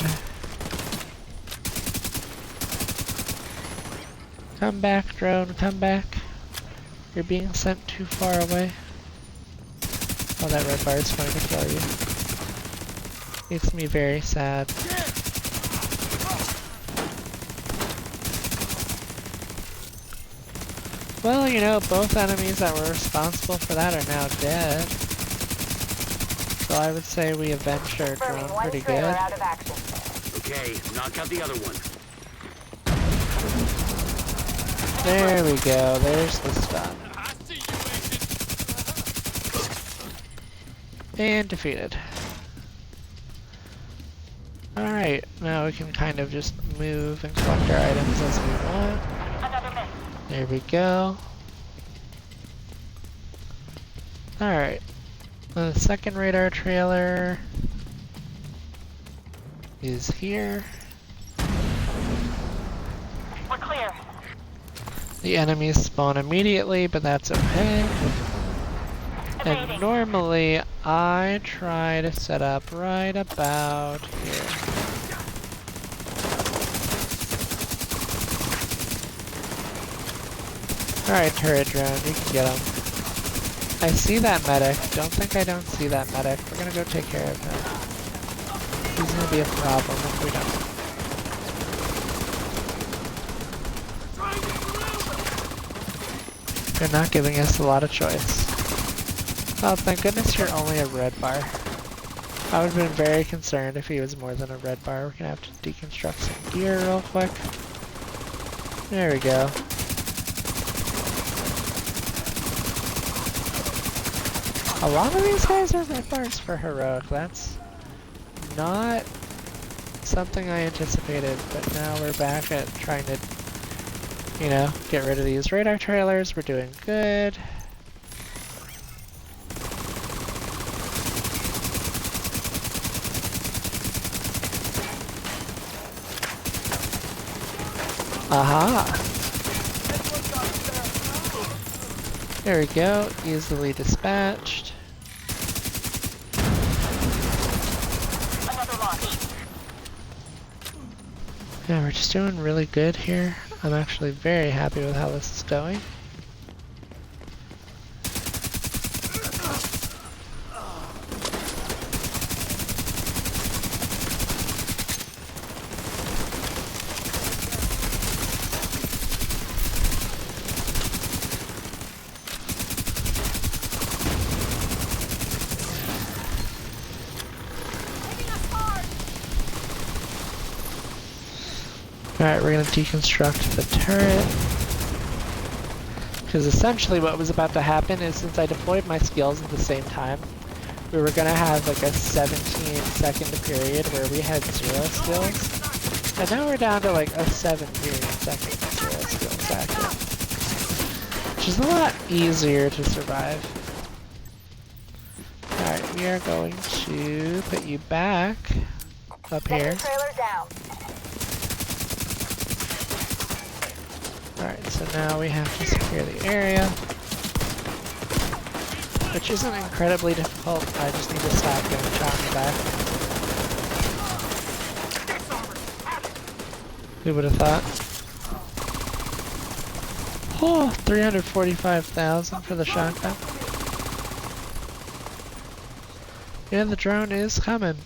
Come back, drone, come back. You're being sent too far away. Oh, that red bar is going to kill you. Makes me very sad. Well, you know, both enemies that were responsible for that are now dead. So I would say we avenged our Confirming drone one pretty trailer good. out of action. Okay, knock out the other one. There we go, there's the stun. And defeated. Alright, now we can kind of just move and collect our items as we want. Another miss. There we go. Alright. The second radar trailer is here. We're clear. The enemies spawn immediately, but that's okay. And normally, I try to set up right about here. Alright, turret drone, you can get him. I see that medic. Don't think I don't see that medic. We're gonna go take care of him. He's gonna be a problem if we don't. They're not giving us a lot of choice. Oh, thank goodness you're only a red bar. I would have been very concerned if he was more than a red bar. We're gonna have to deconstruct some gear real quick. There we go. A lot of these guys are red bars for heroic. That's not something I anticipated, but now we're back at trying to, you know, get rid of these radar trailers. We're doing good. Aha! There we go, easily dispatched. Another launch. Yeah, we're just doing really good here. I'm actually very happy with how this is going. Alright, we're gonna deconstruct the turret. Because essentially what was about to happen is since I deployed my skills at the same time, we were gonna have like a 17-second period where we had 0 skills. And now we're down to like a 7-second 0 skills active. Which is a lot easier to survive. Alright, we are going to put you back up here. Second trailer down. Alright, so now we have to secure the area. Which isn't incredibly difficult, I just need to stop getting shot in the back. Who would have thought? Oh, 345,000 for the shotgun. Yeah, the drone is coming.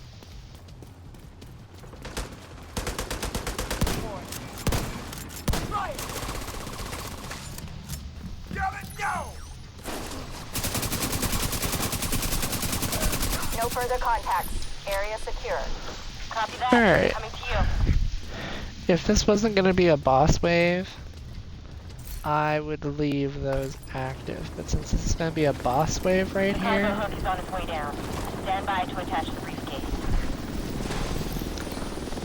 No further contact. Area secure. Copy that. Alright. Coming to you. If this wasn't going to be a boss wave, I would leave those active. But since this is going to be a boss wave right Cargo here, hook is on its way down. Stand by to attach the briefcase.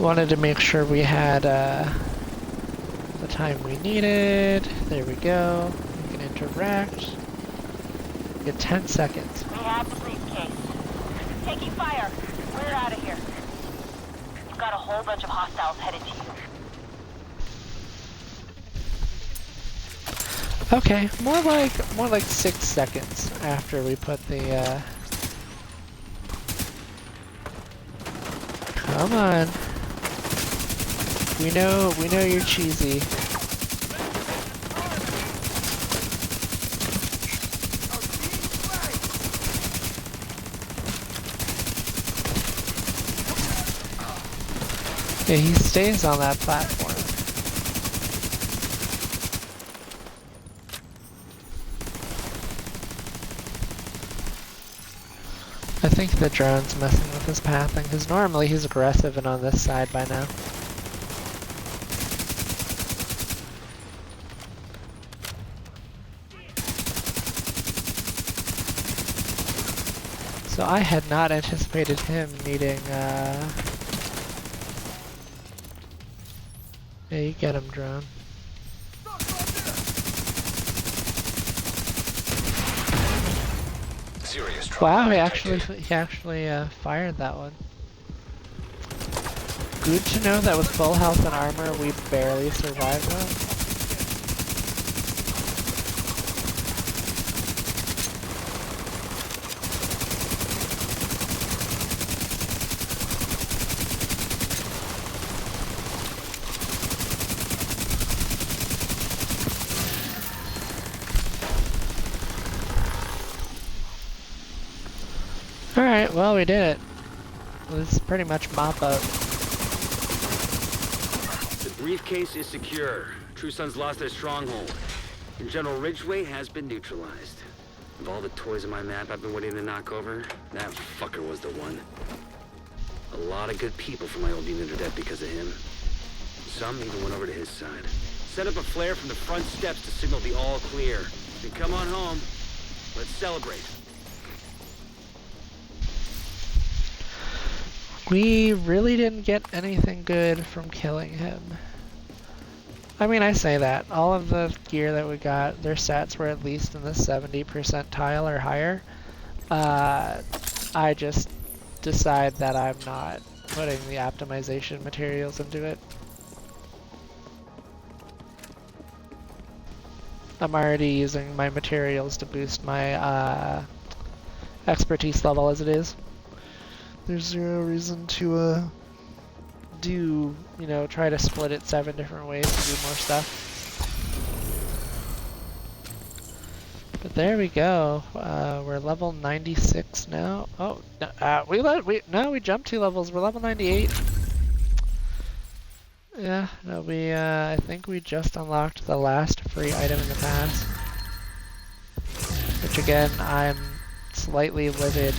wanted to make sure we had the time we needed. There we go. We can interact. Get 10 seconds. We have the briefcase. Taking fire. We're out of here. We've got a whole bunch of hostiles headed to you. Okay, more like 6 seconds after we put the come on. We know you're cheesy. Yeah, he stays on that platform. I think the drone's messing with his pathing, because normally he's aggressive and on this side by now. So I had not anticipated him needing, Yeah, you get him, drone. Serious trouble Wow, he detected. actually fired that one. Good to know that with full health and armor, we barely survived that. Alright, well, we did it. This is pretty much mop up. The briefcase is secure. True Sons lost their stronghold. And General Ridgway has been neutralized. Of all the toys on my map I've been waiting to knock over, that fucker was the one. A lot of good people from my old unit are dead because of him. Some even went over to his side. Set up a flare from the front steps to signal the all clear. Then come on home. Let's celebrate. We really didn't get anything good from killing him. I mean, I say that. All of the gear that we got, their stats were at least in the 70 percentile or higher. I just decide that I'm not putting the optimization materials into it. I'm already using my materials to boost my expertise level as it is. There's zero reason to try to split it 7 different ways to do more stuff. But there we go. We're level 96 now. Oh, no, we jumped 2 levels. We're level 98. Yeah, no, I think we just unlocked the last free item in the pass. Which again, I'm slightly livid.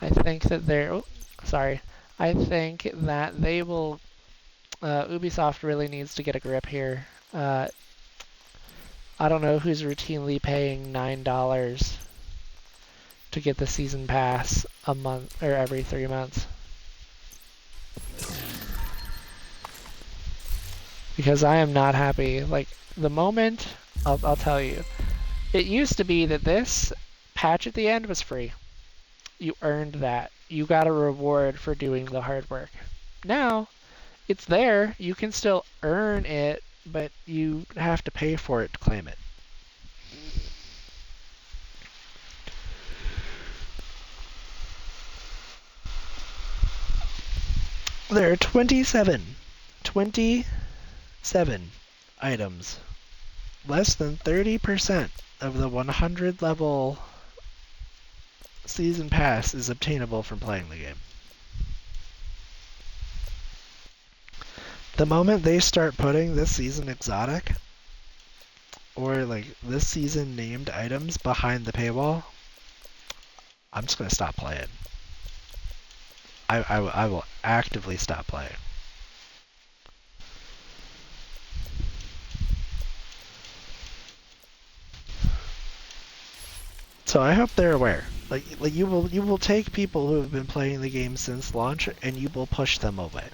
I think that I think that they will, Ubisoft really needs to get a grip here. I don't know who's routinely paying $9 to get the season pass a month or every 3 months. Because I am not happy. Like, the moment, I'll tell you, it used to be that this patch at the end was free. You earned that. You got a reward for doing the hard work. Now, it's there. You can still earn it, but you have to pay for it to claim it. There are 27 items. Less than 30% of the 100 level season pass is obtainable from playing the game. The moment they start putting this season exotic or like this season named items behind the paywall, I'm just gonna stop playing. I will actively stop playing. So I hope they're aware. Like you will take people who have been playing the game since launch and you will push them away.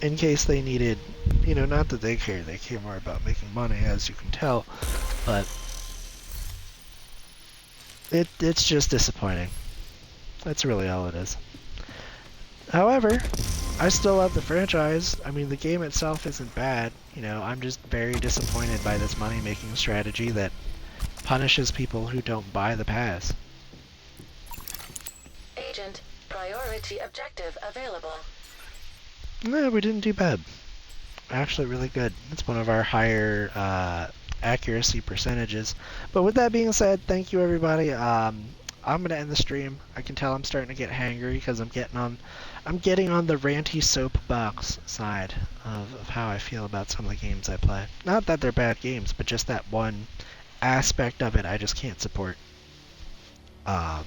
In case they needed, not that they care more about making money, as you can tell, but it's just disappointing. That's really all it is. However, I still love the franchise. I mean, the game itself isn't bad. I'm just very disappointed by this money-making strategy that punishes people who don't buy the pass. Agent, priority objective available. No, we didn't do bad. Actually, really good. It's one of our higher accuracy percentages. But with that being said, thank you everybody. I'm gonna end the stream. I can tell I'm starting to get hangry because I'm getting on the ranty soapbox side of how I feel about some of the games I play. Not that they're bad games, but just that one aspect of it I just can't support. But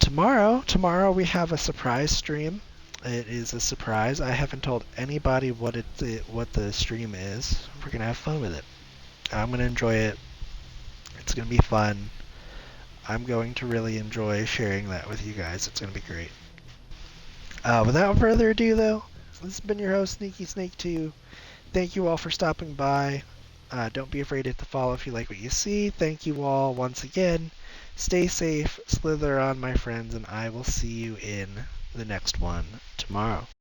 tomorrow we have a surprise stream. It is a surprise. I haven't told anybody what the stream is. We're gonna have fun with it. I'm gonna enjoy it. It's gonna be fun. I'm going to really enjoy sharing that with you guys. It's gonna be great. Without further ado, though, this has been your host, Sneaky Snake 2. Thank you all for stopping by. Don't be afraid to hit the follow if you like what you see. Thank you all once again. Stay safe, slither on, my friends, and I will see you in the next one tomorrow.